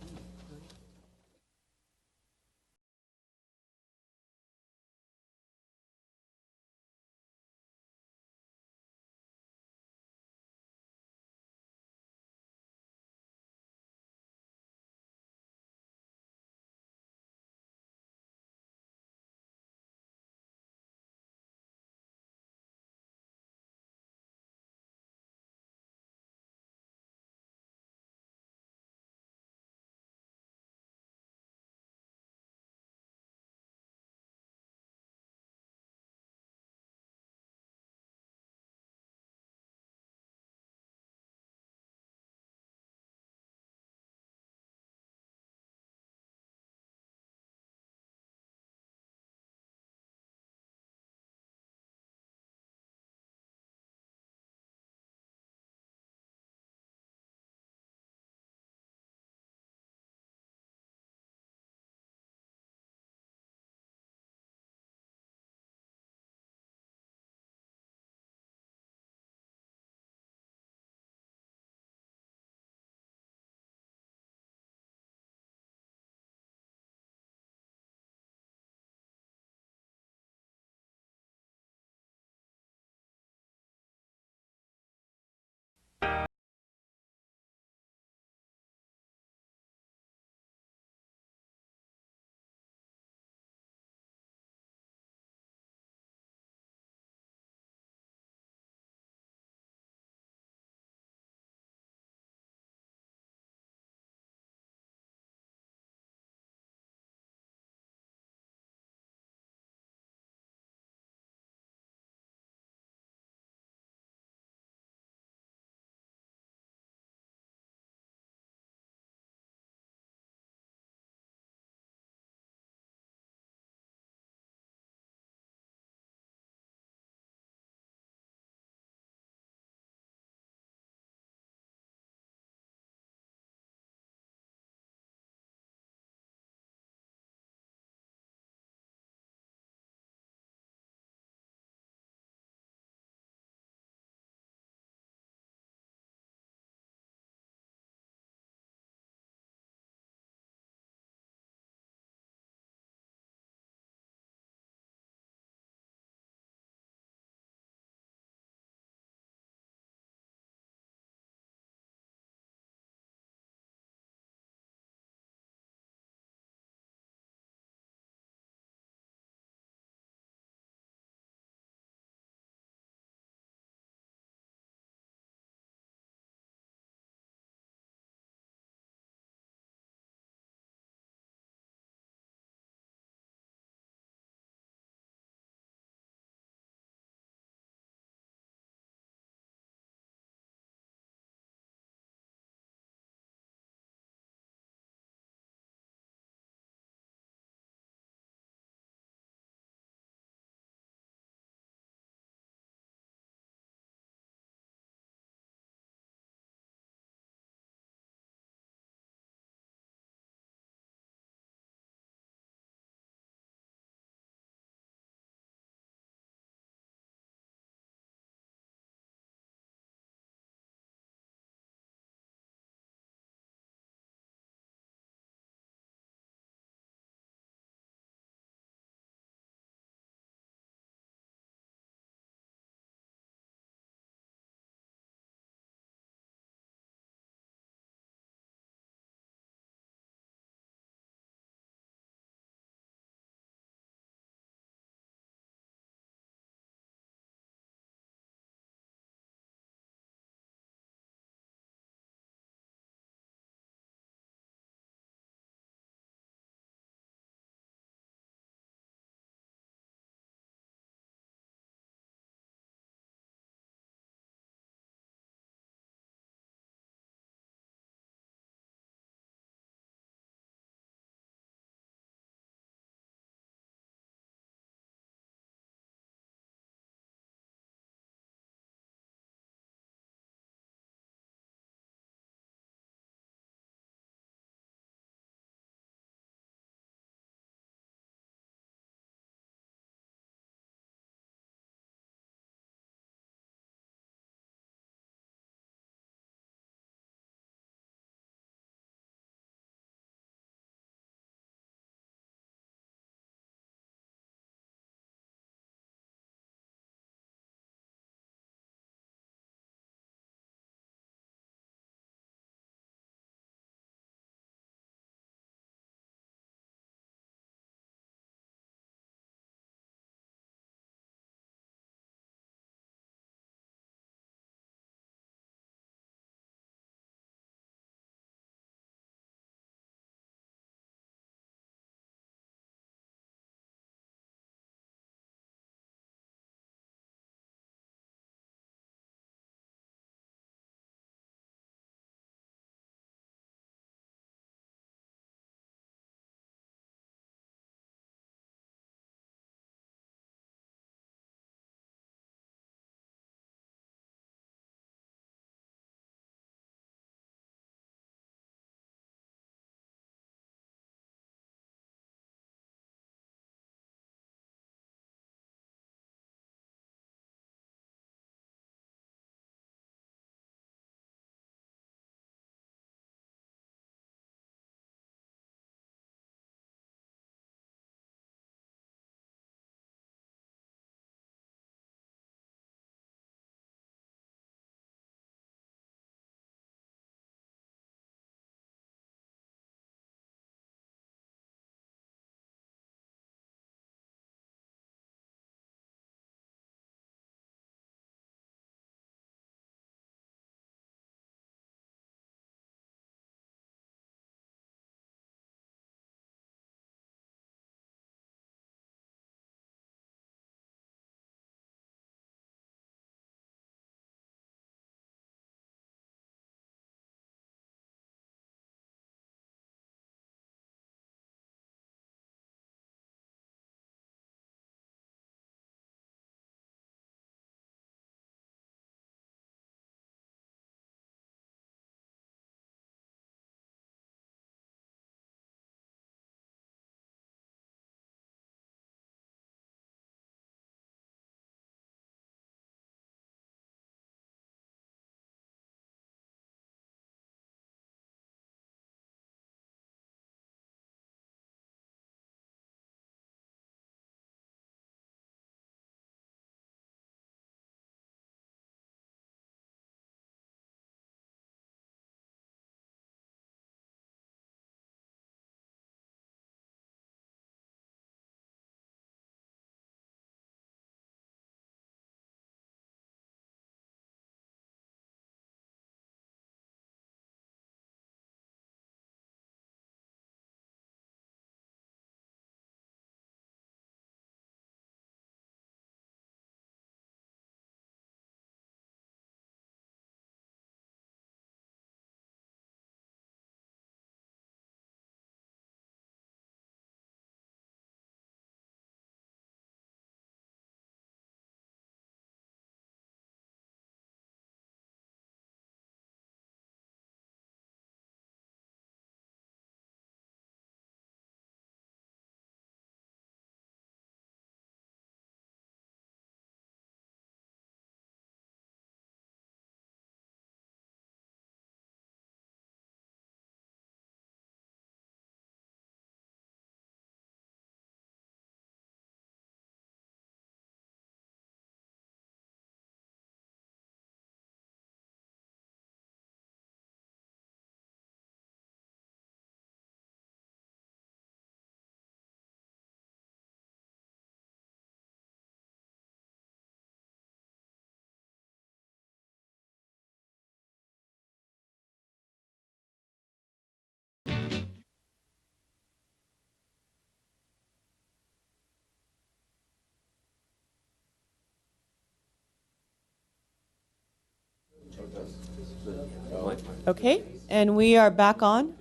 Okay, and we are back on.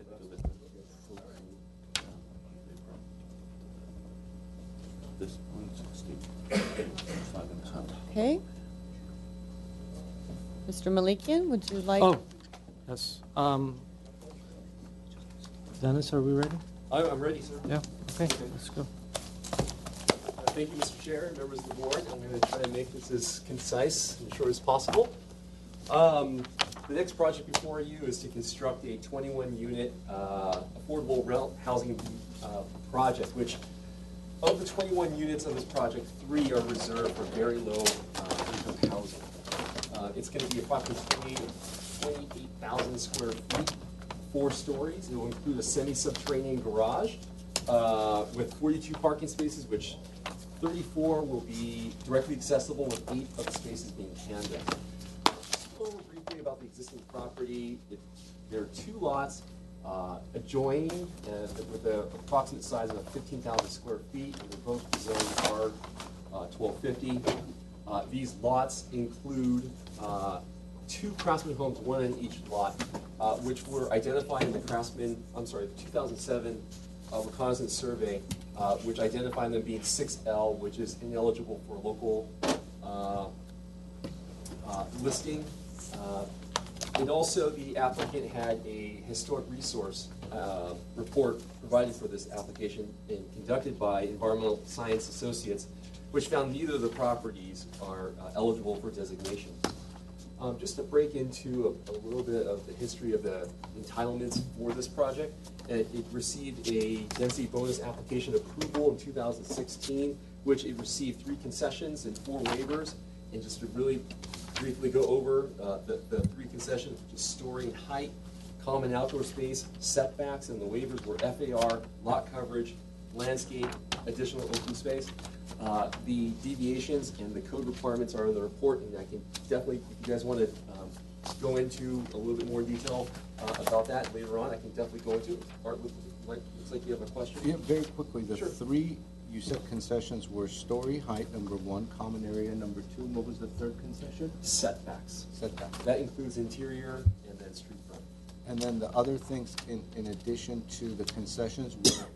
Okay. Mr. Malikian, would you like? Oh, yes. Dennis, are we ready? I'm ready, sir. Yeah, okay, let's go. Thank you, Mr. Chair, members of the board. I'm going to try to make this as concise and short as possible. The next project before you is to construct a 21-unit affordable housing project, which of the 21 units of this project, 3 are reserved for very low income housing. It's going to be approximately 28,000 square feet, 4 stories. It will include a semi-subterranean garage with 42 parking spaces, which 34 will be directly accessible, with 8 of the spaces being canvassed. A little briefly about the existing property. There are 2 lots adjoining with an approximate size of 15,000 square feet. They're both zoned R 1250. These lots include 2 Craftsman homes, 1 in each lot, which were identified in the 2007 reconnaissance survey, which identified them being 6L, which is ineligible for local listing. And also, the applicant had a historic resource report provided for this application and conducted by Environmental Science Associates, which found neither of the properties are eligible for designation. Just to break into a little bit of the history of the entitlements for this project, it received a density bonus application approval in 2016, which it received 3 concessions and 4 waivers. And just to really briefly go over the 3 concessions, which is story and height, common outdoor space, setbacks, and the waivers were FAR, lot coverage, landscape, additional open space. The deviations and the code requirements are in the report, and I can definitely, if you guys want to go into a little bit more detail about that later on, I can definitely go into it. Art, looks like you have a question. Yeah, very quickly, the Sure. 3 you said concessions were story height, number 1, common area, number 2. And what was the 3rd concession? Setbacks. Setbacks. That includes interior and then street front. And then the other things in addition to the concessions were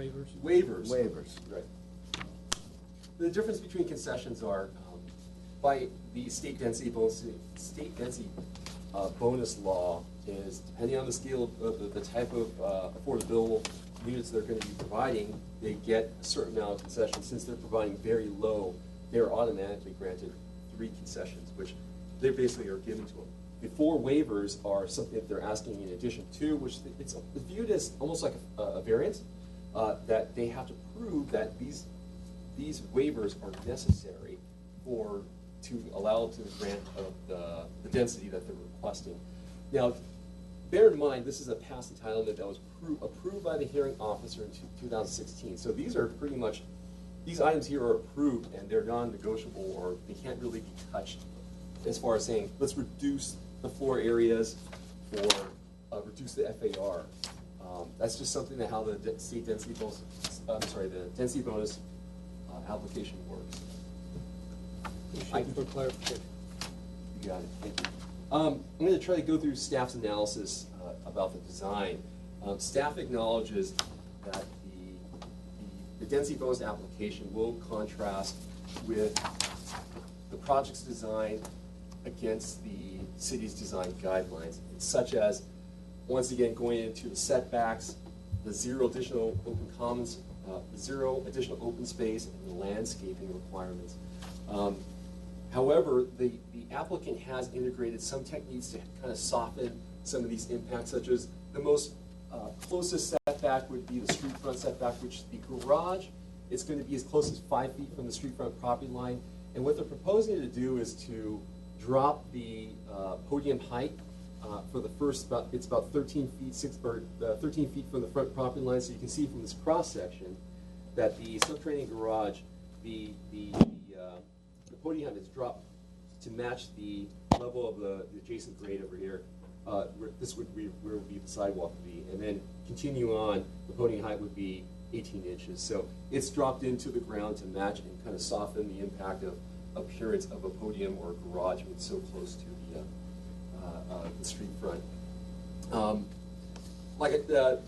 Waivers? Waivers. waivers. Right. The difference between concessions are by the state density bonus law is depending on the scale of the type of affordable units they're going to be providing, they get a certain amount of concessions. Since they're providing very low, they're automatically granted 3 concessions, which they basically are given to them. The 4 waivers are something that they're asking in addition to, which it's viewed as almost like a variance, that they have to prove that these waivers are necessary to allow to the grant of the density that they're requesting. Now, bear in mind, this is a past entitlement that was approved by the hearing officer in 2016. So these are pretty much, these items here are approved and they're non-negotiable, or they can't really be touched as far as saying, let's reduce the floor areas or reduce the FAR. That's just something that how the state density bonus, the density bonus application works. Thank you for clarification. You got it. Thank you. I'm going to try to go through staff's analysis about the design. Staff acknowledges that the density bonus application will contrast with the project's design against the city's design guidelines, such as, once again, going into the setbacks, the 0 additional open commons, 0 additional open space, and the landscaping requirements. However, the applicant has integrated some techniques to kind of soften some of these impacts, such as the most closest setback would be the street front setback, which the garage is going to be as close as 5 feet from the street front property line. And what they're proposing to do is to drop the podium height for the first, it's about 13 feet, 13 feet from the front property line. So you can see from this cross section that the subterranean garage, the podium height is dropped to match the level of the adjacent grade over here. This would be where would be the sidewalk would be, and then continue on. The podium height would be 18 inches. So it's dropped into the ground to match and kind of soften the impact of appearance of a podium or a garage when it's so close to the street front. Like the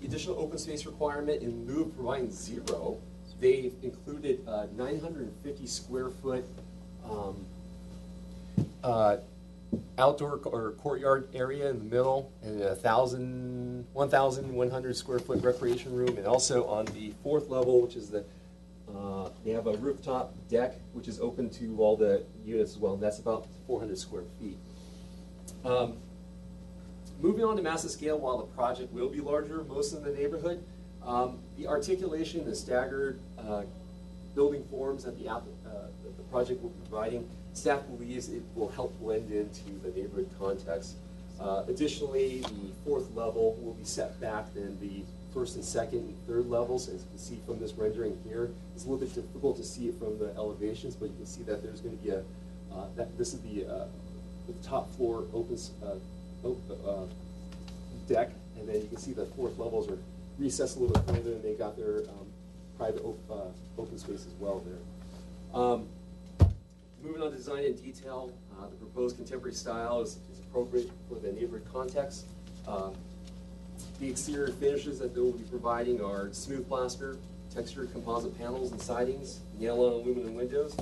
additional open space requirement, in lieu of providing 0, they've included a 950 square foot outdoor or courtyard area in the middle, and a 1,100 square foot recreation room, and also on the 4th level, which is they have a rooftop deck, which is open to all the units as well, and that's about 400 square feet. Moving on to massive scale, while the project will be larger, most in the neighborhood, the articulation, the staggered building forms that the project will be providing, staff believes it will help blend into the neighborhood context. Additionally, the 4th level will be set back than the 1st and 2nd and 3rd levels. As you can see from this rendering here, it's a little bit difficult to see it from the elevations, but you can see that there's going to be this is the top floor open deck, and then you can see the 4th levels are recessed a little bit further, and they got their private open space as well there. Moving on to design and detail, the proposed contemporary style is appropriate for the neighborhood context. The exterior finishes that they will be providing are smooth plaster, textured composite panels and sidings, nail-on aluminum windows,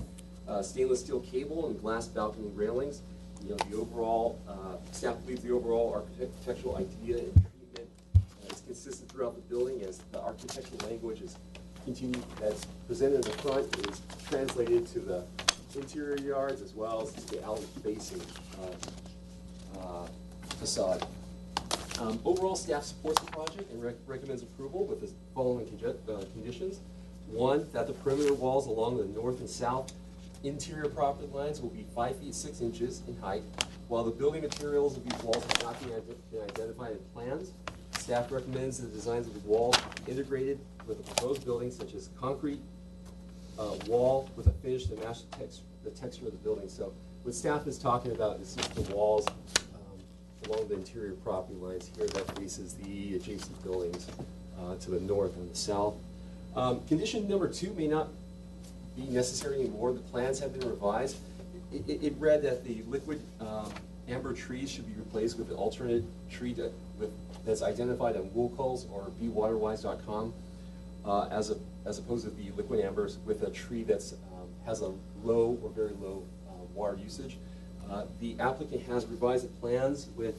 stainless steel cable, and glass balcony railings. The overall, staff believes the overall architectural idea and treatment is consistent throughout the building, as the architectural language is continued, as presented in the front, is translated to the interior yards as well as to the alley facing facade. Overall, staff supports the project and recommends approval with the following conditions. 1, that the perimeter walls along the north and south interior property lines will be 5 feet 6 inches in height. While the building materials of these walls have not been identified in plans, staff recommends the designs of the walls be integrated with the proposed building, such as concrete wall with a finish to match the texture of the building. So what staff is talking about is just the walls along the interior property lines here that faces the adjacent buildings to the north and the south. Condition number 2 may not be necessary anymore. The plans have been revised. It read that the liquid amber trees should be replaced with an alternate tree that's identified on Woolculls or bewaterwise.com as opposed to the liquid ambers with a tree that's has a low or very low water usage. The applicant has revised the plans with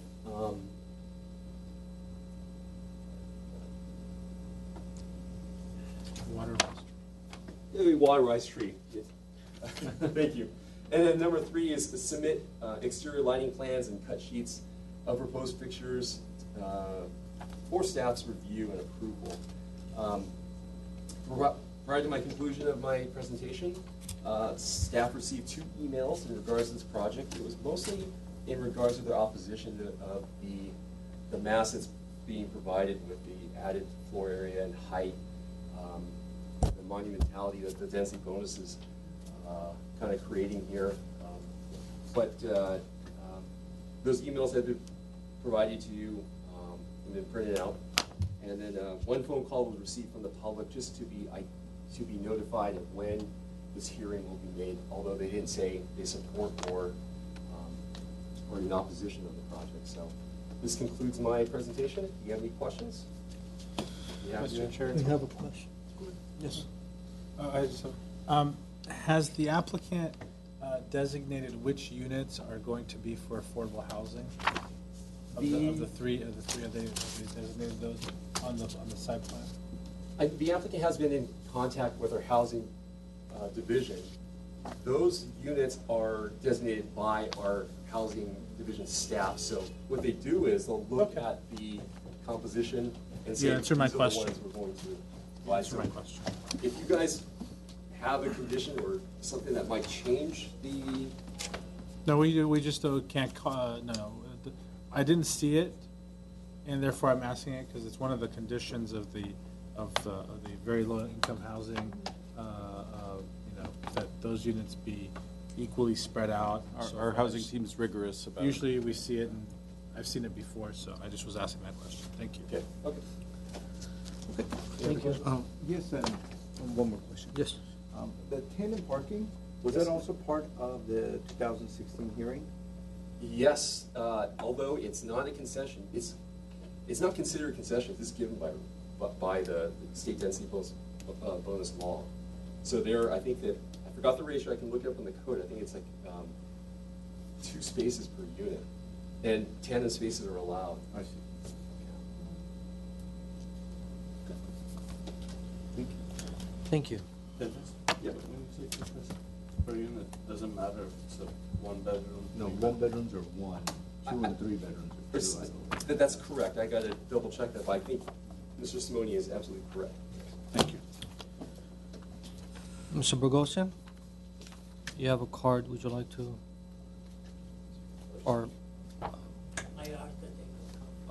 waterized tree. Yes. Thank you. And then number 3 is to submit exterior lighting plans and cut sheets of proposed fixtures for staff's review and approval. Prior to my conclusion of my presentation, staff received 2 emails in regards to this project. It was mostly in regards to their opposition of the mass that's being provided with the added floor area and height, the monumentality that the density bonus is kind of creating here. But those emails have been provided to you and been printed out. And then 1 phone call was received from the public just to be notified of when this hearing will be made, although they didn't say they support or in opposition of the project. So this concludes my presentation. Do you have any questions? Mr. Chair, We have a question. Yes. Has the applicant designated which units are going to be for affordable housing? Of the three, have they designated those on the site plan? The applicant has been in contact with our housing division. Those units are designated by our housing division staff. So what they do is they'll look at the composition and say, answer my question. These are the ones we're going to apply. Answer my question. If you guys have a condition or something that might change the... No, we just can't, no. I didn't see it, and therefore I'm asking it because it's one of the conditions of the very low income housing, that those units be equally spread out. Our housing team is rigorous about it. Usually we see it, and I've seen it before, so I just was asking that question. Thank you. Okay. Thank you. Yes, and one more question. Yes. The tenant parking, was that also part of the 2016 hearing? Yes, although it's not a concession, it's not considered a concession. This is given by the state density bonus law. So there, I think that, I forgot the ratio, I can look it up in the code. I think it's like 2 spaces per unit, and tandem spaces are allowed. I see. Thank you. Yeah, but when you say 2 spaces per unit, doesn't matter if it's a 1-bedroom. No, 1 bedrooms are 1, 2 and 3 bedrooms are 2. That's correct. I got to double check that, but I think Mr. Simone is absolutely correct. Thank you. Mr. Bogosian, you have a card. Would you like to? Or?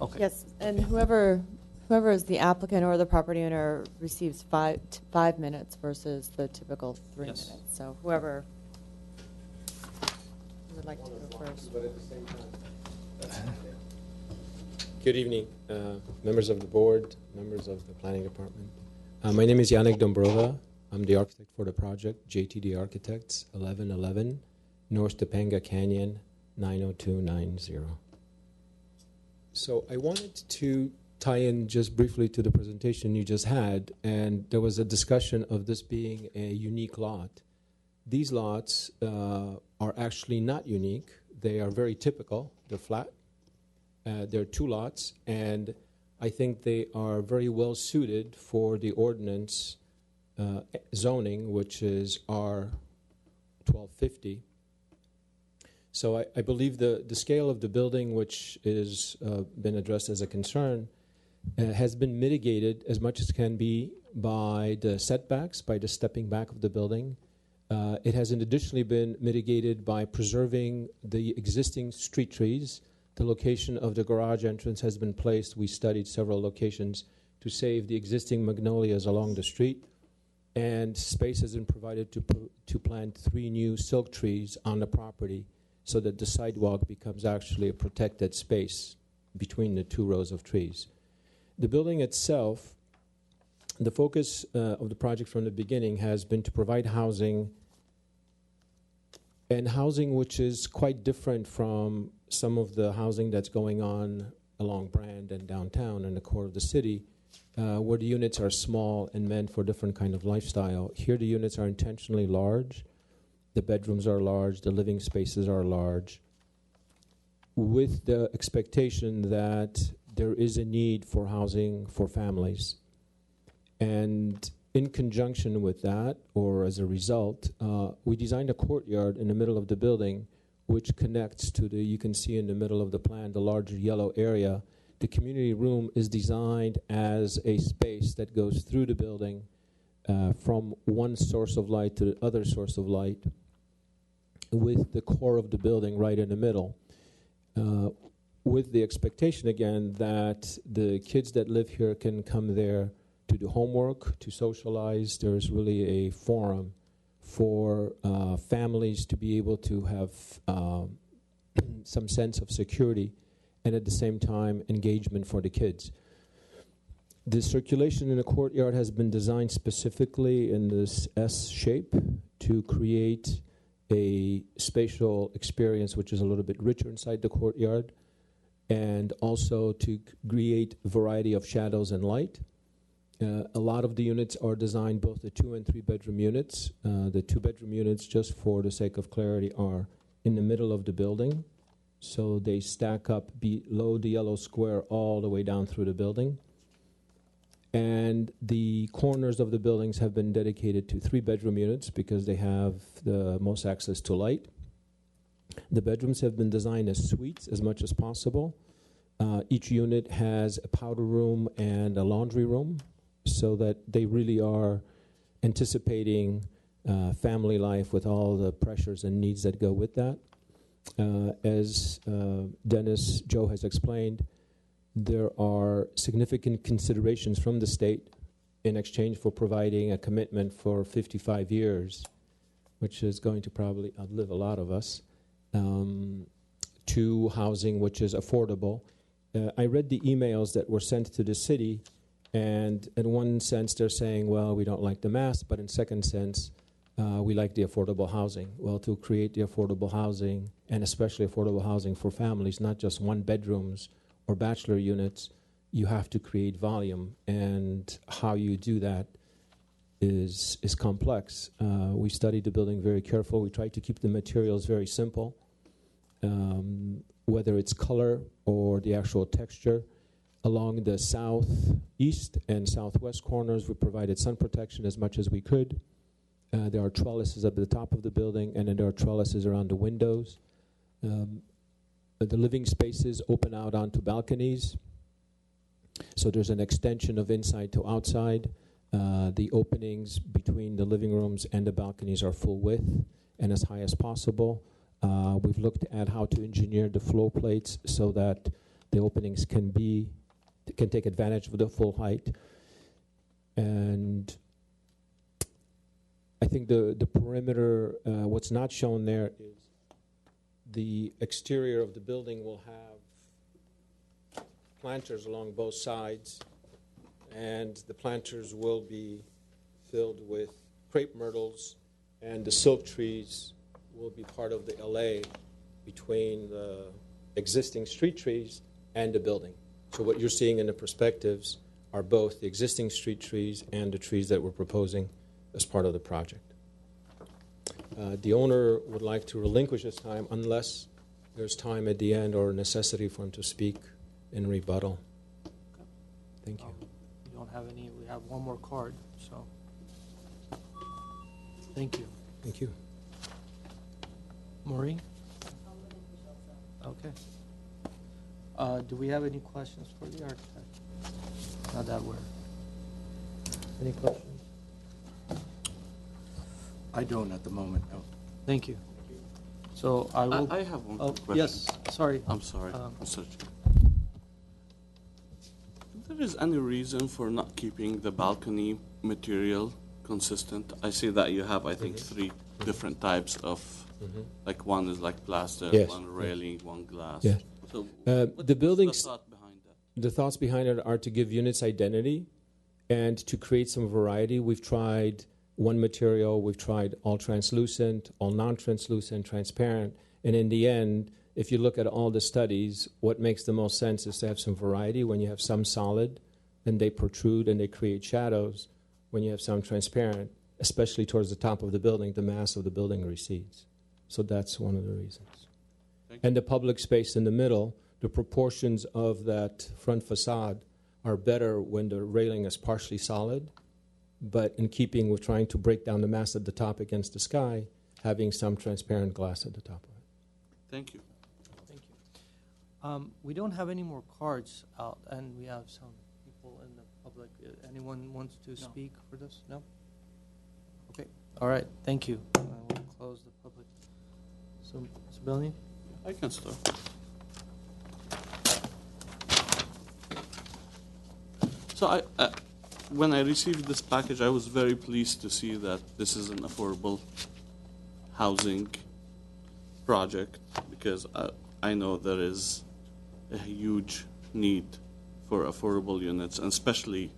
Okay. Yes, and whoever is the applicant or the property owner receives 5 minutes versus the typical 3 Yes. minutes. So whoever would like to go first. But at the same time, Good evening, members of the board, members of the planning department. My name is Yannick Dombrova. I'm the architect for the project, JTD Architects, 1111 North Topanga Canyon, 90290. So I wanted to tie in just briefly to the presentation you just had, and there was a discussion of this being a unique lot. These lots are actually not unique. They are very typical. They're flat. There are 2 lots, and I think they are very well suited for the ordinance zoning, which is R1250. So I believe the scale of the building, which is been addressed as a concern, has been mitigated as much as can be by the setbacks, by the stepping back of the building. It has additionally been mitigated by preserving the existing street trees. The location of the garage entrance has been placed. We studied several locations to save the existing magnolias along the street. And space has been provided to plant 3 new silk trees on the property so that the sidewalk becomes actually a protected space between the 2 rows of trees. The building itself, the focus of the project from the beginning has been to provide housing, and housing which is quite different from some of the housing that's going on along Brand and downtown in the core of the city, where the units are small and meant for different kind of lifestyle. Here the units are intentionally large. The bedrooms are large. The living spaces are large, with the expectation that there is a need for housing for families. And in conjunction with that, or as a result, we designed a courtyard in the middle of the building which connects to you can see in the middle of the plan, the larger yellow area. The community room is designed as a space that goes through the building from one source of light to the other source of light, with the core of the building right in the middle, with the expectation, again, that the kids that live here can come there to do homework, to socialize. There's really a forum for families to be able to have some sense of security, and at the same time engagement for the kids. The circulation in the courtyard has been designed specifically in this S shape to create a spatial experience which is a little bit richer inside the courtyard, and also to create a variety of shadows and light. A lot of the units are designed, both the 2 and 3 bedroom units. The 2 bedroom units, just for the sake of clarity, are in the middle of the building. So they stack up below the yellow square all the way down through the building. And the corners of the buildings have been dedicated to 3 bedroom units because they have the most access to light. The bedrooms have been designed as suites as much as possible. Each unit has a powder room and a laundry room, so that they really are anticipating family life with all the pressures and needs that go with that. As Dennis Joe has explained, there are significant considerations from the state in exchange for providing a commitment for 55 years, which is going to probably outlive a lot of us, to housing which is affordable. I read the emails that were sent to the city, and in one sense they're saying, well, we don't like the mass, but in second sense, we like the affordable housing. Well, to create the affordable housing, and especially affordable housing for families, not just one bedrooms or bachelor units, you have to create volume. And how you do that is complex. We studied the building very carefully. We tried to keep the materials very simple, whether it's color or the actual texture. Along the southeast and southwest corners, we provided sun protection as much as we could. There are trellises at the top of the building, and then there are trellises around the windows. The living spaces open out onto balconies, so there's an extension of inside to outside. The openings between the living rooms and the balconies are full width and as high as possible. We've looked at how to engineer the floor plates so that the openings can take advantage of the full height. And I think the perimeter, what's not shown there is the exterior of the building will have planters along both sides, and the planters will be filled with crepe myrtles, and the silk trees will be part of the LA between the existing street trees and the building. So what you're seeing in the perspectives are both the existing street trees and the trees that we're proposing as part of the project. The owner would like to relinquish his time unless there's time at the end or a necessity for him to speak in rebuttal. Thank you. We don't have any. We have one more card, so thank you. Thank you. Maureen? Okay. Do we have any questions for the architect? Not that we're. Any questions? I don't at the moment, no. Thank you. So I will. I have one question. Yes, sorry. I'm sorry, Mr. Chair. If there is any reason for not keeping the balcony material consistent, I see that you have, I think, three different types of, like one is like plaster, Yes. one railing, one glass. Yeah. So the buildings, the thought behind that? the thoughts behind it are to give units identity and to create some variety. We've tried one material, we've tried all translucent, all non-translucent, transparent, and in the end, if you look at all the studies, what makes the most sense is to have some variety. When you have some solid, then they protrude and they create shadows. When you have some transparent, especially towards the top of the building, the mass of the building recedes. So that's one of the reasons. And the public space in the middle, the proportions of that front facade are better when the railing is partially solid, but in keeping with trying to break down the mass at the top against the sky, having some transparent glass at the top of it. Thank you. Thank you. We don't have any more cards out, and we have some people in the public. Anyone wants to speak for this? No? Okay. All right. Thank you. I will close the public. So, Mr. Bellini? I can start. So when I received this package, I was very pleased to see that this is an affordable housing project, because I know there is a huge need for affordable units, and especially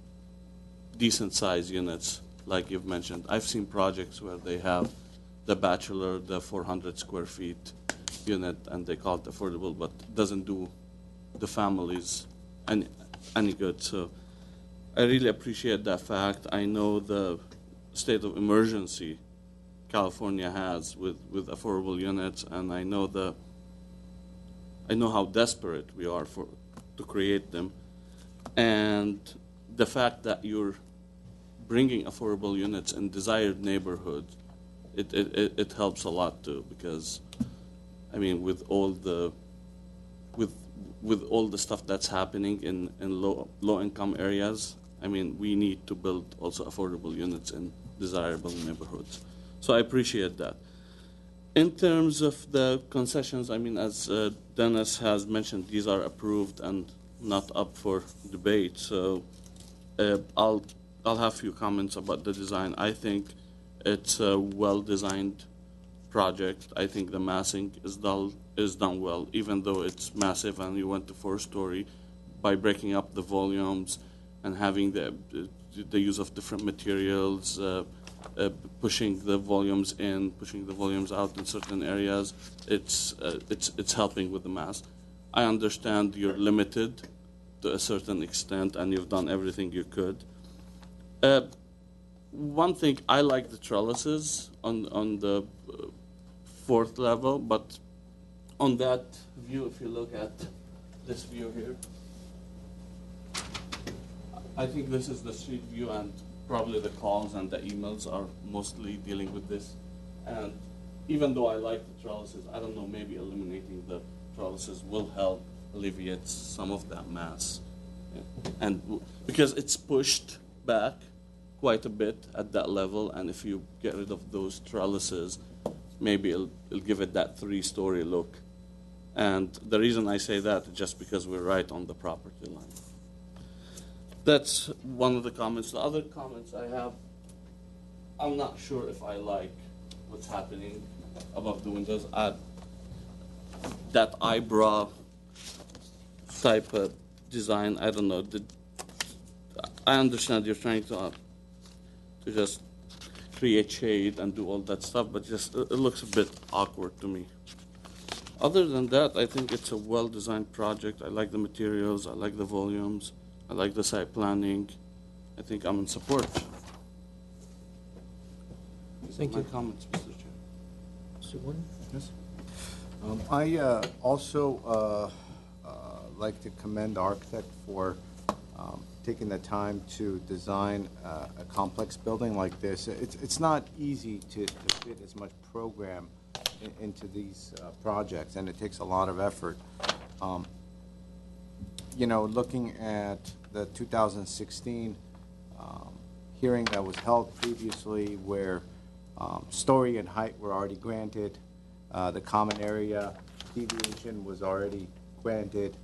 decent-sized units, like you've mentioned. I've seen projects where they have the bachelor, the 400 square feet unit, and they call it affordable, but doesn't do the families any good. So I really appreciate that fact. I know the state of emergency California has with affordable units, and I know how desperate we are to create them. And the fact that you're bringing affordable units in desired neighborhoods, it helps a lot too, because I mean, with all the stuff that's happening in low income areas, I mean, we need to build also affordable units in desirable neighborhoods. So I appreciate that. In terms of the concessions, I mean, as Dennis has mentioned, these are approved and not up for debate. So I'll have a few comments about the design. I think it's a well-designed project. I think the massing is done well, even though it's massive and you went to 4-story, by breaking up the volumes and having the use of different materials. pushing the volumes in, pushing the volumes out in certain areas. It's helping with the mass. I understand you're limited to a certain extent, and you've done everything you could. One thing, I like the trellises on the fourth level, but on that view, if you look at this view here, I think this is the street view, and probably the calls and the emails are mostly dealing with this. And even though I like the trellises, I don't know, maybe eliminating the trellises will help alleviate some of that mass. And because it's pushed back quite a bit at that level, and if you get rid of those trellises, maybe it'll give it that three-story look. And the reason I say that is just because we're right on the property line. That's one of the comments. The other comments I have, I'm not sure if I like what's happening above the windows. That eyebrow type of design, I don't know. I understand you're trying to just create shade and do all that stuff, but just it looks a bit awkward to me. Other than that, I think it's a well-designed project. I like the materials. I like the volumes. I like the site planning. I think I'm in support. Thank you. My comments, Mr. Chair. Mr. Warden? Yes. I also like to commend the architect for taking the time to design a complex building like this. It's not easy to fit as much program into these projects, and it takes a lot of effort. You know, looking at the 2016 hearing that was held previously where story and height were already granted, the common area deviation was already granted,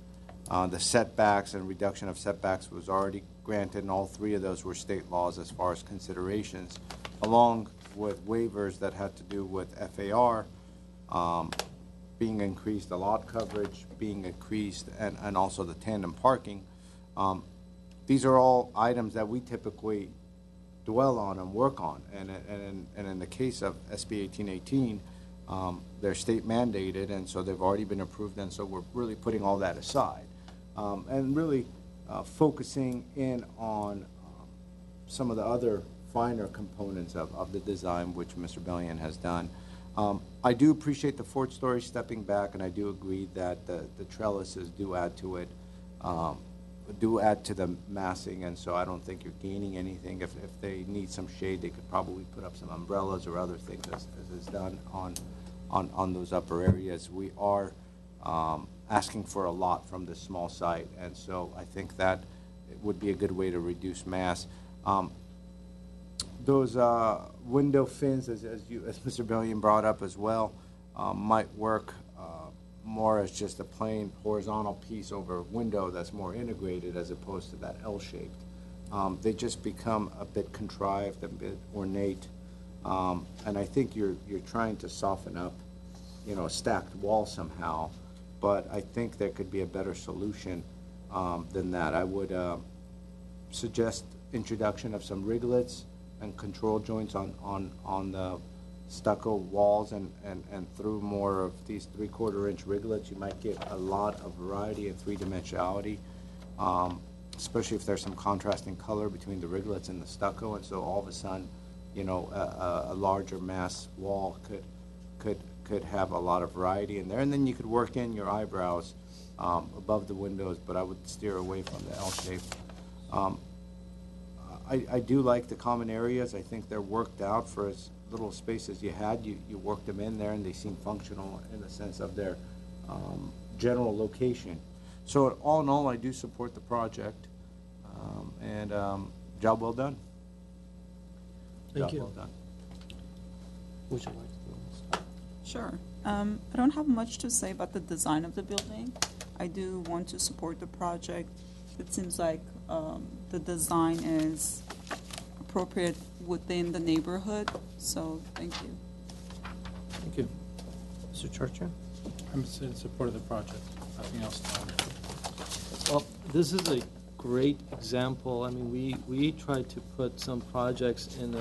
the setbacks and reduction of setbacks was already granted, and all three of those were state laws as far as considerations, along with waivers that had to do with FAR, being increased, the lot coverage being increased, and also the tandem parking. These are all items that we typically dwell on and work on. And in the case of SB 1818, they're state mandated, and so they've already been approved, and so we're really putting all that aside. And really focusing in on some of the other finer components of the design, which Mr. Bellion has done. I do appreciate the fourth story stepping back, and I do agree that the trellises do add to it, do add to the massing, and so I don't think you're gaining anything. If they need some shade, they could probably put up some umbrellas or other things as is done on those upper areas. We are asking for a lot from this small site, and so I think that it would be a good way to reduce mass. Those window fins, as Mr. Bellion brought up as well, might work more as just a plain horizontal piece over a window that's more integrated as opposed to that L-shaped. They just become a bit contrived, a bit ornate, and I think you're trying to soften up, you know, a stacked wall somehow. But I think there could be a better solution than that. I would suggest introduction of some riglets and control joints on the stucco walls, and through more of these 3/4-inch riglets, you might get a lot of variety and three-dimensionality, especially if there's some contrasting color between the riglets and the stucco, and so all of a sudden, you know, a larger mass wall could have a lot of variety in there, and then you could work in your eyebrows above the windows, but I would steer away from the L shape. I do like the common areas. I think they're worked out for as little space as you had. You worked them in there, and they seem functional in the sense of their general location. So all in all, I do support the project, and job well done. Thank you. Job well done. Would you like to go on this? Sure. I don't have much to say about the design of the building. I do want to support the project. It seems like the design is appropriate within the neighborhood, so thank you. Thank you. Mr. Charcher? I'm in support of the project. Nothing else to add. Well, this is a great example. I mean, we tried to put some projects in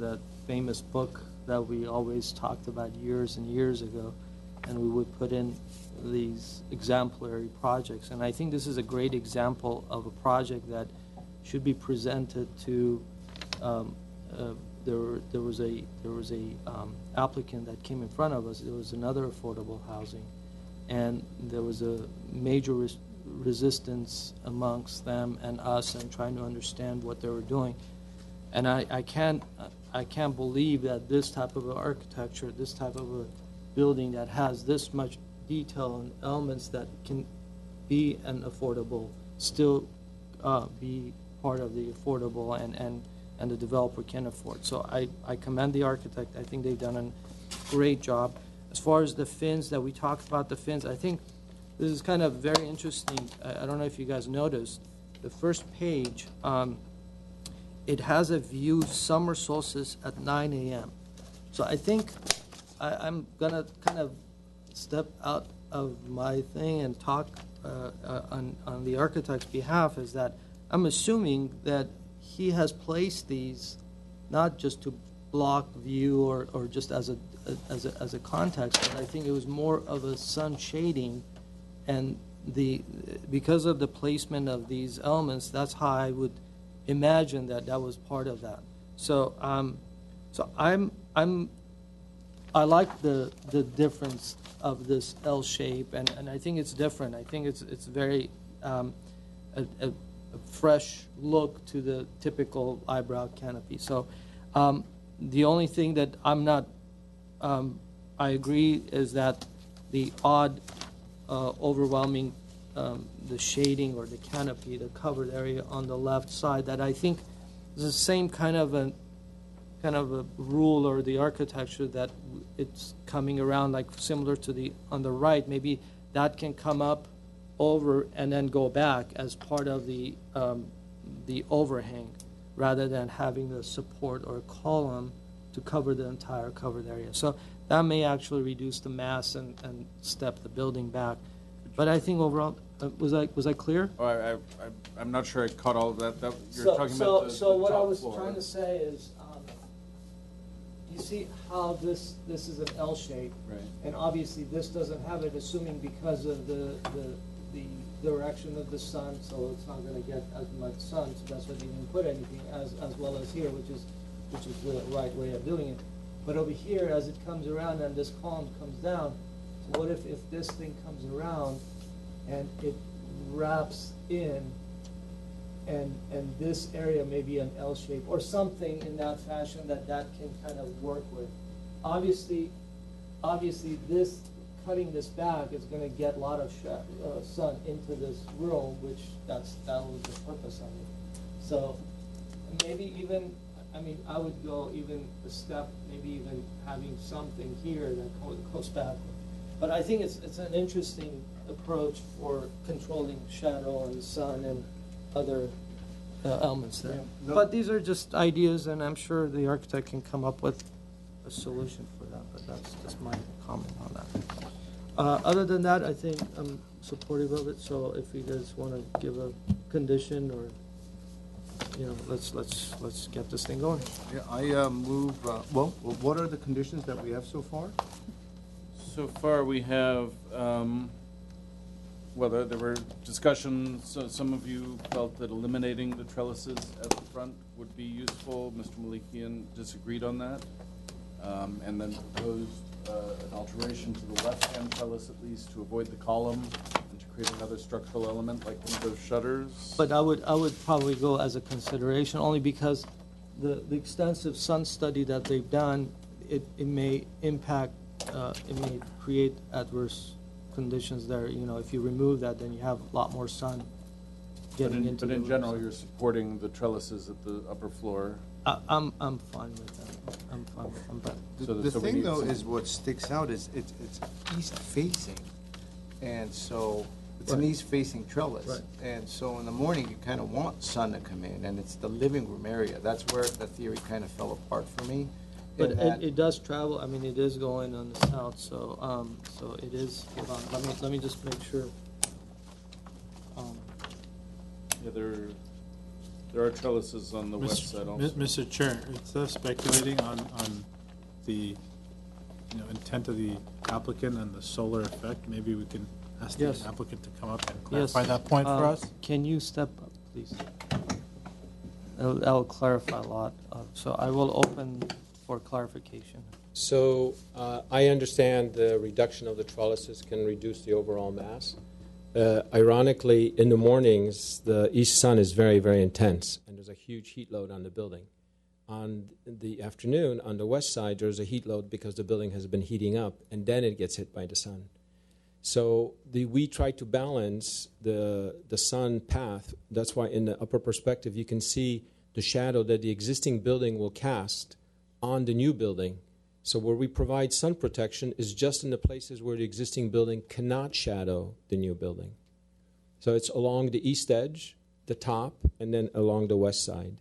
that famous book that we always talked about years and years ago, and we would put in these exemplary projects. And I think this is a great example of a project that should be presented to. There was a applicant that came in front of us. There was another affordable housing, and there was a major resistance amongst them and us, and trying to understand what they were doing. And I can't believe that this type of architecture, this type of a building that has this much detail and elements that can be an affordable, still be part of the affordable, and the developer can afford. So I commend the architect. I think they've done a great job. As far as the fins that we talked about, the fins, I think this is kind of very interesting. I don't know if you guys noticed, the first page, it has a view summer solstice at 9 a.m. So I think I'm going to kind of step out of my thing and talk on the architect's behalf, is that I'm assuming that he has placed these not just to block view or just as a context, but I think it was more of a sun shading, and because of the placement of these elements, that's how I would imagine that was part of that. So I like the difference of this L shape, and I think it's different. I think it's very a fresh look to the typical eyebrow canopy. So the only thing that I'm not, I agree, is that the odd, overwhelming, the shading or the canopy, the covered area on the left side, that I think is the same kind of a rule or the architecture that it's coming around, like similar to the on the right. Maybe that can come up over and then go back as part of the overhang, rather than having the support or column to cover the entire covered area. So that may actually reduce the mass and step the building back. But I think overall, was I clear? Oh, I'm not sure I caught all of that. You're talking about the what top I was floor. trying to say is, you see how this is an L shape, right? And obviously this doesn't have it, assuming because of the direction of the sun, so it's not going to get as much sun. So that's why they didn't put anything as well as here, which is the right way of doing it. But over here, as it comes around and this column comes down, so what if this thing comes around and it wraps in, and this area may be an L shape or something in that fashion that can kind of work with. Obviously this cutting this back is going to get a lot of sun into this room, which that was the purpose of it. So maybe even, I mean, I would go even a step, maybe even having something here that goes back. But I think it's an interesting approach for controlling shadow and sun and other elements there. No. But these are just ideas, and I'm sure the architect can come up with a solution for that. But that's just my comment on that. Other than that, I think I'm supportive of it. So if you guys want to give a condition, or let's get this thing going. Yeah, I move. Well, what are the conditions that we have so far? So far, we have, well, there were discussions. So some of you felt that eliminating the trellises at the front would be useful. Mr. Malikian disagreed on that, and then proposed an alteration to the left-hand trellis, at least, to avoid the column and to create another structural element like one of those shutters. But I would probably go as a consideration, only because the extensive sun study that they've done, it may impact, it may create adverse conditions there. If you remove that, then you have a lot more sun getting into the room. But in general, you're supporting the trellises at the upper floor. I'm fine with that. I'm fine with them. But The thing, though, is what sticks out is it's east-facing, and so it's an east-facing trellis. Right. And so in the morning, you kind of want sun to come in, and it's the living room area. That's where the theory kind of fell apart for me. But it does travel. I mean, it is going on the south, so so it is. Hold on. Let me just make sure. Yeah, there are trellises on the west side also. Mr. Chair, instead of speculating on the intent of the applicant and the solar effect, maybe we can ask the Yes. applicant to come up and Yes. clarify that point for us. Can you step up, please? That'll clarify a lot. So I will open for clarification. So I understand the reduction of the trellises can reduce the overall mass. Ironically, in the mornings, the east sun is very, very intense, and there's a huge heat load on the building. On the afternoon, on the west side, there's a heat load because the building has been heating up, and then it gets hit by the sun. So we try to balance the sun path. That's why in the upper perspective, you can see the shadow that the existing building will cast on the new building. So where we provide sun protection is just in the places where the existing building cannot shadow the new building. So it's along the east edge, the top, and then along the west side.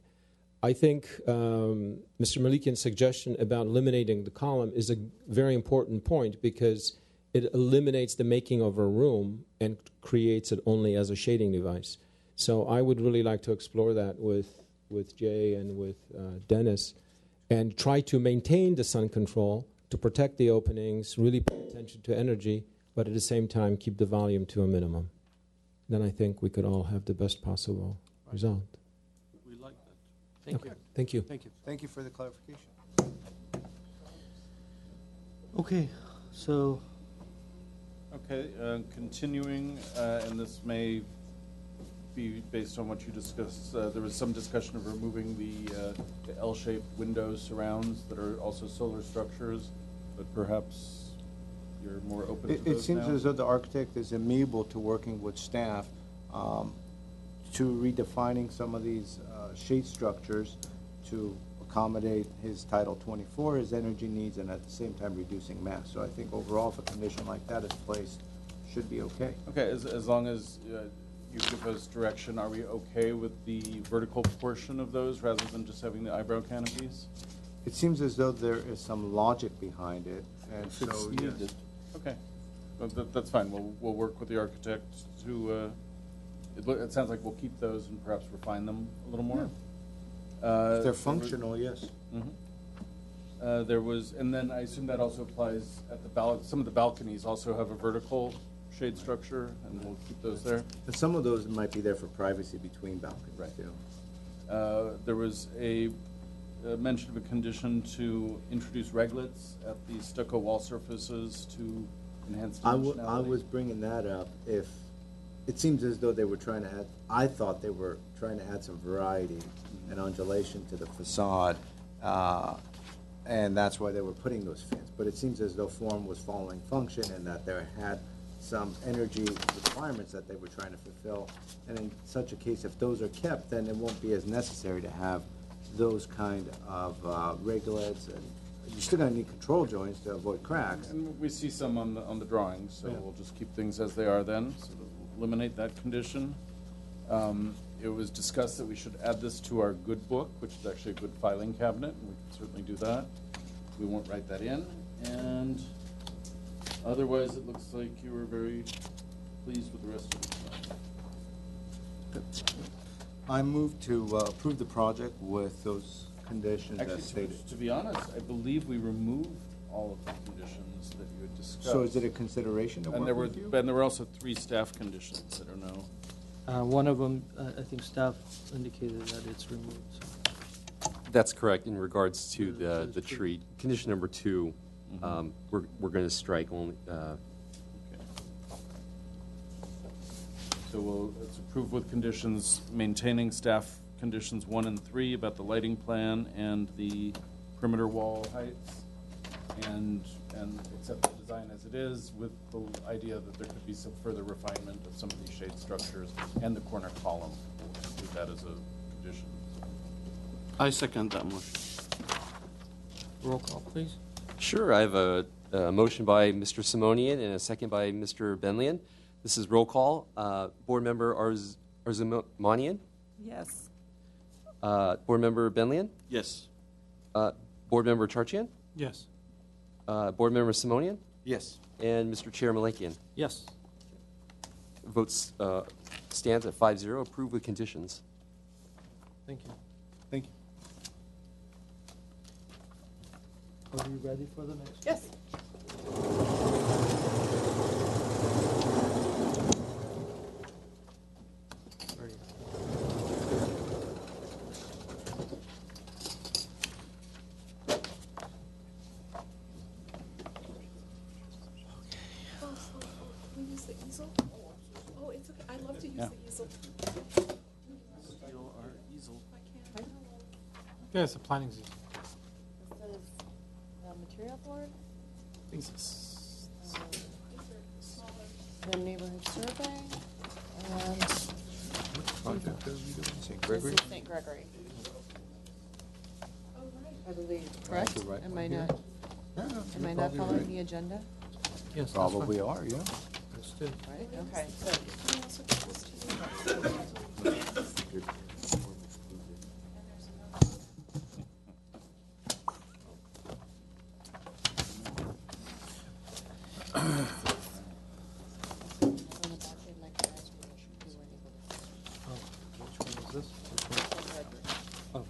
I think Mr. Malikian's suggestion about eliminating the column is a very important point because it eliminates the making of a room and creates it only as a shading device. So I would really like to explore that with Jay and with Dennis and try to maintain the sun control to protect the openings, really pay attention to energy, but at the same time keep the volume to a minimum. Then I think we could all have the best possible result. We like that. Thank you. Thank you. Thank you. Thank you for the clarification. Okay, so Okay, continuing, and this may be based on what you discussed. There was some discussion of removing the L-shaped window surrounds that are also solar structures, but perhaps you're more open to those now? It seems as though the architect is amenable to working with staff to redefining some of these shade structures to accommodate his Title 24, his energy needs, and at the same time reducing mass. So I think overall, if a condition like that is placed, should be okay. Okay, as long as you give us direction, are we okay with the vertical portion of those rather than just having the eyebrow canopies? It seems as though there is some logic behind it, and so, yes. Okay, well, that's fine. We'll work with the architect to, it sounds like we'll keep those and perhaps refine them a little more. If they're functional, yes. There was, and then I assume that also applies at the some of the balconies also have a vertical shade structure, and we'll keep those there. And some of those might be there for privacy between balconies, Right. too. There was a mention of a condition to introduce reglets at the stucco wall surfaces to enhance dimensionality. I was bringing that up. If it seems as though they were trying to add, I thought they were trying to add some variety and undulation to the facade, and that's why they were putting those fins. But it seems as though form was following function and that they had some energy requirements that they were trying to fulfill. And in such a case, if those are kept, then it won't be as necessary to have those kind of reglets, and you're still going to need control joints to avoid cracks. And we see some on the drawings, so we'll just keep things as they are then, so we'll eliminate that condition. It was discussed that we should add this to our good book, which is actually a good filing cabinet, and we can certainly do that. We won't write that in. And otherwise, it looks like you were very pleased with the rest of the stuff. I move to approve the project with those conditions as Actually, stated. to be honest, I believe we removed all of the conditions that you had discussed. So is it a consideration to And work with you? there were also 3 staff conditions that are now. one of them, I think staff indicated that it's removed. So. That's correct in regards to the tree. Condition number 2, we're going to strike only. So it's approved with conditions, maintaining staff conditions 1 and 3 about the lighting plan and the perimeter wall heights, and accept the design as it is with the idea that there could be some further refinement of some of these shade structures and the corner column. We'll include that as a condition. I second that motion. Roll call, please. Sure, I have a motion by Mr. Simonian and a second by Mr. Benlian. This is roll call. Board Member Arzamanian? Yes. Board Member Benlian? Yes. Board Member Charchian? Yes. Board Member Simonian? Yes. And Mr. Chair Malakian? Yes. Votes stands at 5-0, approved with conditions. Thank you. Thank you. Are you ready for the next? Yes. Oh, it's okay. I love to use the easel. Steal our easel. Yeah, it's a planning zone. This is the material board, the neighborhood survey, and Project are we doing? St. this Gregory? is St. Gregory. I believe, correct? You're right Am one I here. not, No, no, am you're I not probably following right. the agenda? Yes, Probably are, yeah. Let's do it. Right, okay, so, Which one is this? Oh.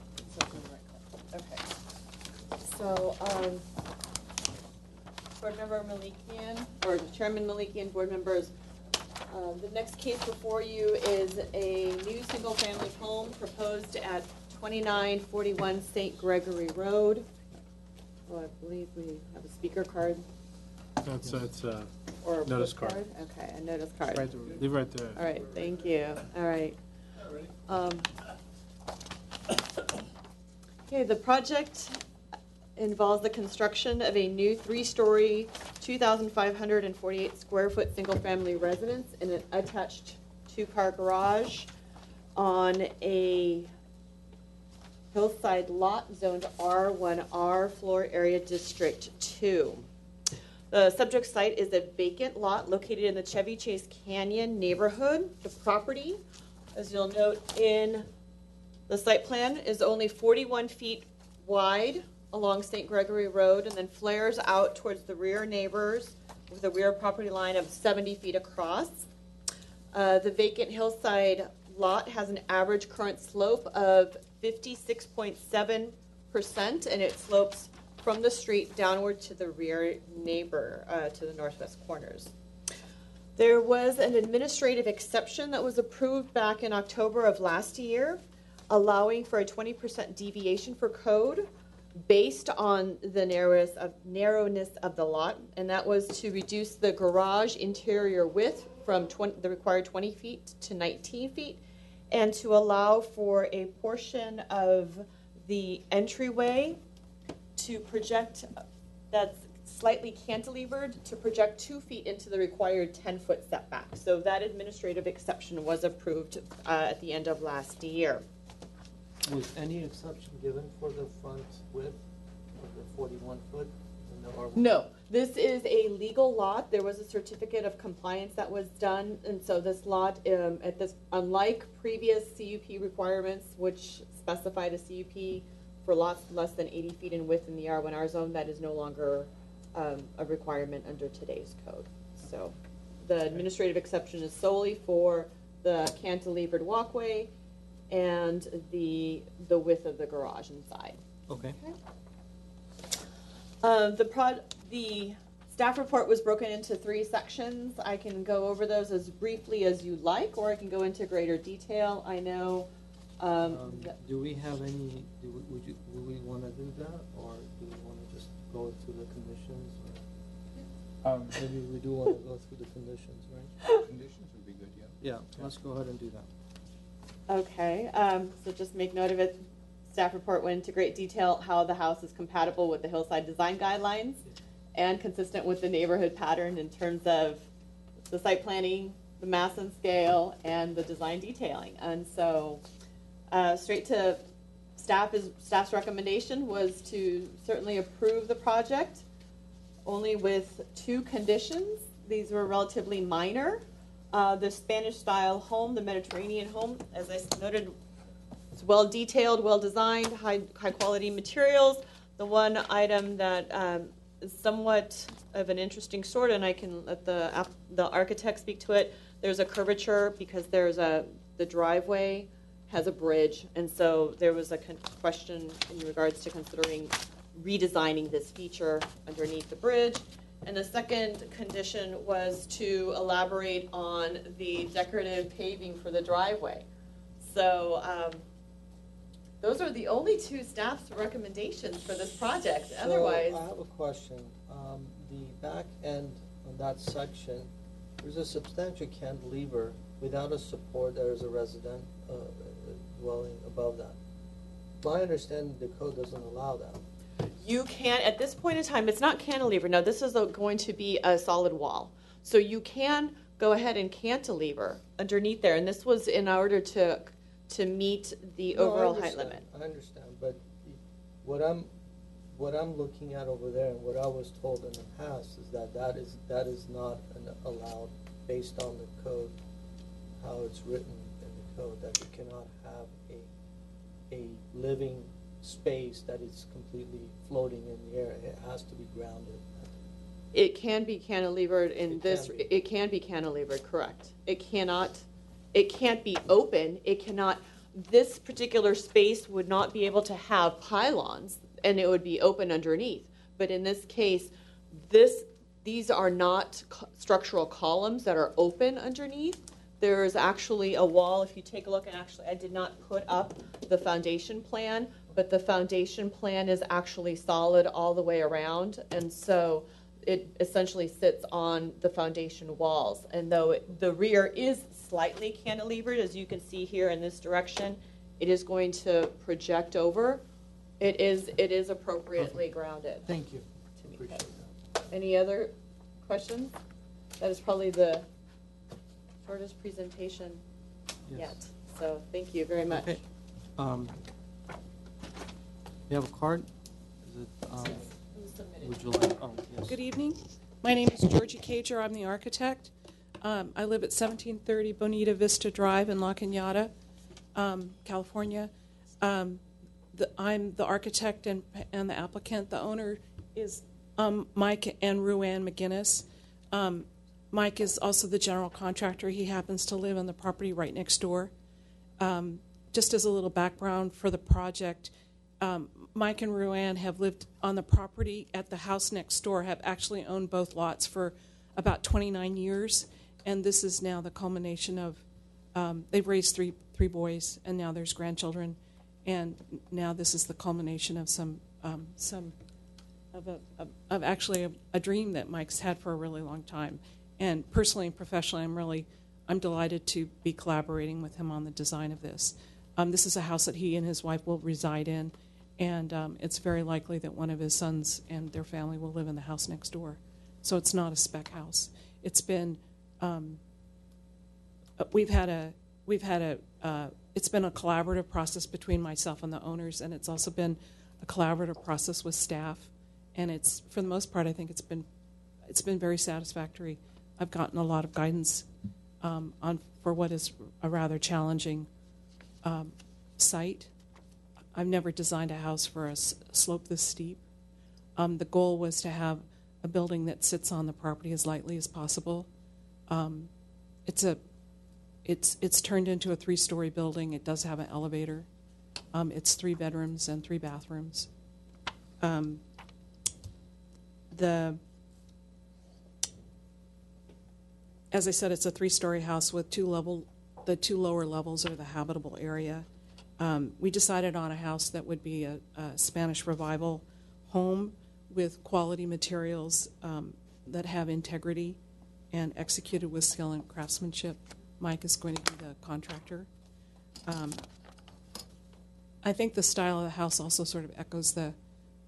okay. So, Board Member Malikian, or Chairman Malikian, board members, the next case before you is a new single-family home proposed at 2941 St. Gregory Road. Oh, I believe we have a speaker card. It's a Or a notice postcard? card. Okay, a notice card. Leave right there. All right, thank you. All right. Okay, the project involves the construction of a new 3-story, 2,548 square foot single-family residence in an attached 2-car garage on a hillside lot zoned R1R, Floor Area District 2. The subject site is a vacant lot located in the Chevy Chase Canyon neighborhood. The property, as you'll note in the site plan, is only 41 feet wide along St. Gregory Road and then flares out towards the rear neighbors with a rear property line of 70 feet across. The vacant hillside lot has an average current slope of 56.7%, and it slopes from the street downward to the rear neighbor, to the northwest corners. There was an administrative exception that was approved back in October of last year, allowing for a 20% deviation for code based on the narrowness of the lot, and that was to reduce the garage interior width from the required 20 feet to 19 feet, and to allow for a portion of the entryway to project, that's slightly cantilevered, to project 2 feet into the required 10-foot setback. So that administrative exception was approved at the end of last year. Was any exception given for the front width of the 41 foot? No, this is a legal lot. There was a certificate of compliance that was done, and so this lot, unlike previous CUP requirements, which specified a CUP for lots less than 80 feet in width in the R1R zone, that is no longer a requirement under today's code. So the administrative exception is solely for the cantilevered walkway and the width of the garage inside. Okay. The staff report was broken into 3 sections. I can go over those as briefly as you like, or I can go into greater detail. I know. Do we have any? Would we want to do that, or do we want to just go through the conditions? Or, maybe we do want to go through the conditions, right? Conditions would be good, yeah. Yeah, let's go ahead and do that. Okay, so just make note of it. Staff report went into great detail how the house is compatible with the hillside design guidelines and consistent with the neighborhood pattern in terms of the site planning, the mass and scale, and the design detailing. And so straight to staff's recommendation was to certainly approve the project, only with 2 conditions. These were relatively minor. The Spanish-style home, the Mediterranean home, as I noted, it's well detailed, well designed, high quality materials. The one item that somewhat of an interesting sort, and I can let the architect speak to it. There's a curvature because the driveway has a bridge, and so there was a question in regards to considering redesigning this feature underneath the bridge. And the second condition was to elaborate on the decorative paving for the driveway. So those are the only two staff's recommendations for this project. Otherwise, I have a question. The back end on that section, there's a substantial cantilever without a support. There is a resident dwelling above that. My understanding, the code doesn't allow that. you can, at this point in time, it's not cantilever. No, this is going to be a solid wall. So you can go ahead and cantilever underneath there. And this was in order to meet the overall height limit. I understand, but what I'm looking at over there and what I was told in the past is that is not allowed based on the code, how it's written in the code, that you cannot have a living space that is completely floating in the air. It has to be grounded. It can be cantilevered in this. It can be cantilevered, correct. It can't be open. It cannot. This particular space would not be able to have pylons, and it would be open underneath. But in this case, these are not structural columns that are open underneath. There is actually a wall. If you take a look, and actually I did not put up the foundation plan, but the foundation plan is actually solid all the way around, and so it essentially sits on the foundation walls. And though the rear is slightly cantilevered, as you can see here in this direction, it is going to project over. It is appropriately grounded. Thank you. Appreciate that. Any other questions? That is probably the shortest presentation yet. So thank you very much. Okay. You have a card? Is it, would you like? Oh, yes. Good evening. My name is Georgie Cager. I'm the architect. I live at 1730 Bonita Vista Drive in La Cañada, California. I'm the architect and the applicant. The owner is Mike and Ruanne McGinnis. Mike is also the general contractor. He happens to live on the property right next door. Just as a little background for the project, Mike and Ruanne have lived on the property at the house next door, have actually owned both lots for about 29 years, and this is now the culmination of, they've raised three boys, and now there's grandchildren, and now this is the culmination of actually a dream that Mike's had for a really long time. And personally and professionally, I'm delighted to be collaborating with him on the design of this. This is a house that he and his wife will reside in, and it's very likely that one of his sons and their family will live in the house next door. So it's not a spec house. It's been it's been a collaborative process between myself and the owners, and it's also been a collaborative process with staff. And it's, for the most part, I think it's been very satisfactory. I've gotten a lot of guidance for what is a rather challenging site. I've never designed a house for a slope this steep. The goal was to have a building that sits on the property as lightly as possible. It's turned into a 3-story building. It does have an elevator. It's 3 bedrooms and 3 bathrooms. As I said, it's a 3-story house with the 2 lower levels are the habitable area. We decided on a house that would be a Spanish Revival home with quality materials that have integrity and executed with skill and craftsmanship. Mike is going to be the contractor. I think the style of the house also sort of echoes the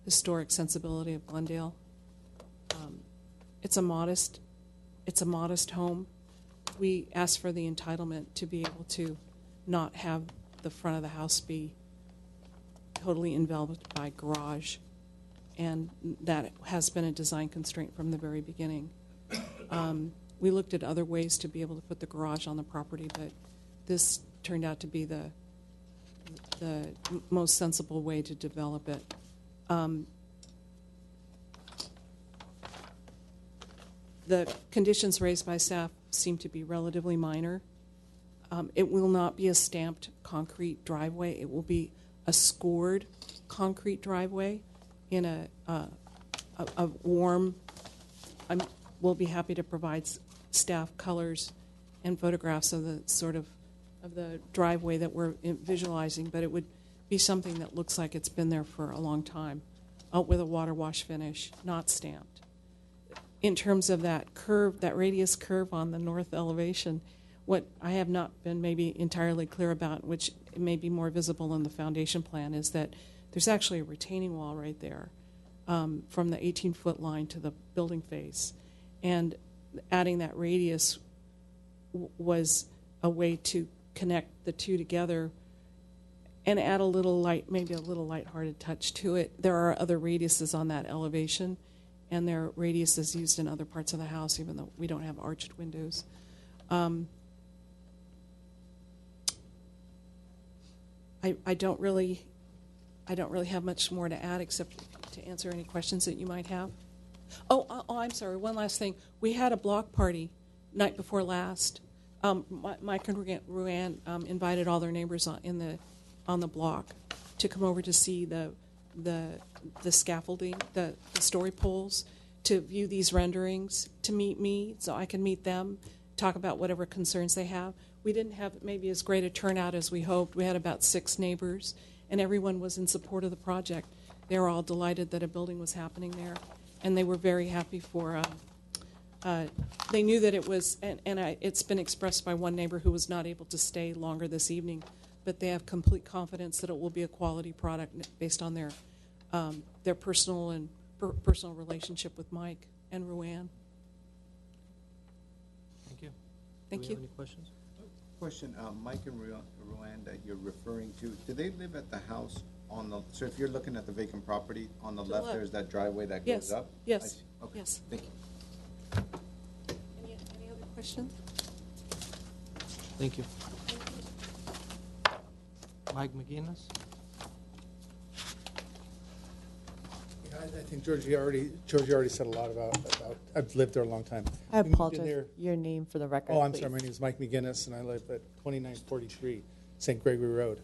historic sensibility of Glendale. It's a modest home. We asked for the entitlement to be able to not have the front of the house be totally enveloped by garage, and that has been a design constraint from the very beginning. We looked at other ways to be able to put the garage on the property, but this turned out to be the most sensible way to develop it. the conditions raised by staff seem to be relatively minor. It will not be a stamped concrete driveway. It will be a scored concrete driveway in a warm. We'll be happy to provide staff colors and photographs of the sort of the driveway that we're visualizing, but it would be something that looks like it's been there for a long time, with a water wash finish, not stamped. In terms of that curve, that radius curve on the north elevation, what I have not been maybe entirely clear about, which may be more visible in the foundation plan, is that there's actually a retaining wall right there from the 18-foot line to the building face. And adding that radius was a way to connect the two together and add a little maybe a little lighthearted touch to it. There are other radiuses on that elevation, and there are radiuses used in other parts of the house, even though we don't have arched windows. I don't really have much more to add except to answer any questions that you might have. Oh, I'm sorry. One last thing. We had a block party night before last. Mike and Ruann invited all their neighbors on the block to come over to see the scaffolding, the story poles, to view these renderings, to meet me so I can meet them, talk about whatever concerns they have. We didn't have maybe as great a turnout as we hoped. We had about 6 neighbors, and everyone was in support of the project. They were all delighted that a building was happening there, and they were very happy for. They knew that it was, and it's been expressed by one neighbor who was not able to stay longer this evening, but they have complete confidence that it will be a quality product based on their personal relationship with Mike and Ruann. Thank you. Thank Do we you. have any questions? Question, Mike and Ruann that you're referring to, do they live at the house on the, so if you're looking at the vacant property, on the left, there's that driveway that goes up? Yes. I see. Okay. Yes. Thank you. Any other questions? Thank you. Mike McGinnis? I think Georgie already said a lot about. I've lived there a long time. I We moved in apologize. there- Your name for the record, Oh, I'm please. sorry. My name is Mike McGinnis, and I live at 2943 St. Gregory Road.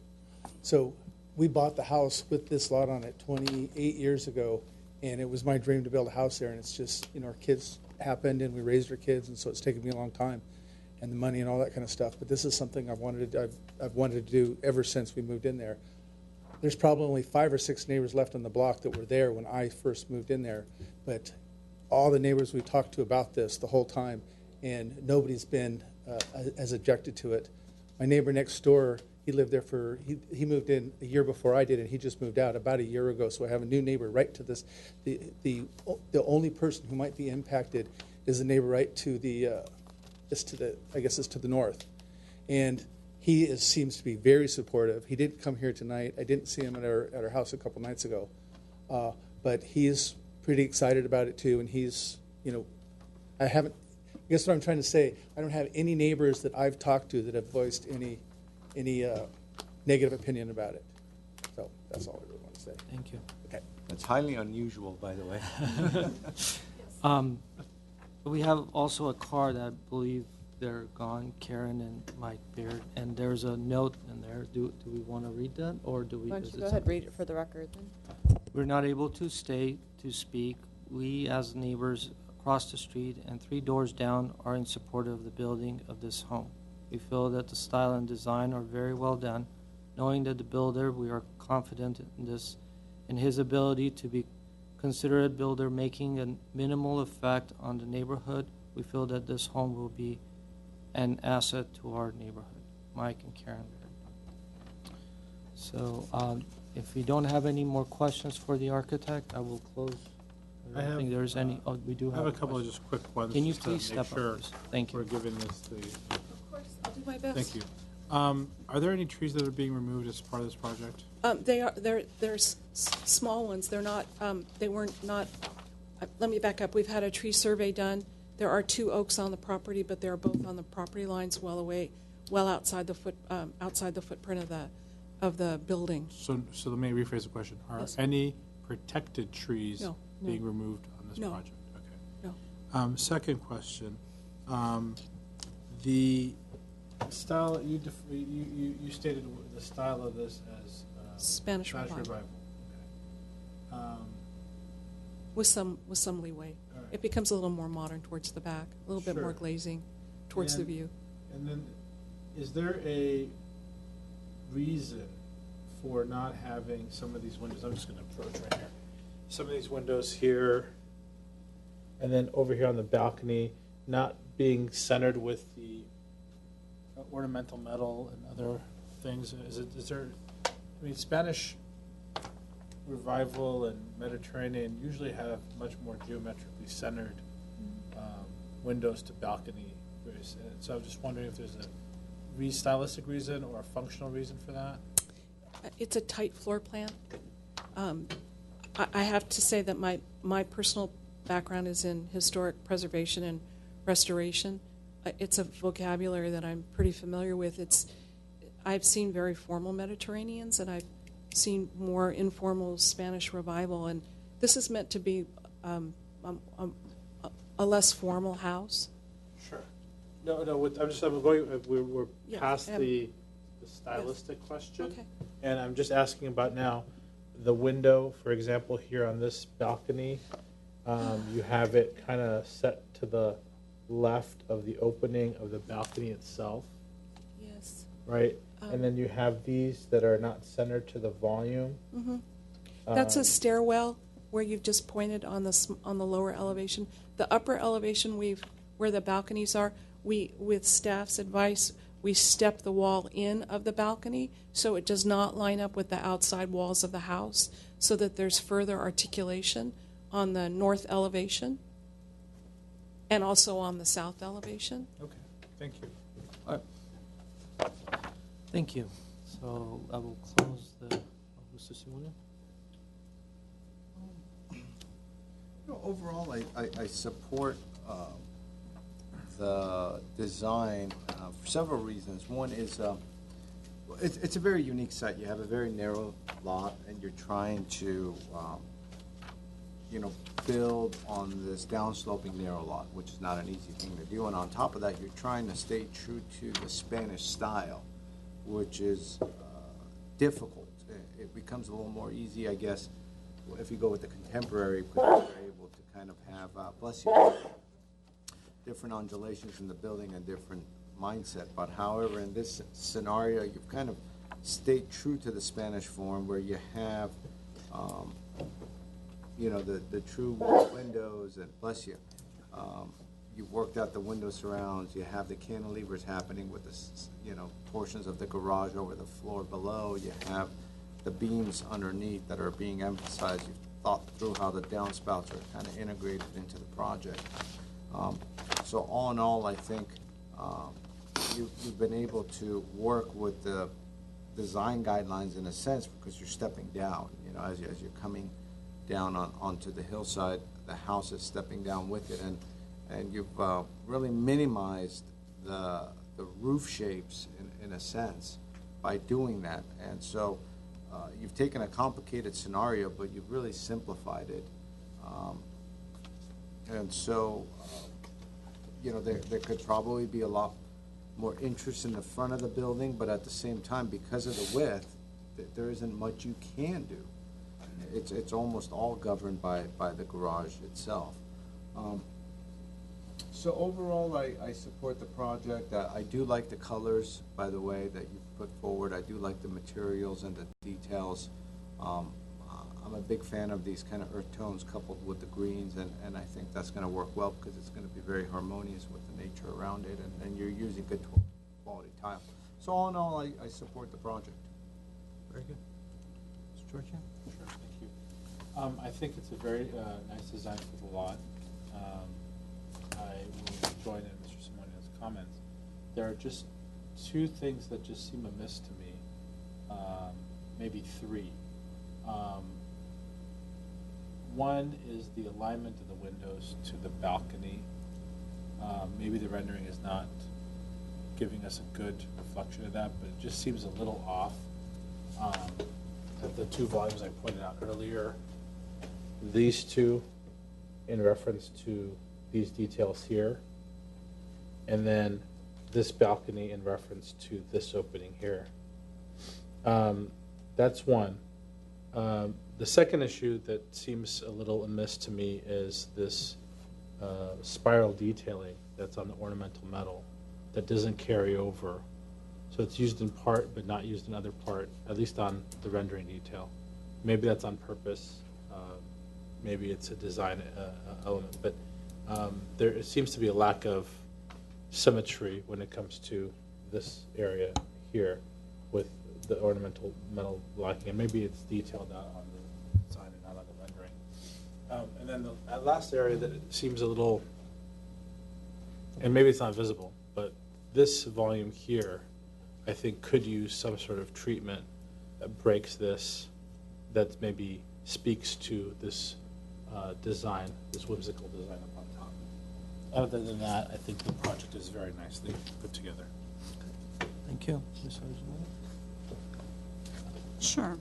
So we bought the house with this lot on it 28 years ago, and it was my dream to build a house there. And it's just, our kids happened, and we raised our kids, and so it's taken me a long time, and the money and all that kind of stuff. But this is something I've wanted to do ever since we moved in there. There's probably only 5 or 6 neighbors left on the block that were there when I first moved in there. But all the neighbors we talked to about this the whole time, and nobody's been as objected to it. My neighbor next door, he lived there he moved in a year before I did, and he just moved out about a year ago. So I have a new neighbor right to this. The only person who might be impacted is the neighbor right to the, I guess it's to the north. And he seems to be very supportive. He didn't come here tonight. I didn't see him at our house a couple nights ago. But he's pretty excited about it too. And he's, I guess what I'm trying to say, I don't have any neighbors that I've talked to that have voiced any negative opinion about it. So that's all I really want to say. Thank you. Okay. That's highly unusual, by the way. We have also a card, I believe they're gone, Karen and Mike Beard, and there's a note in there. Do we want to read that, or do we? Why don't is you it go ahead, something- read it for the record then? We're not able to stay to speak. We, as neighbors across the street and 3 doors down, are in support of the building of this home. We feel that the style and design are very well done. Knowing that the builder, we are confident in his ability to be considerate builder, making a minimal effect on the neighborhood. We feel that this home will be an asset to our neighborhood. Mike and Karen. So if we don't have any more questions for the architect, I will close. I don't think there's any. Oh, we do I have have a couple of just quick ones. Can you just to please make step up, sure please? Thank you. We're giving this the. Of course, I'll do my best. Thank you. Are there any trees that are being removed as part of this project? There's small ones. They're not. They weren't not. Let me back up. We've had a tree survey done. There are 2 oaks on the property, but they are both on the property lines, well outside the footprint of the building. So let me rephrase the question. Are Yes. any protected trees No. being removed on this No. project? Okay. Second question. The style, you stated the style of this as Spanish Revival. Okay. With some leeway. All right. It becomes a little more modern towards the back, a little bit more Sure. glazing towards the view. And then, is there a reason for not having some of these windows? I'm just going to approach right here. Some of these windows here, and then over here on the balcony, not being centered with the ornamental metal and other things. Is there? I mean, Spanish Revival and Mediterranean usually have much more geometrically centered windows to balcony. So I'm just wondering if there's a stylistic reason or a functional reason for that. It's a tight floor plan. I have to say that my personal background is in historic preservation and restoration. It's a vocabulary that I'm pretty familiar with. I've seen very formal Mediterraneans, and I've seen more informal Spanish Revival, and this is meant to be a less formal house. Sure. No. We're past the stylistic question, Okay. and I'm just asking about now the window. For example, here on this balcony, you have it kind of set to the left of the opening of the balcony itself. Yes. Right, and then you have these that are not centered to the volume. Mm-hmm. That's a stairwell where you've just pointed on the lower elevation. The upper elevation, where the balconies are, with staff's advice, we step the wall in of the balcony so it does not line up with the outside walls of the house, so that there's further articulation on the north elevation and also on the south elevation. Okay, thank you. All right. Thank you. So I will close the, Mr. Simone. Overall, I support the design for several reasons. One is it's a very unique site. You have a very narrow lot, and you're trying to build on this downsloping narrow lot, which is not an easy thing to do. And on top of that, you're trying to stay true to the Spanish style, which is difficult. It becomes a little more easy, I guess, if you go with the contemporary, because you're able to kind of have, bless you, different undulations in the building and different mindset. But however, in this scenario, you've kind of stayed true to the Spanish form, where you have, the true windows, and bless you. You've worked out the window surrounds. You have the cantilevers happening with the, portions of the garage over the floor below. You have the beams underneath that are being emphasized. You've thought through how the downspouts are kind of integrated into the project. So all in all, I think you've been able to work with the design guidelines in a sense, because you're stepping down. As you're coming down onto the hillside, the house is stepping down with it, and you've really minimized the roof shapes in a sense by doing that. And so you've taken a complicated scenario, but you've really simplified it. And so, there could probably be a lot more interest in the front of the building, but at the same time, because of the width, there isn't much you can do. It's almost all governed by the garage itself. So overall, I support the project. I do like the colors, by the way, that you've put forward. I do like the materials and the details. I'm a big fan of these kind of earth tones coupled with the greens, and I think that's going to work well, because it's going to be very harmonious with the nature around it, and you're using good quality tile. So all in all, I support the project. Very good. Mr. Georgia? Sure, thank you. I think it's a very nice design for the lot. I will join in Mr. Simone's comments. There are just two things that just seem amiss to me, maybe three. One is the alignment of the windows to the balcony. Maybe the rendering is not giving us a good reflection of that, but it just seems a little off. The two volumes I pointed out earlier, these two in reference to these details here, and then this balcony in reference to this opening here. That's one. The second issue that seems a little amiss to me is this spiral detailing that's on the ornamental metal that doesn't carry over. So it's used in part but not used in other part, at least on the rendering detail. Maybe that's on purpose. Maybe it's a design element, but there seems to be a lack of symmetry when it comes to this area here with the ornamental metal lacking, and maybe it's detailed out on the design and not on the rendering. And then that last area that it seems a little, and maybe it's not visible, but this volume here, I think, could use some sort of treatment that breaks this, that maybe speaks to this design, this whimsical design up on top. Other than that, I think the project is very nicely put together. Thank you. Ms. Arzuela? Sure.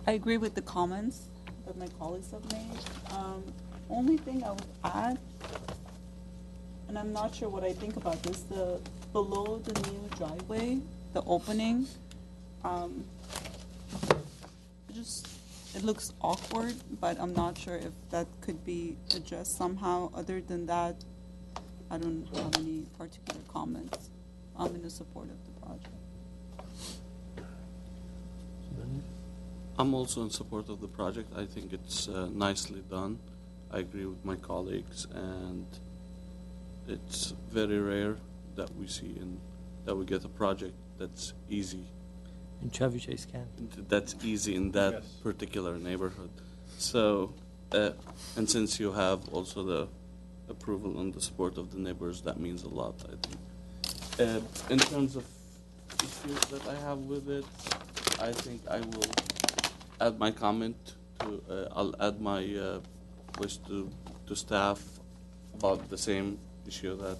I agree with the comments that my colleagues have made. Only thing I would add, and I'm not sure what I think about this, below the new driveway, the opening, it looks awkward, but I'm not sure if that could be addressed somehow. Other than that, I don't have any particular comments. I'm in the support of the project. I'm also in support of the project. I think it's nicely done. I agree with my colleagues, and it's very rare that we see that we get a project that's easy. In Chevy Chase County. That's easy in that particular neighborhood. So, and since you have also the approval and the support of the neighbors, that means a lot, I think. In terms of issues that I have with it, I think I will add my comment to, I'll add my wish to staff about the same issue that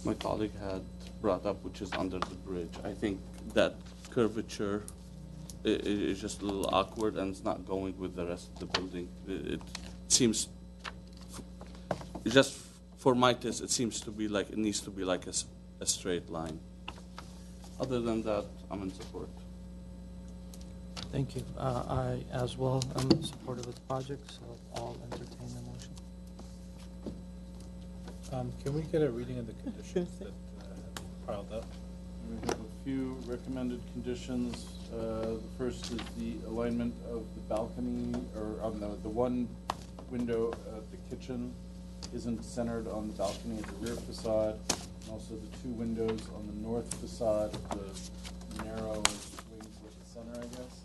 my colleague had brought up, which is under the bridge. I think that curvature is just a little awkward, and it's not going with the rest of the building. It seems, just for my taste, it seems to be like, it needs to be like a straight line. Other than that, I'm in support. Thank you. I, as well, am supportive of the project, so I'll entertain the motion. Can we get a reading of the conditions that have been piled up? We have a few recommended conditions. The first is the alignment of the balcony, or on the one window at the kitchen isn't centered on the balcony at the rear facade. And also the two windows on the north facade, the narrow wings with the center, I guess,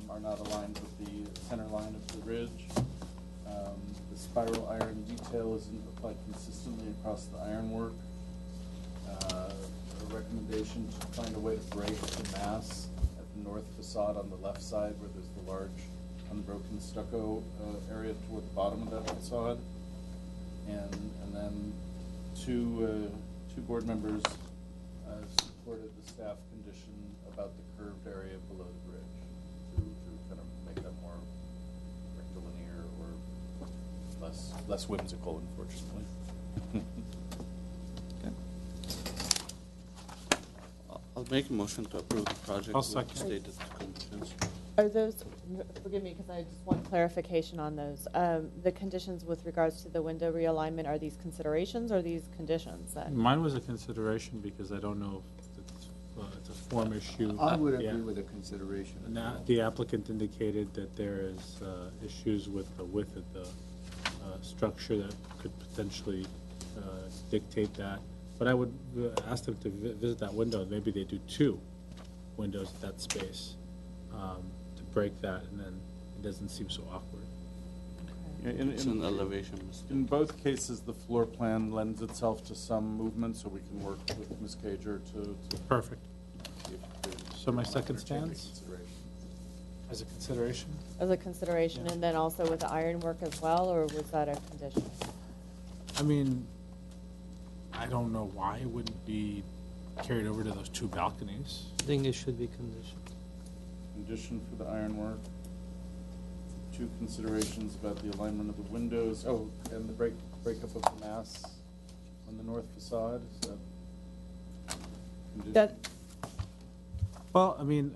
are not aligned with the center line of the ridge. The spiral iron detail isn't applied consistently across the ironwork. A recommendation to find a way to break the mass at the north facade on the left side, where there's the large unbroken stucco area toward the bottom of that facade. And then two board members supported the staff condition about the curved area below the bridge to kind of make that more rectilinear or less whimsical, unfortunately. I'll make a motion to approve the project I'll with second. stated conditions. Are those, forgive me, because I just want clarification on those. The conditions with regards to the window realignment, are these considerations or are these conditions? Mine was a consideration because I don't know if it's a form issue. I would agree with the consideration. Now, the applicant indicated that there is issues with the width of the structure that could potentially dictate that. But I would ask them to visit that window. Maybe they do two windows at that space to break that, and then it doesn't seem so awkward. It's an elevation mistake. In both cases, the floor plan lends itself to some movement, so we can work with Ms. Cager to Perfect. see if there's So my second or changing stance? consideration. As a consideration? As a consideration, and then also with the ironwork as well, or was that a condition? I mean, I don't know why it wouldn't be carried over to those two balconies. I think it should be conditioned. Condition for the ironwork. two considerations about the alignment of the windows. Oh, and the breakup of the mass on the north facade. Is that condition? Well, I mean,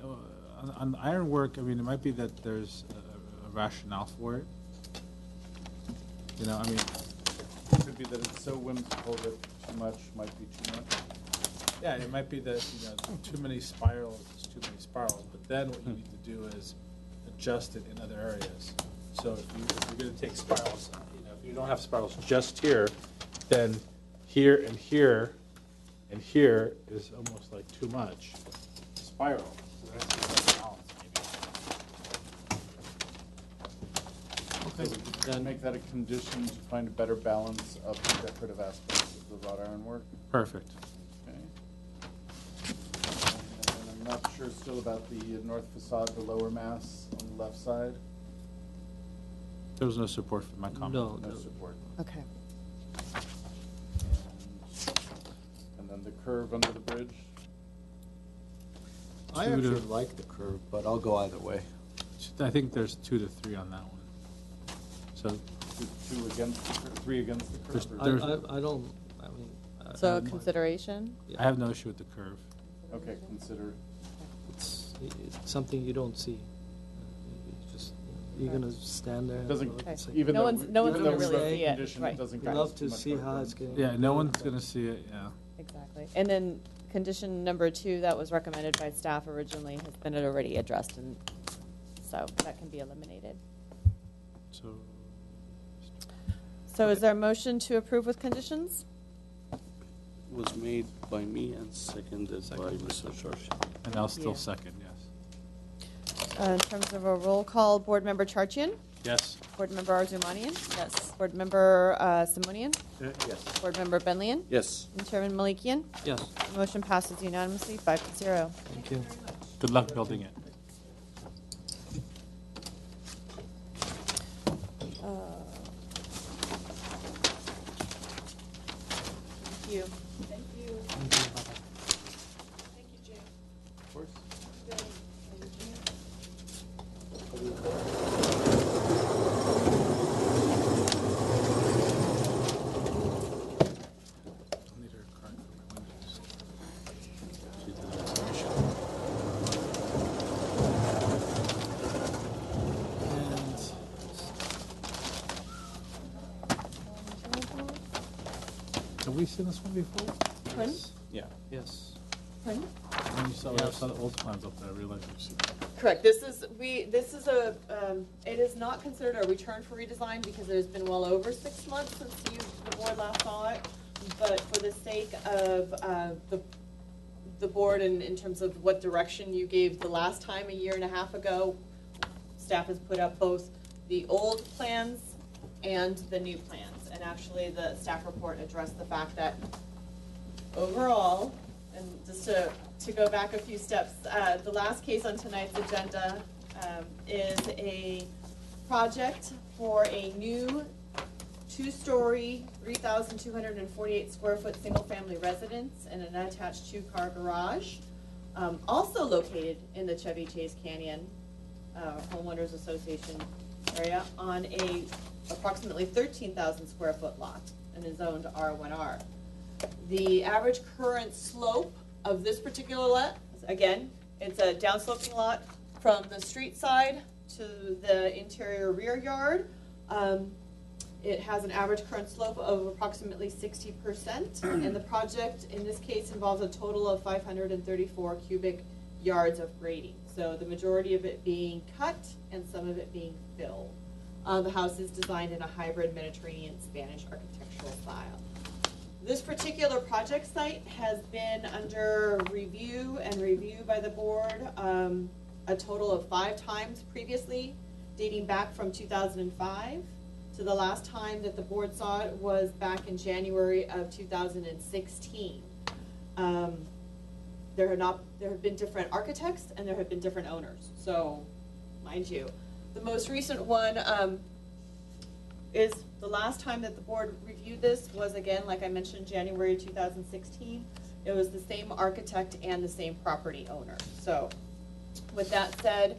on the ironwork, I mean, it might be that there's a rationale for it. You know, I mean, it could be that it's so whimsical that too much might be too much. Yeah, it might be that, you know, too many spirals is too many spirals, but then what you need to do is adjust it in other areas. So if you're going to take spirals, you know, if you don't have spirals just here, then here and here and here is almost like too much spiral. So that's a balance, maybe. Okay. So then make that a condition to find a better balance of the decorative aspects of the wrought iron work. Perfect. Okay. And I'm not sure still about the north facade, the lower mass on the left side. There was no support for my comment. No support. Okay. And then the curve under the bridge. I actually like the curve, but I'll go either way. I think there's 2 to 3 on that one. So two against the curve, 3 against the curve. I don't. I mean. So consideration. I have no issue with the curve. Okay, consider. It's something you don't see. You're gonna stand there. Even no one's going to really see it. It doesn't You'd love to see how it's getting. Yeah, no one's going to see it. Yeah. Exactly. And then condition number 2 that was recommended by staff originally has been already addressed, and so that can be eliminated. So is there a motion to approve with conditions? Was made by me and seconded by Mr. George. And I'll still second, yes. In terms of a roll call, Board Member Charchian? Yes. Board Member Arzumanian? Yes. Board Member Simonian? Yes. Board Member Benlian? Yes. And Chairman Malikian? Yes. Motion passes unanimously, 5-0. Thank you. Good luck building it. Thank you. Thank you. Thank you. Thank you, Jay. Of course. Have we seen this one before? Pardon? Yeah. Yes. Pardon? When you saw, I saw the old plans up there, I realized we've seen it. Correct. This is it is not considered a return for redesign because it has been well over 6 months since the board last saw it. But for the sake of the board and in terms of what direction you gave the last time a year and a half ago, staff has put up both the old plans and the new plans. And actually, the staff report addressed the fact that overall, and just to go back a few steps, the last case on tonight's agenda is a project for a new 2-story, 3,248 square foot single-family residence and an attached 2-car garage, also located in the Chevy Chase Canyon Homeowners Association area on a approximately 13,000 square foot lot and is zoned R1R. The average current slope of this particular lot, again, it's a downsloping lot from the street side to the interior rear yard. It has an average current slope of approximately 60%, and the project in this case involves a total of 534 cubic yards of grading. So the majority of it being cut and some of it being filled. The house is designed in a hybrid Mediterranean Spanish architectural style. This particular project site has been under review by the board a total of 5 times previously, dating back from 2005 to the last time that the board saw it was back in January of 2016. There have been different architects and there have been different owners. So, mind you, the most recent one is the last time that the board reviewed this was, again, like I mentioned, January 2016. It was the same architect and the same property owner. So with that said,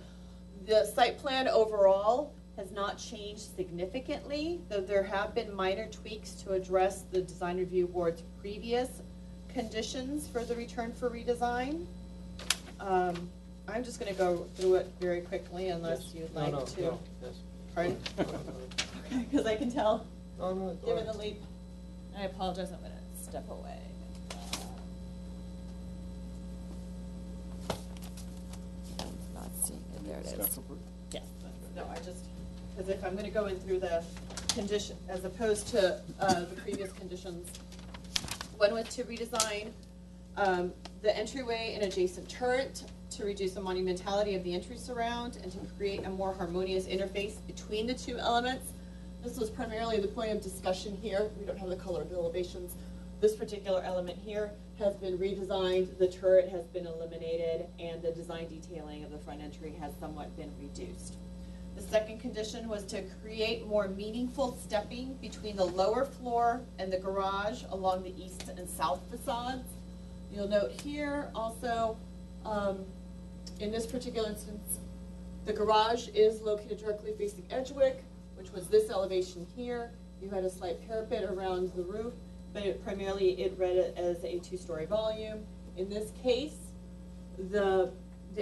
the site plan overall has not changed significantly, though there have been minor tweaks to address the Design Review Board's previous conditions for the return for redesign. I'm just going to go through it very quickly unless you'd like to. No, yes. Pardon? Okay, because I can tell, given the lead. I apologize, I'm going to step away. Not seeing it, there it is. Yes, no, I just, because if I'm going to go in through the condition, as opposed to the previous conditions, one was to redesign the entryway and adjacent turret to reduce the monumentality of the entry surround and to create a more harmonious interface between the two elements. This was primarily the point of discussion here. We don't have the color of the elevations. This particular element here has been redesigned, the turret has been eliminated, and the design detailing of the front entry has somewhat been reduced. The second condition was to create more meaningful stepping between the lower floor and the garage along the east and south facades. You'll note here also, in this particular instance, the garage is located directly facing Edgewick, which was this elevation here. You had a slight parapet around the roof, but primarily it read it as a two-story volume. In this case, the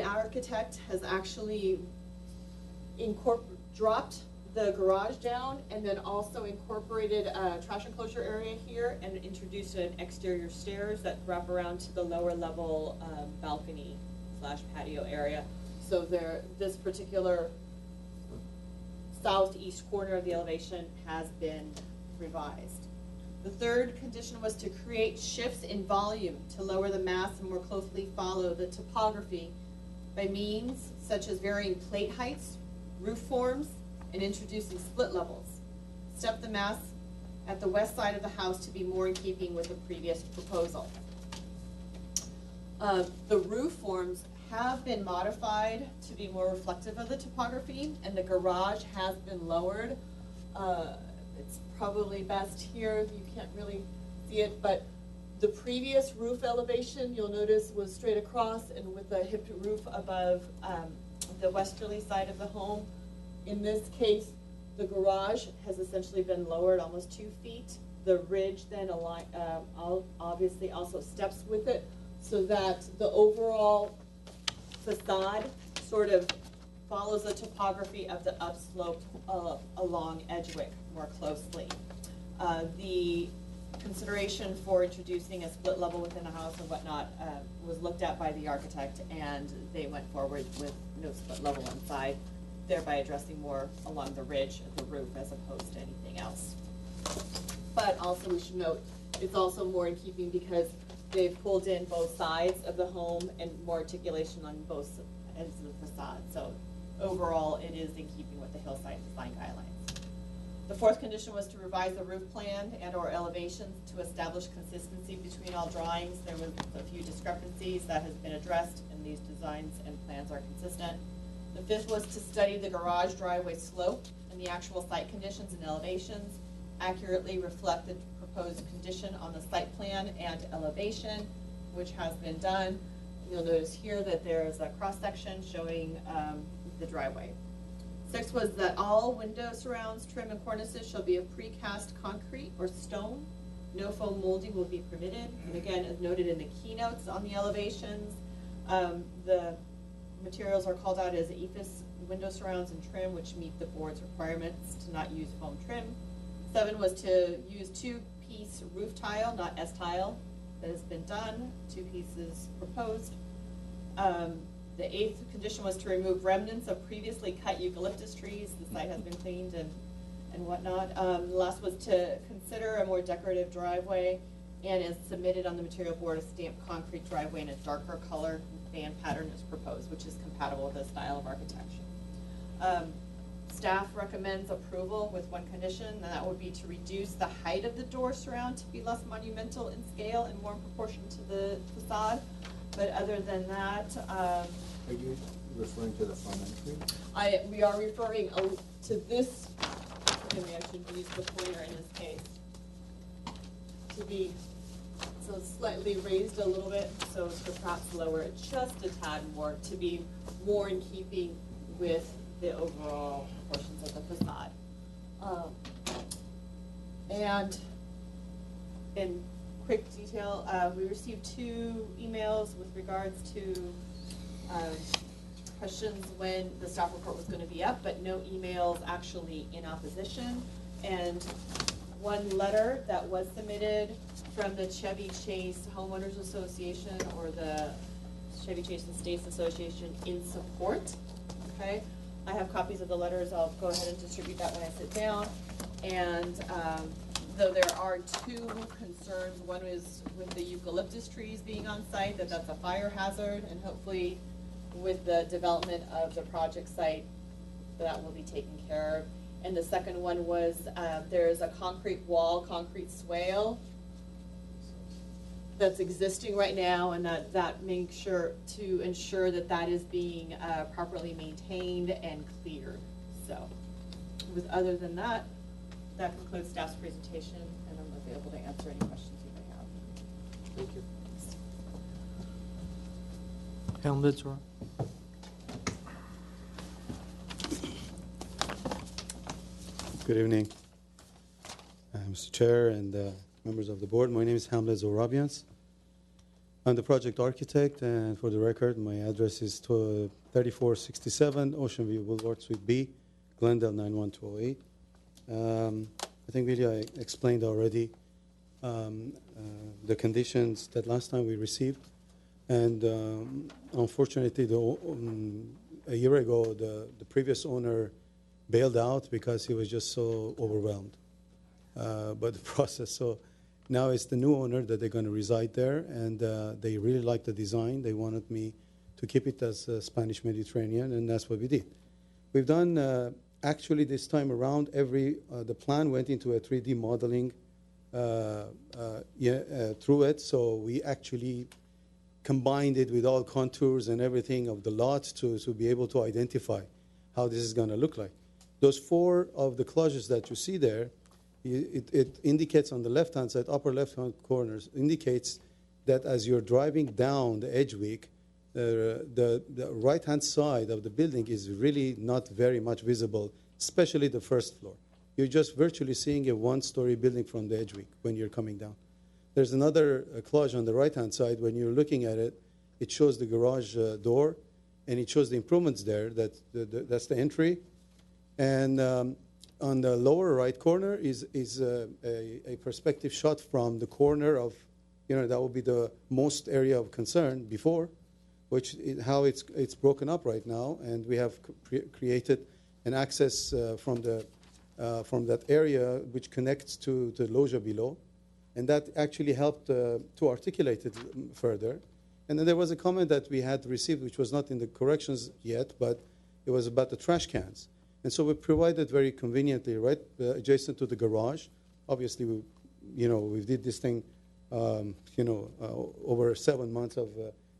architect has actually dropped the garage down and then also incorporated a trash enclosure area here and introduced an exterior stairs that wrap around to the lower level balcony / patio area. So this particular southeast corner of the elevation has been revised. The third condition was to create shifts in volume to lower the mass and more closely follow the topography by means such as varying plate heights, roof forms, and introducing split levels. Step the mass at the west side of the house to be more in keeping with the previous proposal. The roof forms have been modified to be more reflective of the topography, and the garage has been lowered. It's probably best here, you can't really see it, but the previous roof elevation, you'll notice, was straight across and with a hipped roof above the westerly side of the home. In this case, the garage has essentially been lowered almost 2 feet. The ridge then obviously also steps with it, so that the overall facade sort of follows the topography of the upslope along Edgewick more closely. The consideration for introducing a split level within a house and whatnot was looked at by the architect, and they went forward with no split level inside, thereby addressing more along the ridge of the roof as opposed to anything else. But also we should note, it's also more in keeping because they've pulled in both sides of the home and more articulation on both ends of the facade. So overall, it is in keeping with the hillside design guidelines. The fourth condition was to revise the roof plan and/or elevations to establish consistency between all drawings. There was a few discrepancies that has been addressed, and these designs and plans are consistent. The fifth was to study the garage driveway slope and the actual site conditions and elevations, accurately reflect the proposed condition on the site plan and elevation, which has been done. You'll notice here that there is a cross-section showing the driveway. Sixth was that all window surrounds, trim, and cornices shall be of precast concrete or stone. No foam molding will be permitted. And again, as noted in the keynotes on the elevations, the materials are called out as EIFS window surrounds and trim, which meet the board's requirements to not use foam trim. 7 was to use 2-piece roof tile, not S-tile. That has been done. 2 pieces proposed. The 8th condition was to remove remnants of previously cut eucalyptus trees. The site has been cleaned and whatnot. The last was to consider a more decorative driveway, and as submitted on the material board, a stamped concrete driveway in a darker color band pattern is proposed, which is compatible with the style of architecture. Staff recommends approval with one condition, and that would be to reduce the height of the door surround to be less monumental in scale and more in proportion to the facade. But other than that, are you referring to the front entry? We are referring to this. Maybe I should use the pointer in this case to be so slightly raised a little bit, so to perhaps lower it just a tad more to be more in keeping with the overall portions of the facade. And in quick detail, we received 2 emails with regards to questions when the staff report was going to be up, but no emails actually in opposition. And 1 letter that was submitted from the Chevy Chase Homeowners Association or the Chevy Chase and States Association in support. Okay, I have copies of the letters. I'll go ahead and distribute that when I sit down. And though there are 2 concerns, one is with the eucalyptus trees being on site, that's a fire hazard, and hopefully with the development of the project site, that will be taken care of. And the second one was there's a concrete wall, concrete swale that's existing right now, and that makes sure to ensure that that is being properly maintained and cleared. So, with other than that, that concludes staff's presentation, and I'm available to answer any questions you may have. Thank you. Helmut Zora. Good evening, Mr. Chair and members of the board. My name is Hamlet Zorabians. I'm the project architect, and for the record, my address is 3467 Ocean View Boulevard, Suite B, Glendale 91208. I think really I explained already the conditions that last time we received, and unfortunately, a year ago, the previous owner bailed out because he was just so overwhelmed by the process. So now it's the new owner that they're going to reside there, and they really like the design. They wanted me to keep it as Spanish Mediterranean, and that's what we did. We've done, actually this time around, the plan went into a 3D modeling through it, so we actually combined it with all contours and everything of the lot to be able to identify how this is going to look like. Those 4 of the cloches that you see there, it indicates on the left-hand side, upper left-hand corners, indicates that as you're driving down the Edgewick, the right-hand side of the building is really not very much visible, especially the first floor. You're just virtually seeing a 1-story building from the Edgewick when you're coming down. There's another cloche on the right-hand side. When you're looking at it, it shows the garage door, and it shows the improvements there. That's the entry. And on the lower right corner is a perspective shot from the corner of, that would be the most area of concern before, which is how it's broken up right now. And we have created an access from that area which connects to the loggia below. And that actually helped to articulate it further. And then there was a comment that we had received, which was not in the corrections yet, but it was about the trash cans. And so we provided very conveniently, right, adjacent to the garage. Obviously, we did this thing, over 7 months of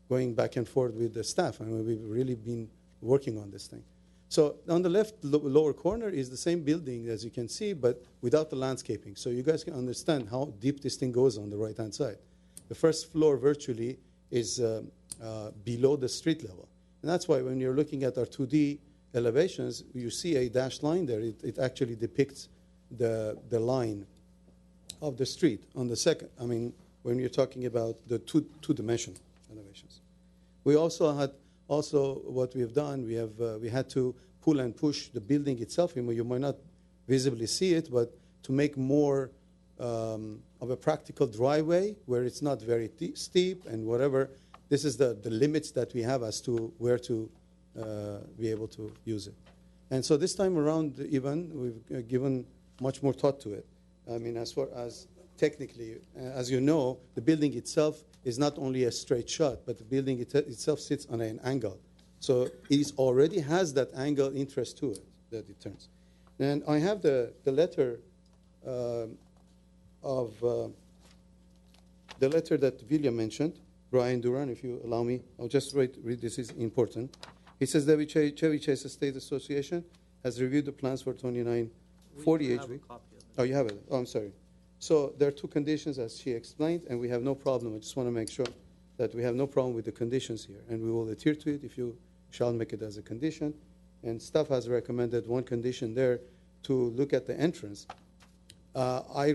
going back and forth with the staff. I mean, we've really been working on this thing. So on the left lower corner is the same building, as you can see, but without the landscaping. So you guys can understand how deep this thing goes on the right-hand side. The first floor virtually is below the street level. And that's why when you're looking at our 2D elevations, you see a dashed line there. It actually depicts the line of the street on the second. I mean, when you're talking about the two-dimensional elevations. We also had what we have done. We had to pull and push the building itself. You might not visibly see it, but to make more of a practical driveway where it's not very steep and whatever. This is the limits that we have as to where to be able to use it. And so this time around, even, we've given much more thought to it. I mean, as far as technically, as you know, the building itself is not only a straight shot, but the building itself sits on an angle. So it already has that angle interest to it, that it turns. And I have the letter the letter that William mentioned, Brian Duran, if you allow me. I'll just read this is important. He says that Chevy Chase State Association has reviewed the plans for 2940 Edgewick. Oh, you have it? Oh, I'm sorry. So there are two conditions, as she explained, and we have no problem. I just want to make sure that we have no problem with the conditions here, and we will adhere to it if you shall make it as a condition. and staff has recommended one condition there to look at the entrance. I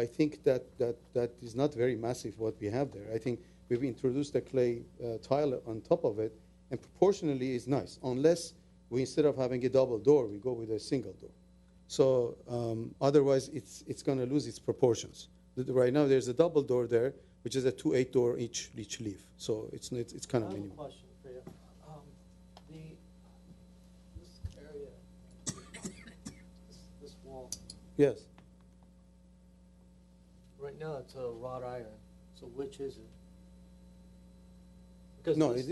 think that is not very massive what we have there. I think we've introduced a clay tile on top of it, and proportionally is nice, unless we, instead of having a double door, we go with a single door. So otherwise, it's going to lose its proportions. Right now, there's a double door there, which is a 2 8-door each leaf. So it's kind of I have a minimal. question for you. This area, this wall, Yes. right now it's a wrought iron. So which is it? Because No, this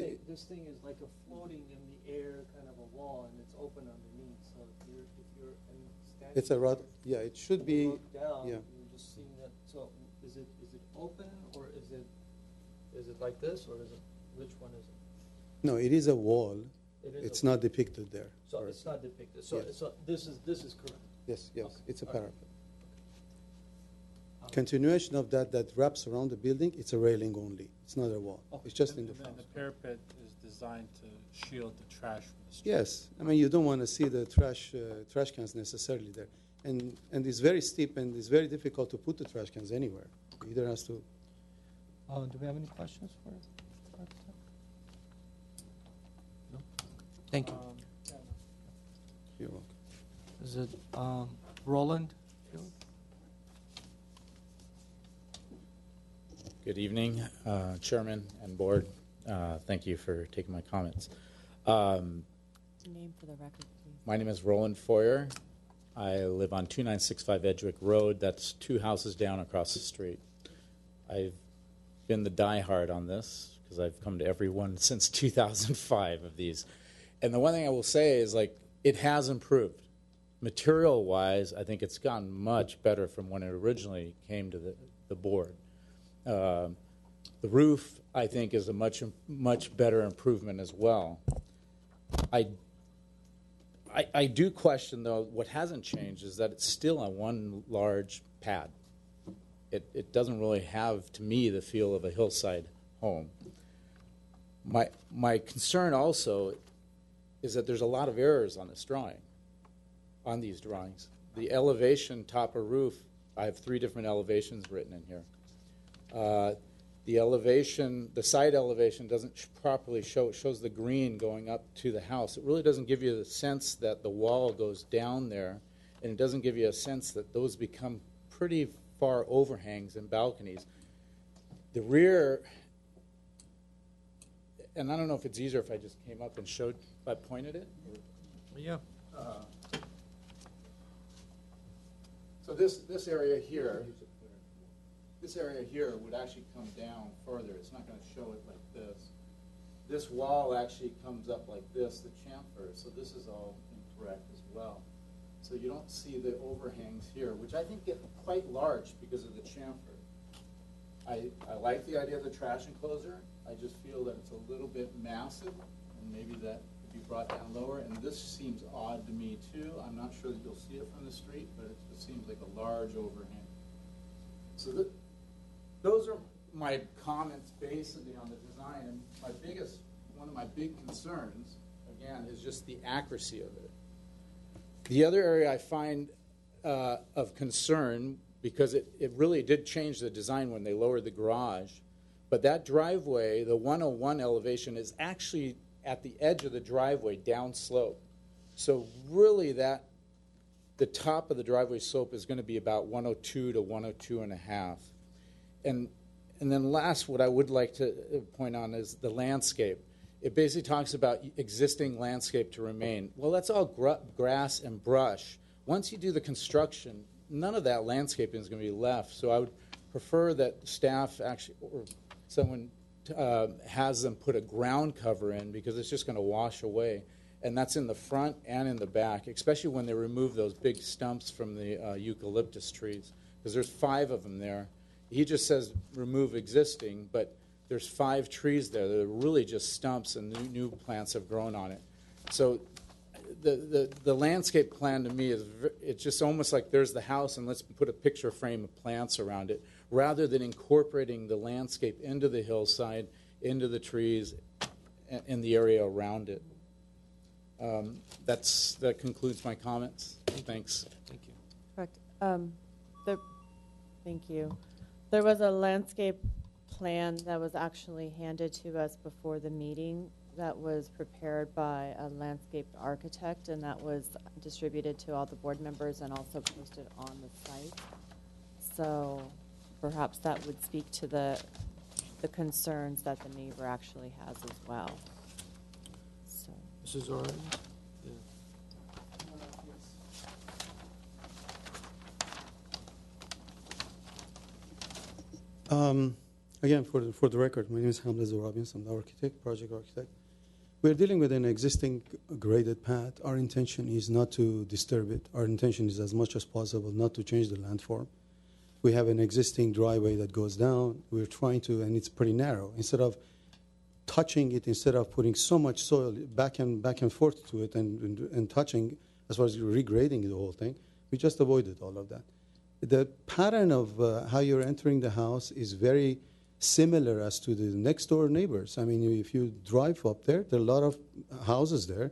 thing is like a floating in the air kind of a wall, and it's open underneath. So if you're standing, It's a wrought. Yeah, it should be. look down, Yeah. you're just seeing that. So is it open, or is it like this, or is it, which one is it? No, it is a wall. It is It's a wall. not depicted there. So Or- it's not depicted. So, Yes. so this is correct. Yes, yes, Okay. it's a All right. parapet. Continuation of that wraps around the building, it's a railing only. It's not a wall. Okay. It's just in the And then front. the parapet is designed to shield the trash from the street. Yes, I mean, you don't want to see the trash cans necessarily there. And it's very steep, and it's very difficult to put the trash cans anywhere. Either has to. Do we have any questions for architect? No? Thank you. You're welcome. Is it Roland? Good evening, Chairman and Board. Thank you for taking my comments. Name for the record, please. My name is Roland Foyer. I live on 2965 Edgewick Road. That's 2 houses down across the street. I've been the diehard on this because I've come to every one since 2005 of these. And the one thing I will say is, like, it has improved. Material-wise, I think it's gotten much better from when it originally came to the board. The roof, I think, is a much better improvement as well. I do question, though, what hasn't changed is that it's still on one large pad. It doesn't really have, to me, the feel of a hillside home. My concern also is that there's a lot of errors on this drawing, on these drawings. The elevation, top of roof, I have 3 different elevations written in here. The elevation, the side elevation doesn't properly show. It shows the green going up to the house. It really doesn't give you the sense that the wall goes down there, and it doesn't give you a sense that those become pretty far overhangs and balconies. The rear, and I don't know if it's easier if I just came up and showed, if I pointed it. Yeah. So this area here. This area here would actually come down further. It's not going to show it like this. This wall actually comes up like this, the chamfer, so this is all incorrect as well. So you don't see the overhangs here, which I think get quite large because of the chamfer. I like the idea of the trash enclosure. I just feel that it's a little bit massive, and maybe that could be brought down lower. And this seems odd to me too. I'm not sure that you'll see it from the street, but it just seems like a large overhang. So those are my comments basically on the design. And one of my big concerns, again, is just the accuracy of it. The other area I find of concern, because it really did change the design when they lowered the garage, but that driveway, the 101 elevation, is actually at the edge of the driveway downslope. So really the top of the driveway slope is going to be about 102 to 102 and a half. And then last, what I would like to point on is the landscape. It basically talks about existing landscape to remain. Well, that's all grass and brush. Once you do the construction, none of that landscaping is going to be left. So I would prefer that staff actually, or someone has them put a ground cover in, because it's just going to wash away. And that's in the front and in the back, especially when they remove those big stumps from the eucalyptus trees, because there's 5 of them there. He just says remove existing, but there's 5 trees there that are really just stumps, and new plants have grown on it. So the landscape plan to me is, it's just almost like there's the house and let's put a picture frame of plants around it, rather than incorporating the landscape into the hillside, into the trees, and the area around it. That concludes my comments. Thanks. Thank you. Correct. Thank you. There was a landscape plan that was actually handed to us before the meeting that was prepared by a landscape architect, and that was distributed to all the board members and also posted on the site. So perhaps that would speak to the concerns that the neighbor actually has as well. So. Mrs. Zoran? Again, for the record, my name is Hamza Zorabian. I'm the architect, project architect. We're dealing with an existing graded path. Our intention is not to disturb it. Our intention is as much as possible not to change the landform. We have an existing driveway that goes down. We're trying to, and it's pretty narrow. Instead of touching it, instead of putting so much soil back and forth to it and touching, as far as regrading the whole thing, we just avoided all of that. The pattern of how you're entering the house is very similar as to the next door neighbors. I mean, if you drive up there are a lot of houses there.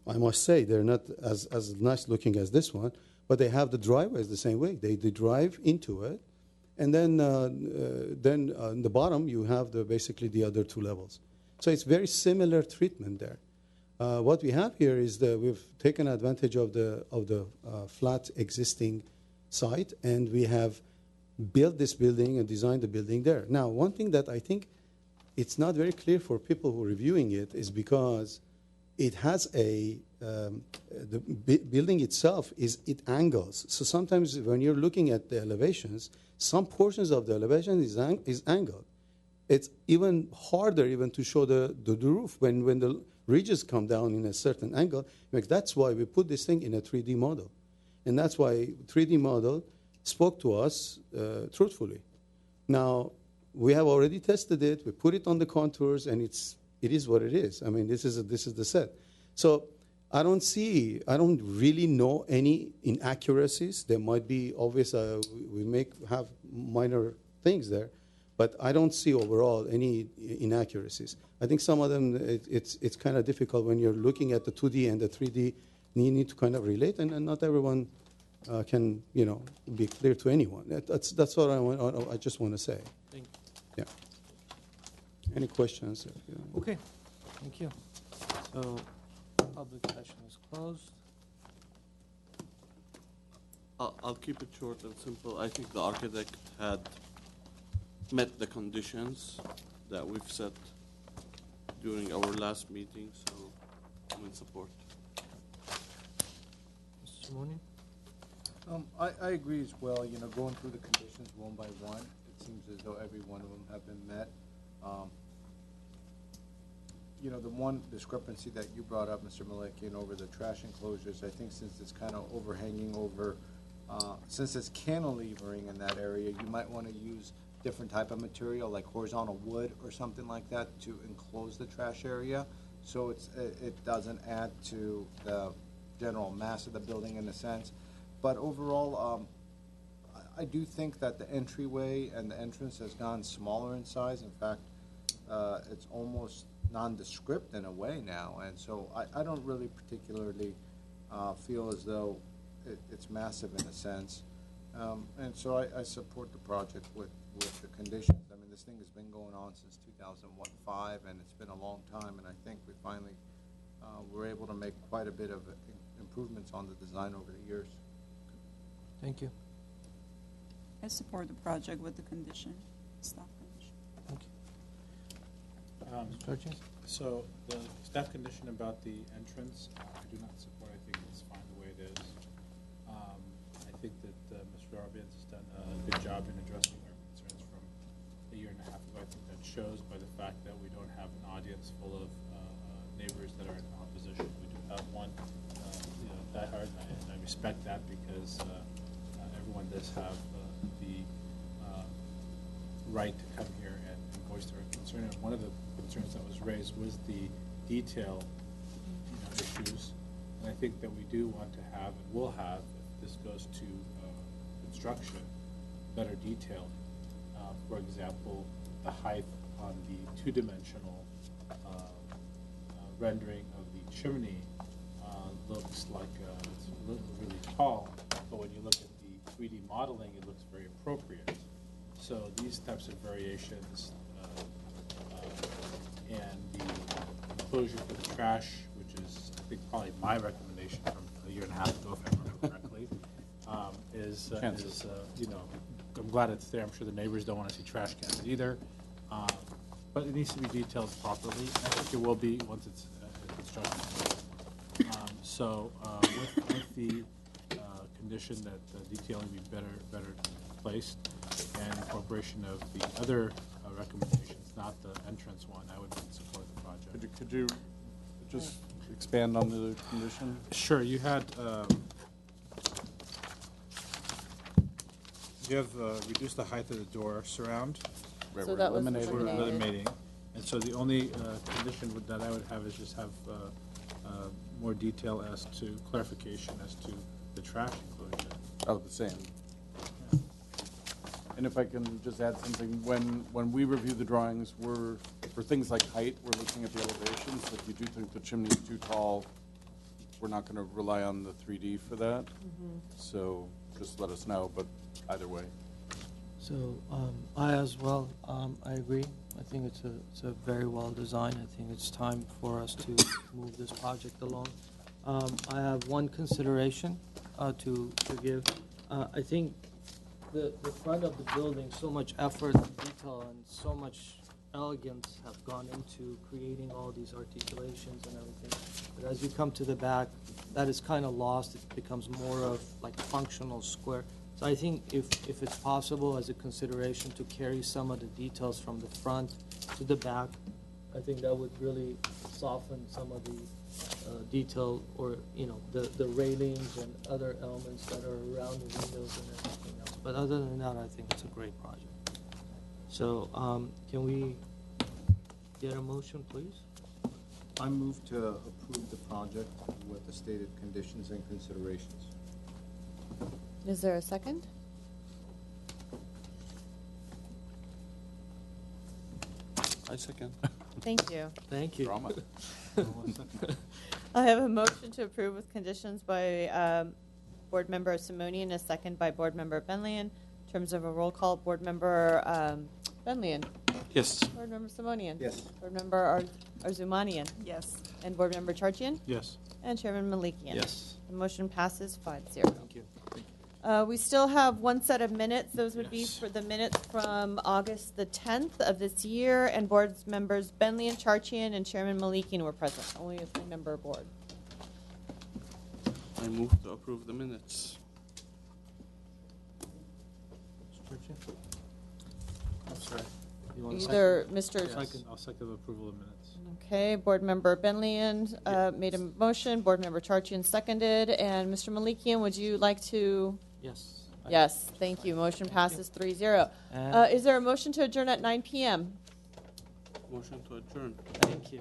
I must say they're not as nice looking as this one, but they have the driveways the same way. They drive into it, and then on the bottom you have basically the other two levels. So it's very similar treatment there. What we have here is that we've taken advantage of the flat existing site, and we have built this building and designed the building there. Now, one thing that I think it's not very clear for people who are reviewing it is because it has the building itself it angles. So sometimes when you're looking at the elevations, some portions of the elevation is angled. It's even harder even to show the roof when the ridges come down in a certain angle. That's why we put this thing in a 3D model. And that's why 3D model spoke to us truthfully. Now, we have already tested it. We put it on the contours, and it is what it is. I mean, this is the set. So I don't really know any inaccuracies. There might be obvious. We have minor things there, but I don't see overall any inaccuracies. I think some of them it's kind of difficult when you're looking at the 2D and the 3D. You need to kind of relate, and not everyone can be clear to anyone. That's what I just want to say. Thank Yeah. you. Any questions? Okay. Thank you. So, public session is closed. I'll keep it short and simple. I think the architect had met the conditions that we've set during our last meeting, so I'm in support. Mr. Simone? I agree as well. Going through the conditions one by one, it seems as though every one of them have been met. The one discrepancy that you brought up, Mr. Malikian, over the trash enclosures, I think since it's kind of overhanging over, since it's cantilevering in that area, you might want to use different type of material, like horizontal wood or something like that, to enclose the trash area, so it doesn't add to the general mass of the building in a sense. But overall, I do think that the entryway and the entrance has gone smaller in size. In fact, it's almost nondescript in a way now, and so I don't really particularly feel as though it's massive in a sense. And so I support the project with the conditions. I mean, this thing has been going on since 2005, and it's been a long time, and I think we finally were able to make quite a bit of improvements on the design over the years. Thank you. I support the project with the condition, staff condition. Thank you. So the staff condition about the entrance, I do not support. I think it's fine the way it is. I think that Mr. Arbians has done a good job in addressing our concerns from a year and a half ago. I think that shows by the fact that we don't have an audience full of neighbors that are in opposition. We do have one diehard, and I respect that because everyone does have the right to come here and voice their concern. And one of the concerns that was raised was the detail issues. And I think that we do want to have, and will have, if this goes to construction, better detail. For example, the height on the two-dimensional rendering of the chimney looks like it's really tall, but when you look at the 3D modeling, it looks very appropriate. So these types of variations and the enclosure for the trash, which is, I think, probably my recommendation from a year and a half ago, if I remember correctly, is you know, I'm glad it's there. I'm sure the neighbors don't want to see trash cans either, but it needs to be detailed properly. I think it will be once it's constructed. So with the condition that the detailing be better placed and incorporation of the other recommendations, not the entrance one, I would support the project. Could you just expand on the condition? Sure. You had reduced the height of the door surround. So that was We're eliminated. eliminating. And so the only condition that I would have is just have more detail as to clarification as to the trash enclosure. Oh, the same. And if I can just add something, when we review the drawings, for things like height, we're looking at the elevations. If you do think the chimney is too tall, we're not going to rely on the 3D for that. So just let us know, but either way. So I as well, I agree. I think it's a very well designed. I think it's time for us to move this project along. I have one consideration to give. I think the front of the building, so much effort and detail and so much elegance have gone into creating all these articulations and everything. But as you come to the back, that is kind of lost. It becomes more of like a functional square. So I think if it's possible as a consideration to carry some of the details from the front to the back, I think that would really soften some of the detail or, you know, the railings and other elements that are around the windows and everything else. But other than that, I think it's a great project. So can we get a motion, please? I move to approve the project with the stated conditions and considerations. Is there a second? I second. Thank you. Thank you. Drama. I have a motion to approve with conditions by Board Member Simonian, a second by Board Member Benlian. In terms of a roll call, Board Member Benlian. Yes. Board Member Simonian. Yes. Board Member Arzumanian. Yes. And Board Member Charchian. Yes. And Chairman Malikian. Yes. The motion passes 5-0. Thank you. We still have one set of minutes. Those would be for the minutes from August the 10th of this year, and board members Benlian, Charchian, and Chairman Malikian were present. Only a 3-member board. I move to approve the minutes. I'm sorry. You want a Either second? Mr. I'll second the approval of minutes. Okay, Board Member Benlian made a motion, Board Member Charchian seconded, and Mr. Malikian, would you like to? Yes. Yes, thank you. Motion passes 3-0. Is there a motion to adjourn at 9 p.m.? Motion to adjourn. Thank you.